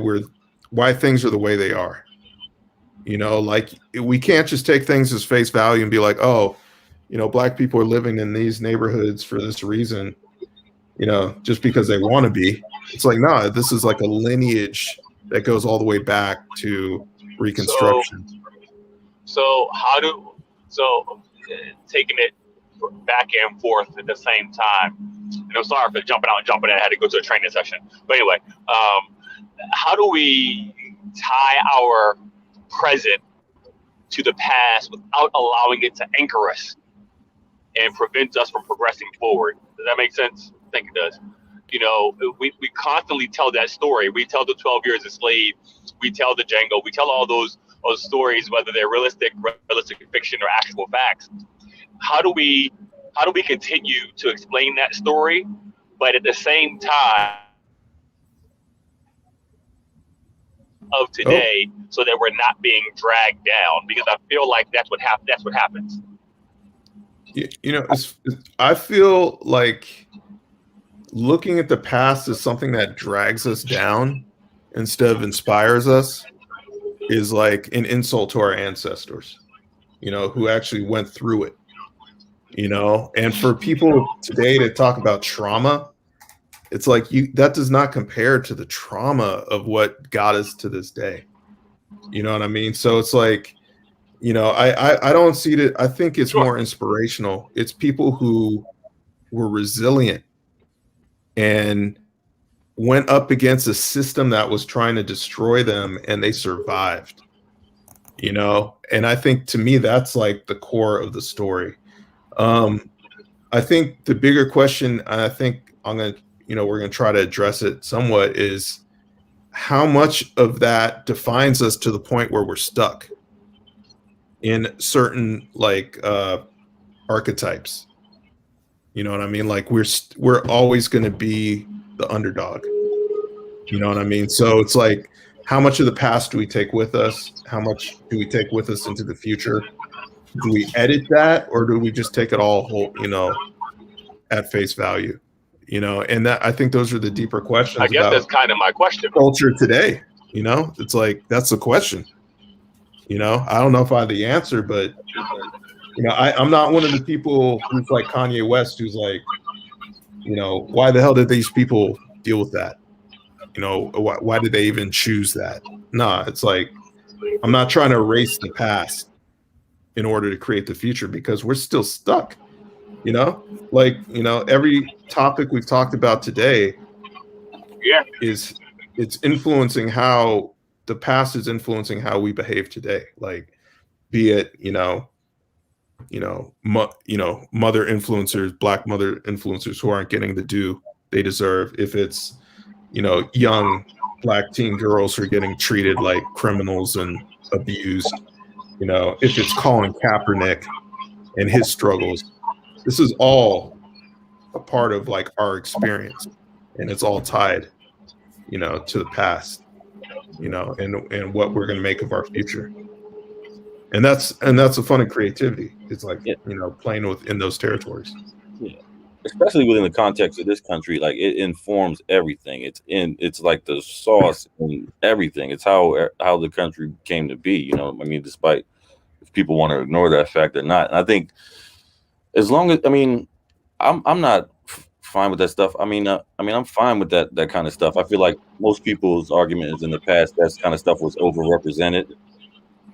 things are the way they are. You know, like we can't just take things as face value and be like, oh, you know, Black people are living in these neighborhoods for this reason, you know, just because they want to be. It's like, no, this is like a lineage that goes all the way back to Reconstruction. So taking it back and forth at the same time. And I'm sorry for jumping in. I had to go to a training session. But anyway, how do we tie our present to the past without allowing it to anchor us and prevent us from progressing forward? Does that make sense? I think it does. You know, we constantly tell that story. We tell the 12 Years a Slave. We tell the Django. We tell all those stories, whether they're realistic fiction or actual facts. How do we how do we continue to explain that story, but at the same time of today, so that we're not being dragged down? Because I feel like that's what happens. You know, I feel like looking at the past as something that drags us down instead of inspires us is like an insult to our ancestors, you know, who actually went through it, you know. And for people today to talk about trauma, it's like that does not compare to the trauma of what got us to this day. You know what I mean? So it's like, you know, I don't see it. I think it's more inspirational. It's people who were resilient and went up against a system that was trying to destroy them, and they survived, you know. And I think, to me, that's like the core of the story. I think the bigger question, and I think we're going to try to address it somewhat, is how much of that defines us to the point where we're stuck in certain like archetypes. You know what I mean? Like we're always going to be the underdog. You know what I mean? So it's like, how much of the past do we take with us? How much do we take with us into the future? Do we edit that, or do we just take it all whole, you know, at face value? You know, and that, I think those are the deeper questions. I guess about that's kind of my question. Culture today, you know, it's like, that's the question. You know, I don't know if I have the answer, but you know, I'm not one of the people who's like Kanye West, who's like, you know, why the hell did these people deal with that? You know, why did they even choose that? Nah, it's like, I'm not trying to erase the past in order to create the future, because we're still stuck. You know, like, you know, every topic we've talked about today, it's influencing how the past is influencing how we behave today. Like, be it, mother influencers, Black mother influencers who aren't getting the due they deserve. If it's, you know, young Black teen girls who are getting treated like criminals and abused, you know, if it's Colin Kaepernick and his struggles, this is all a part of like our experience, and it's all tied, you know, to the past, you know, and what we're going to make of our future. And that's the fun of creativity. It's like, you know, playing within those territories. Yeah. Especially within the context of this country, like it informs everything. It's like the sauce in everything. It's how the country came to be. You know, I mean, despite if people want to ignore that fact or not. And I think as long as, I mean, I'm not fine with that stuff. I mean, I'm fine with that kind of stuff. I feel like most people's argument is in the past that kind of stuff was overrepresented.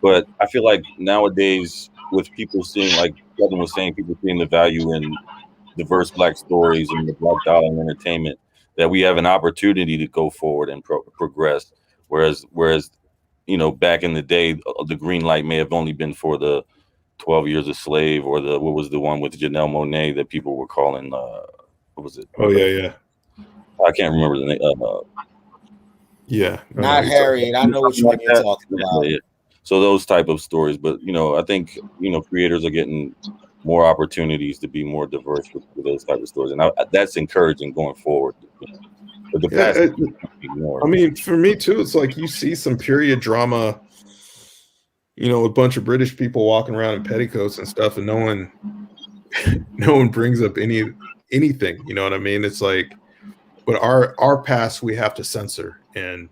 But I feel like nowadays, with people seeing, like Kevin was saying, people seeing the value in diverse Black stories and the Black dollar in entertainment, that we have an opportunity to go forward and progress. Whereas, you know, back in the day, the green light may have only been for the 12 Years a Slave, or what was the one with Janelle Monáe that people were calling, what was it? Oh, yeah. I can't remember the name. Yeah. Not Harriet. I know what you're talking about. Yeah. So those type of stories, but you know, I think, you know, creators are getting more opportunities to be more diverse with those type of stories, and that's encouraging going forward. But the past, I mean, for me too, it's like you see some period drama, you know, a bunch of British people walking around in petticoats and stuff, and no one brings up anything. You know what I mean? It's like, but our past we have to censor. And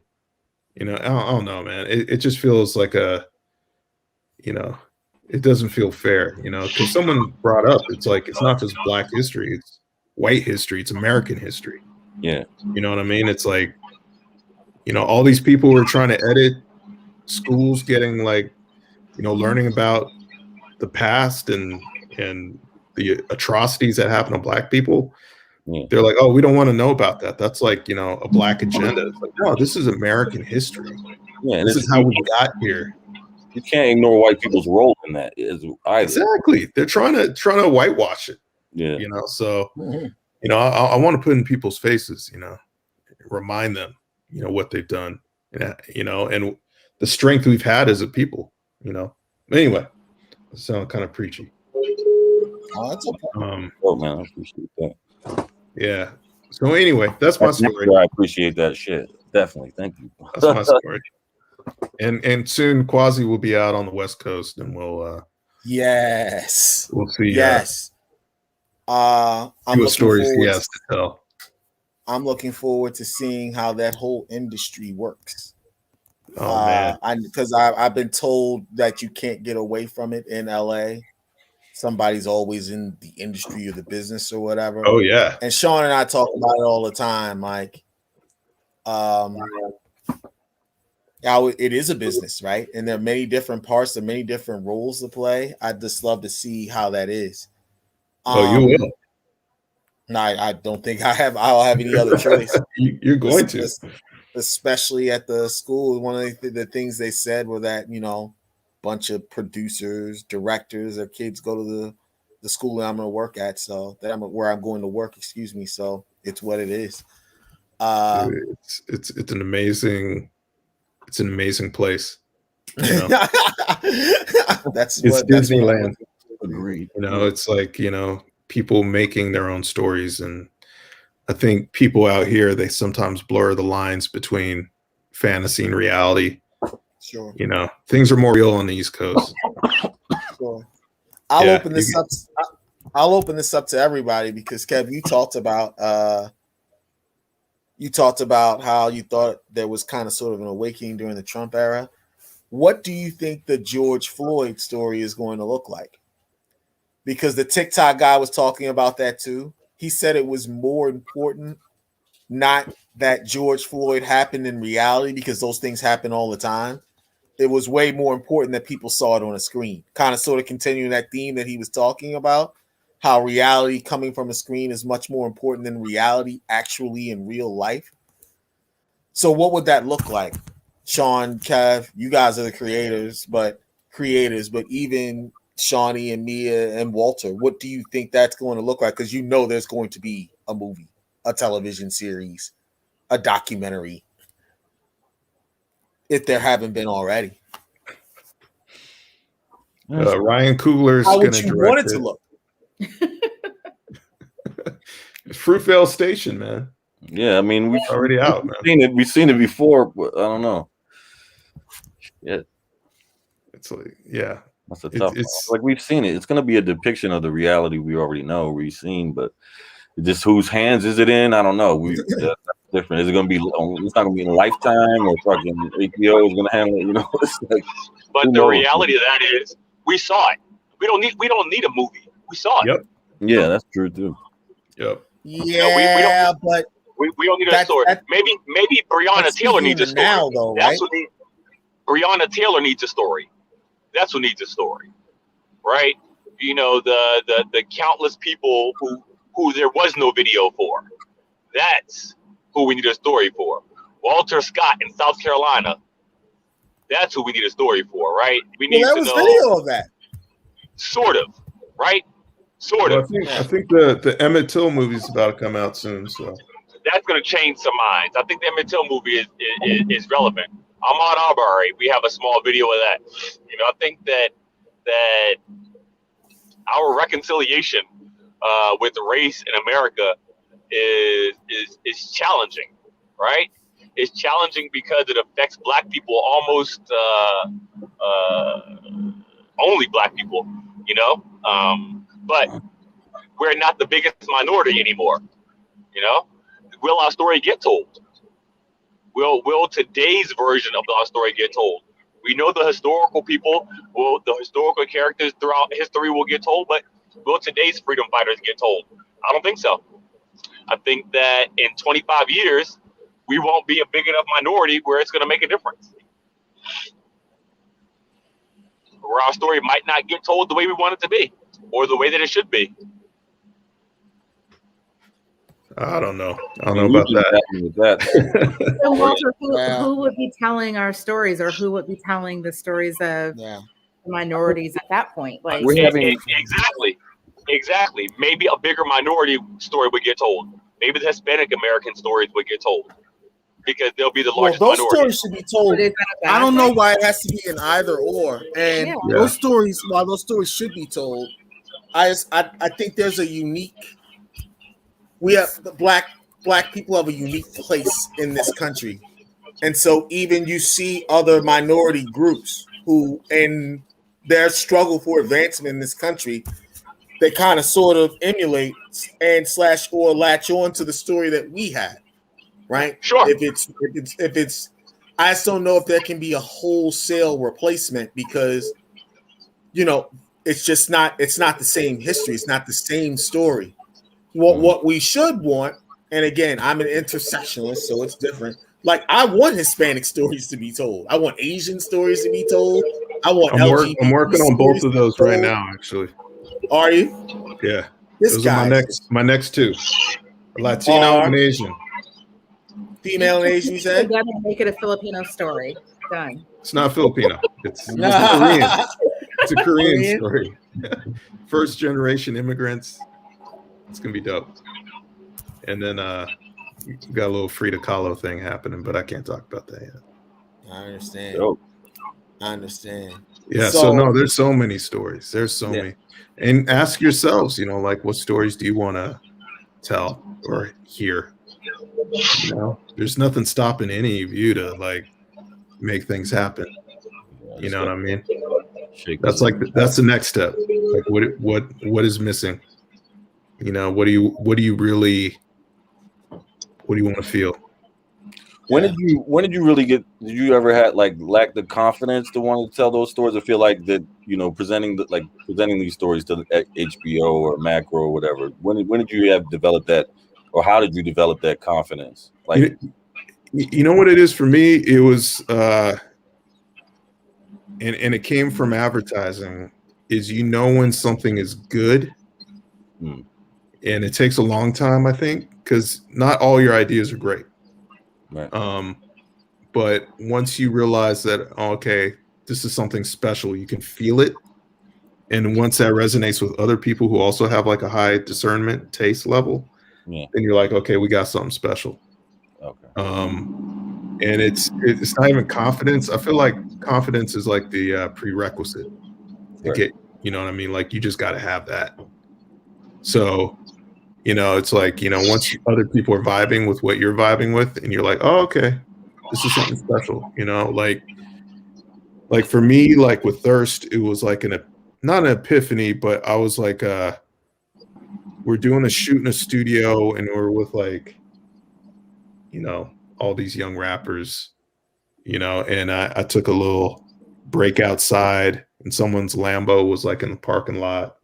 you know, I don't know, man. It just feels like you know, it doesn't feel fair, you know, because someone brought up, it's like, it's not just Black history, it's white history, it's American history. Yeah. You know what I mean? It's like, you know, all these people who are trying to edit schools, getting like, you know, learning about the past and the atrocities that happen to Black people. Yeah. They're like, oh, we don't want to know about that. That's like, you know, a Black agenda. It's like, no, this is American history. Yeah, this is how we got here. You can't ignore white people's role in that either. Exactly. They're trying to whitewash it. Yeah. You know, so you know, I want to put in people's faces, you know, remind them, you know, what they've done, and you know, and the strength we've had as a people, you know. Anyway, I sound kind of preachy. Oh, that's okay. Oh man, I appreciate that. Yeah. So anyway, that's my story. I appreciate that shit. Definitely. Thank you. That's my story. And soon Quasi will be out on the West Coast, and we'll yes, we'll see. Yes. I'm what stories he has to tell. I'm looking forward to seeing how that whole industry works. Oh man, because I've been told that you can't get away from it in LA. Somebody's always in the industry or the business or whatever. Oh yeah. And Sean and I talk about it all the time. Like, it is a business, right? And there are many different parts, there are many different roles to play. I'd just love to see how that is. You will. No, I don't think I'll have any other choice. You're going to. Especially at the school. One of the things they said were that, bunch of producers, directors, or kids go to the school that I'm going to work at. So where I'm going to work, excuse me. So it's what it is. It's an amazing place. That's Disneyland. Agreed. It's like, people making their own stories. And I think people out here, they sometimes blur the lines between fantasy and reality. Sure. Things are more real on the East Coast. Sure. I'll open this up to everybody because Kev, you talked about how you thought there was kind of sort of an awakening during the Trump era. What do you think the George Floyd story is going to look like? Because the TikTok guy was talking about that too. He said it was more important not that George Floyd happened in reality, because those things happen all the time. It was way more important that people saw it on a screen, kind of sort of continuing that theme that he was talking about, how reality coming from a screen is much more important than reality actually in real life. So what would that look like? Sean, Kev, you guys are the creators, but even Shawnee and Mia and Walter, what do you think that's going to look like? Because there's going to be a movie, a television series, a documentary, if there haven't been already. Ryan Coogler's going to direct it. Look? Fruitvale Station, man. Yeah, I mean, we've already out, man. We've seen it before, but I don't know. Yeah, it's like, yeah, that's a tough. It's like we've seen it. It's going to be a depiction of the reality we already know, we've seen, but just whose hands is it in? I don't know. That's different. Is it going to be? It's not going to be in Lifetime or fucking HBO is going to handle it. It's like. But the reality of that is, we saw it. We don't need a movie. We saw it. Yep. Yeah, that's true too. Yep. Yeah, but we don't need a story. Maybe Breonna Taylor needs a story. Now, though, right? Breonna Taylor needs a story. That's who needs a story, right? The countless people who there was no video for. That's who we need a story for. Walter Scott in South Carolina. That's who we need a story for, right? We need to know. Video of that. Sort of, right? Sort of. I think the Emmett Till movie is about to come out soon, so that's going to change some minds. I think the Emmett Till movie is relevant. Ahmaud Arbery, we have a small video of that. I think that our reconciliation with race in America is challenging, right? It's challenging because it affects Black people almost only Black people, but we're not the biggest minority anymore. Will our story get told? Will today's version of our story get told? We know the historical people, the historical characters throughout history will get told, but will today's freedom fighters get told? I don't think so. I think that in 25 years, we won't be a big enough minority where it's going to make a difference. Where our story might not get told the way we want it to be, or the way that it should be. I don't know about that. So Walter, who would be telling our stories, or who would be telling the stories of the minorities at that point? Like exactly. Maybe a bigger minority story would get told. Maybe the Hispanic American stories would get told, because they'll be the largest minority. Those stories should be told. I don't know why it has to be an either or. And those stories, while those stories should be told, I think there's a unique. We have the black people have a unique place in this country, and so even you see other minority groups who, in their struggle for advancement in this country, they kind of sort of emulate and / or latch on to the story that we had, right? Sure. If it's, I just don't know if there can be a wholesale replacement because, it's just not. It's not the same history. It's not the same story. What we should want, and again, I'm an intersectionalist, so it's different. Like, I want Hispanic stories to be told. I want Asian stories to be told. I want I'm working on both of those right now, actually. Are you? Yeah. This Those guy. are my next two. Latino and Asian. Female and Asian, you said? Together, make it a Filipino story. Done. It's not Filipino. It's Korean. It's a Korean story. First generation immigrants. It's gonna be dope. And then we got a little Frida Kahlo thing happening, but I can't talk about that yet. I understand. Dope. I understand. Yeah, so no, there's so many stories. There's so many. And ask yourselves, like, what stories do you want to tell or hear? There's nothing stopping any of you to like make things happen. You know what I mean? That's the next step. Like, what is missing? What do you want to feel? When did you really did you ever had lack the confidence to want to tell those stories, or feel like that, presenting these stories to HBO or Macro or whatever? When did you have developed that, or how did you develop that confidence? Like, you know what it is for me? It was and it came from advertising, is when something is good. And it takes a long time, I think, because not all your ideas are great. Right. But once you realize that, okay, this is something special, you can feel it. And once that resonates with other people who also have like a high discernment taste level, then you're like, okay, we got something special. Okay. And it's not even confidence. I feel like confidence is like the prerequisite to get, you know what I mean? Like, you just got to have that. So, it's like, once other people are vibing with what you're vibing with, and you're like, oh, okay, this is something special, like for me, like with Thirst, it was like not an epiphany, but I was like, we're doing a shoot in a studio, and we're with like, all these young rappers, and I took a little break outside, and someone's Lambo was like in the parking lot.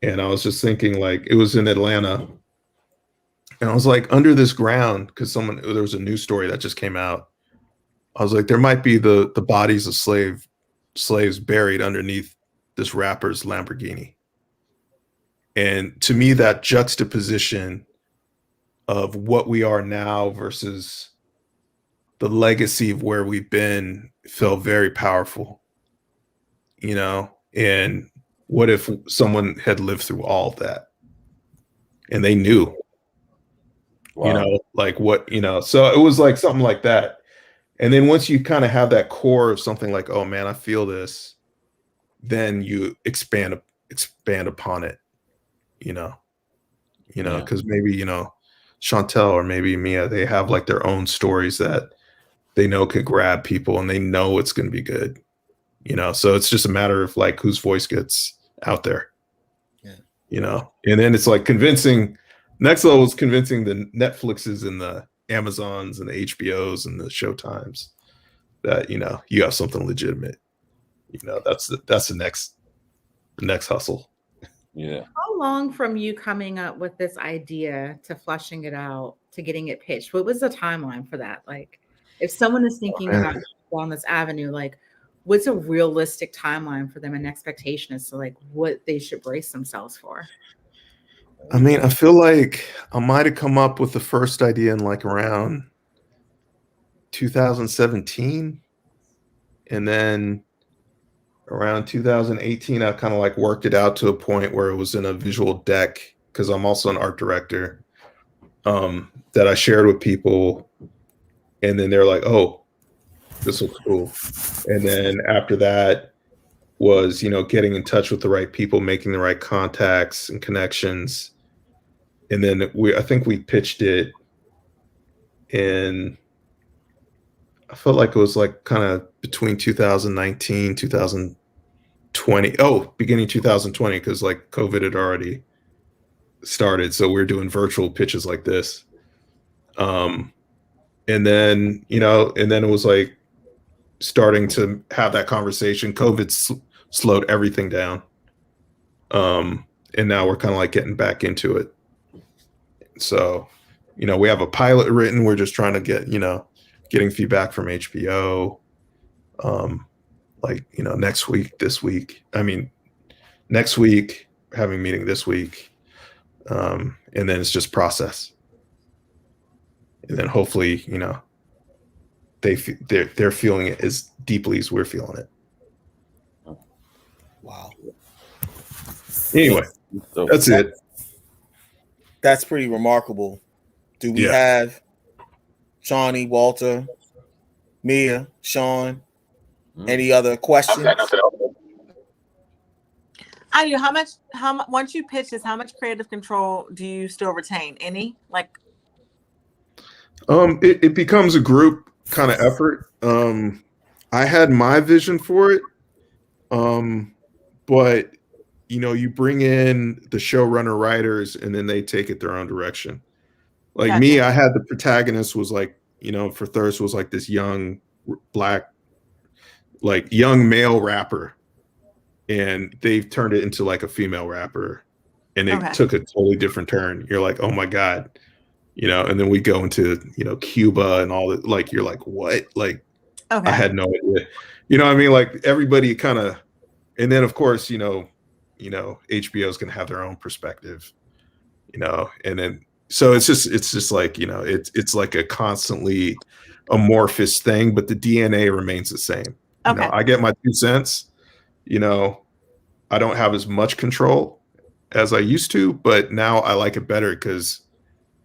And I was just thinking, like, it was in Atlanta. And I was like, under this ground, because there was a news story that just came out. I was like, there might be the bodies of slaves buried underneath this rapper's Lamborghini. And to me, that juxtaposition of what we are now versus the legacy of where we've been felt very powerful, and what if someone had lived through all of that and they knew, like what, so it was like something like that. And then once you kind of have that core of something like, oh man, I feel this, then you expand upon it, because maybe, Chantel or maybe Mia, they have like their own stories that they know could grab people, and they know it's going to be good, so it's just a matter of like whose voice gets out there, and then it's like next level is convincing the Netflixes and the Amazons and the HBOs and the Showtimes that, you have something legitimate, that's the next hustle. Yeah. How long from you coming up with this idea to fleshing it out to getting it pitched? What was the timeline for that? Like, if someone is thinking about on this avenue, like, what's a realistic timeline for them and expectation as to like what they should brace themselves for? I mean, I feel like I might have come up with the first idea in like around 2017. And then around 2018, I kind of like worked it out to a point where it was in a visual deck, because I'm also an art director, that I shared with people. And then they're like, oh, this looks cool. And then after that, was, getting in touch with the right people, making the right contacts and connections. And then I think we pitched it in, I felt like it was like kind of between 2019, 2020. Oh, beginning 2020, because like COVID had already started. So we were doing virtual pitches like this. And then it was like starting to have that conversation. COVID slowed everything down. And now we're kind of like getting back into it. So, we have a pilot written. We're just trying to get, getting feedback from HBO. Next week, having a meeting this week. And then it's just process. And then hopefully, they're feeling it as deeply as we're feeling it. Wow. Anyway, that's it. That's pretty remarkable. Do we have Shawnee, Walter, Mia, Sean, any other questions? I do. Once you pitch this, how much creative control do you still retain? Any? It becomes a group kind of effort. I had my vision for it. But you bring in the showrunner writers and then they take it their own direction. Like gotcha. Me, I had the protagonist was like, for Thirst was like this young black, like young male rapper. And they've turned it into like a female rapper. And it took a totally different turn. You're like, oh my God. And then we go into, Cuba and all that. Like, you're like, what? Like, I had no idea. What I mean? Like everybody kind of, and then of course, HBO is going to have their own perspective, and then, so it's just like, it's like a constantly amorphous thing, but the DNA remains the same. I get my 2 cents, I don't have as much control as I used to, but now I like it better because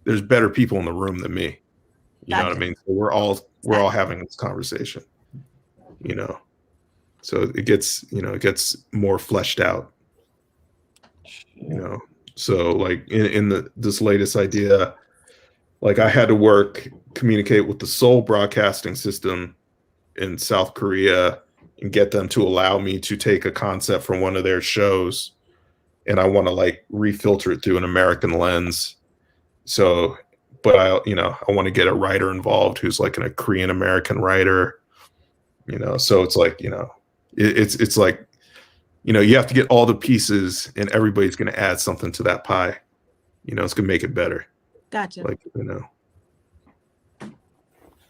there's better people in the room than me. You know what I mean? So we're all having this conversation, so it gets more fleshed out, so like in this latest idea, like I had to communicate with the Seoul broadcasting system in South Korea and get them to allow me to take a concept from one of their shows. And I want to like refilter it through an American lens. So, but I want to get a writer involved who's like a Korean American writer, so it's like, it's like, you have to get all the pieces and everybody's going to add something to that pie. It's going to make it better. Gotcha. That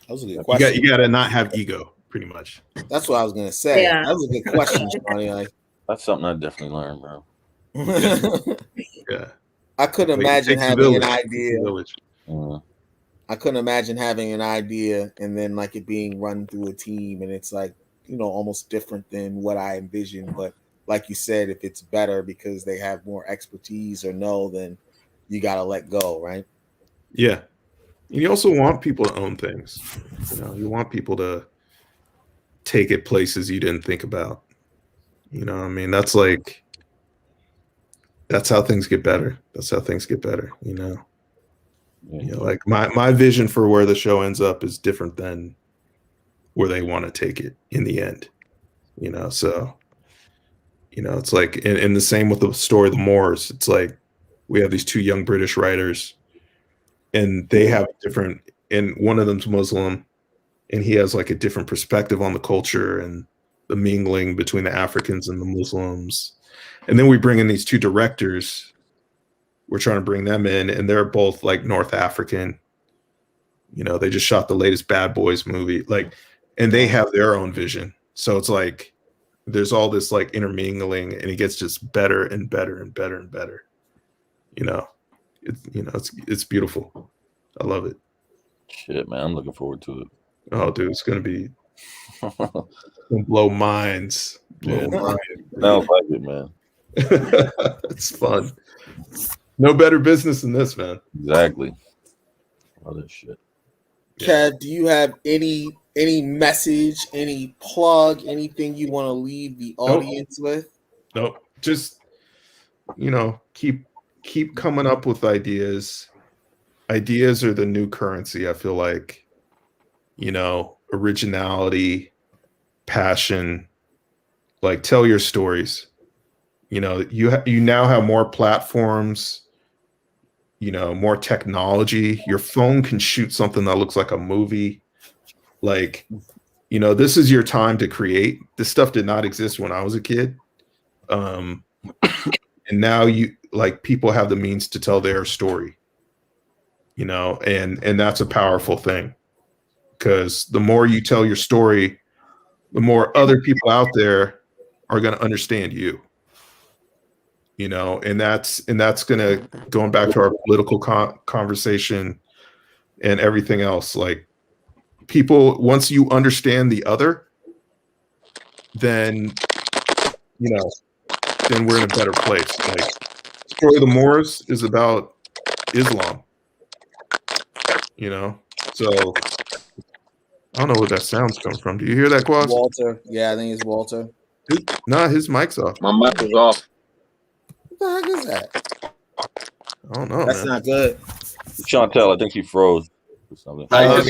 was a good question. You got to not have ego, pretty much. That's what I was going to say. Yeah. That was a good question, Johnny. That's something I definitely learned, bro. Yeah. I couldn't imagine having an idea. I couldn't imagine having an idea and then like it being run through a team and it's like, almost different than what I envisioned. But like you said, if it's better because they have more expertise or then you got to let go, right? Yeah. And you also want people to own things. You want people to take it places you didn't think about. I mean, that's how things get better. Like my vision for where the show ends up is different than where they want to take it in the end. So, it's like, and the same with the story of the Moors. It's like, we have these 2 young British writers and they have different, and one of them's Muslim and he has like a different perspective on the culture and the mingling between the Africans and the Muslims. And then we bring in these 2 directors. We're trying to bring them in and they're both like North African. They just shot the latest Bad Boys movie, and they have their own vision. So it's like, there's all this like intermingling and it gets just better and better and better and better. It's beautiful. I love it. Shit, man. I'm looking forward to it. Oh, dude, it's going to be blow minds. Sounds like it, man. It's fun. No better business than this, man. Exactly. All this shit. Kev, do you have any any message, any plug, anything you want to leave the audience with? Nope. Just, keep coming up with ideas. Ideas are the new currency. I feel like, originality, passion, like tell your stories. You now have more platforms, more technology. Your phone can shoot something that looks like a movie. Like, this is your time to create. This stuff did not exist when I was a kid. And now people have the means to tell their story, and that's a powerful thing, because the more you tell your story, the more other people out there are going to understand you, and that's going back to our political conversation and everything else. Like, people, once you understand the other, then we're in a better place. Like, Destroy the Moors is about Islam, so I don't know where that sound's coming from. Do you hear that, Quas? Walter. Yeah, I think it's Walter. His mic's off. My mic is off. What the heck is that? I don't know. That's not good. Chantel, I think she froze or something. Anyway,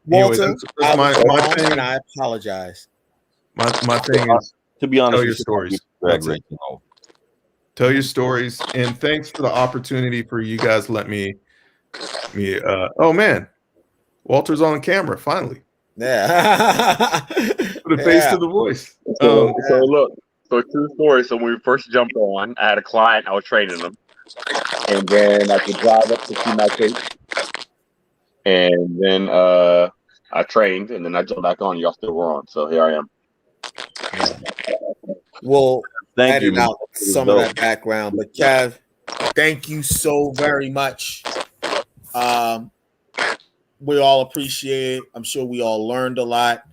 Walter, that's my thing. and I apologize. My thing is, to be honest, tell your stories. Tell your stories, and thanks for the opportunity for you guys. Let me. Oh man, Walter's on camera finally. Yeah. Put a face to the voice. So look, true story. So when we first jumped on, I had a client. I was training them, and then I could drive up to see my case, and then I trained, and then I jumped back on. Y'all still were on, so here I am. We'll Thank you. edit out some of that background, but Kev, thank you so very much. We all appreciate it. I'm sure we all learned a lot.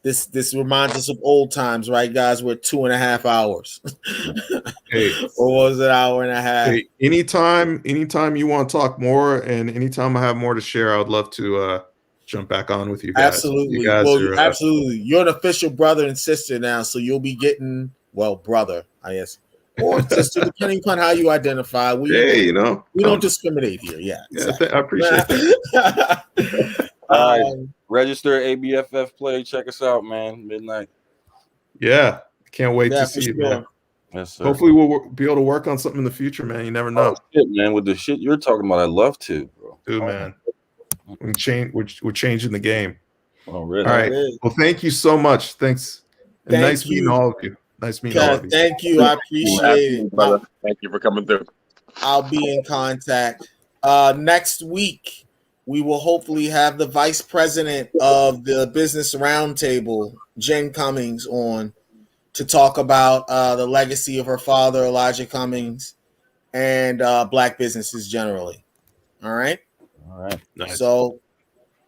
This reminds us of old times, right, guys? We're 2.5 hours. Hey, or was it an hour and a half? Hey, anytime you want to talk more, and anytime I have more to share, I would love to jump back on with you guys. Absolutely. You guys are, absolutely. You're an official brother and sister now, so you'll be getting, brother, I guess, or sister, depending upon how you identify. We don't discriminate here. Yeah, I appreciate that. Register ABFF play. Check us out, man. Midnight. Yeah, can't wait to see you, man. Yes, sir. Hopefully, we'll be able to work on something in the future, man. You never know. Shit, man. With the shit you're talking about, I'd love to, bro. Dude, man. We're changing the game. Oh, really? All right. Well, thank you so much. Thanks. And nice meeting all of you. Nice meeting all of you. Thank you. I appreciate it, brother. Thank you for coming through. I'll be in contact. Next week, we will hopefully have the vice president of the Business Roundtable, Jen Cummings, on to talk about the legacy of her father, Elijah Cummings, and Black businesses generally. All right? All right. Nice. So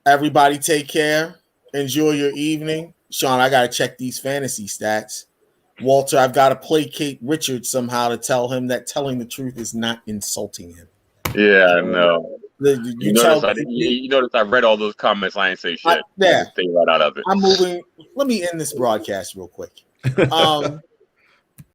everybody take care. Enjoy your evening. Sean, I got to check these fantasy stats. Walter, I've got to placate Richard somehow to tell him that telling the truth is not insulting him. Yeah, I know. You notice I read all those comments. I ain't say shit. Yeah. Stay right out of it. I'm moving. Let me end this broadcast real quick.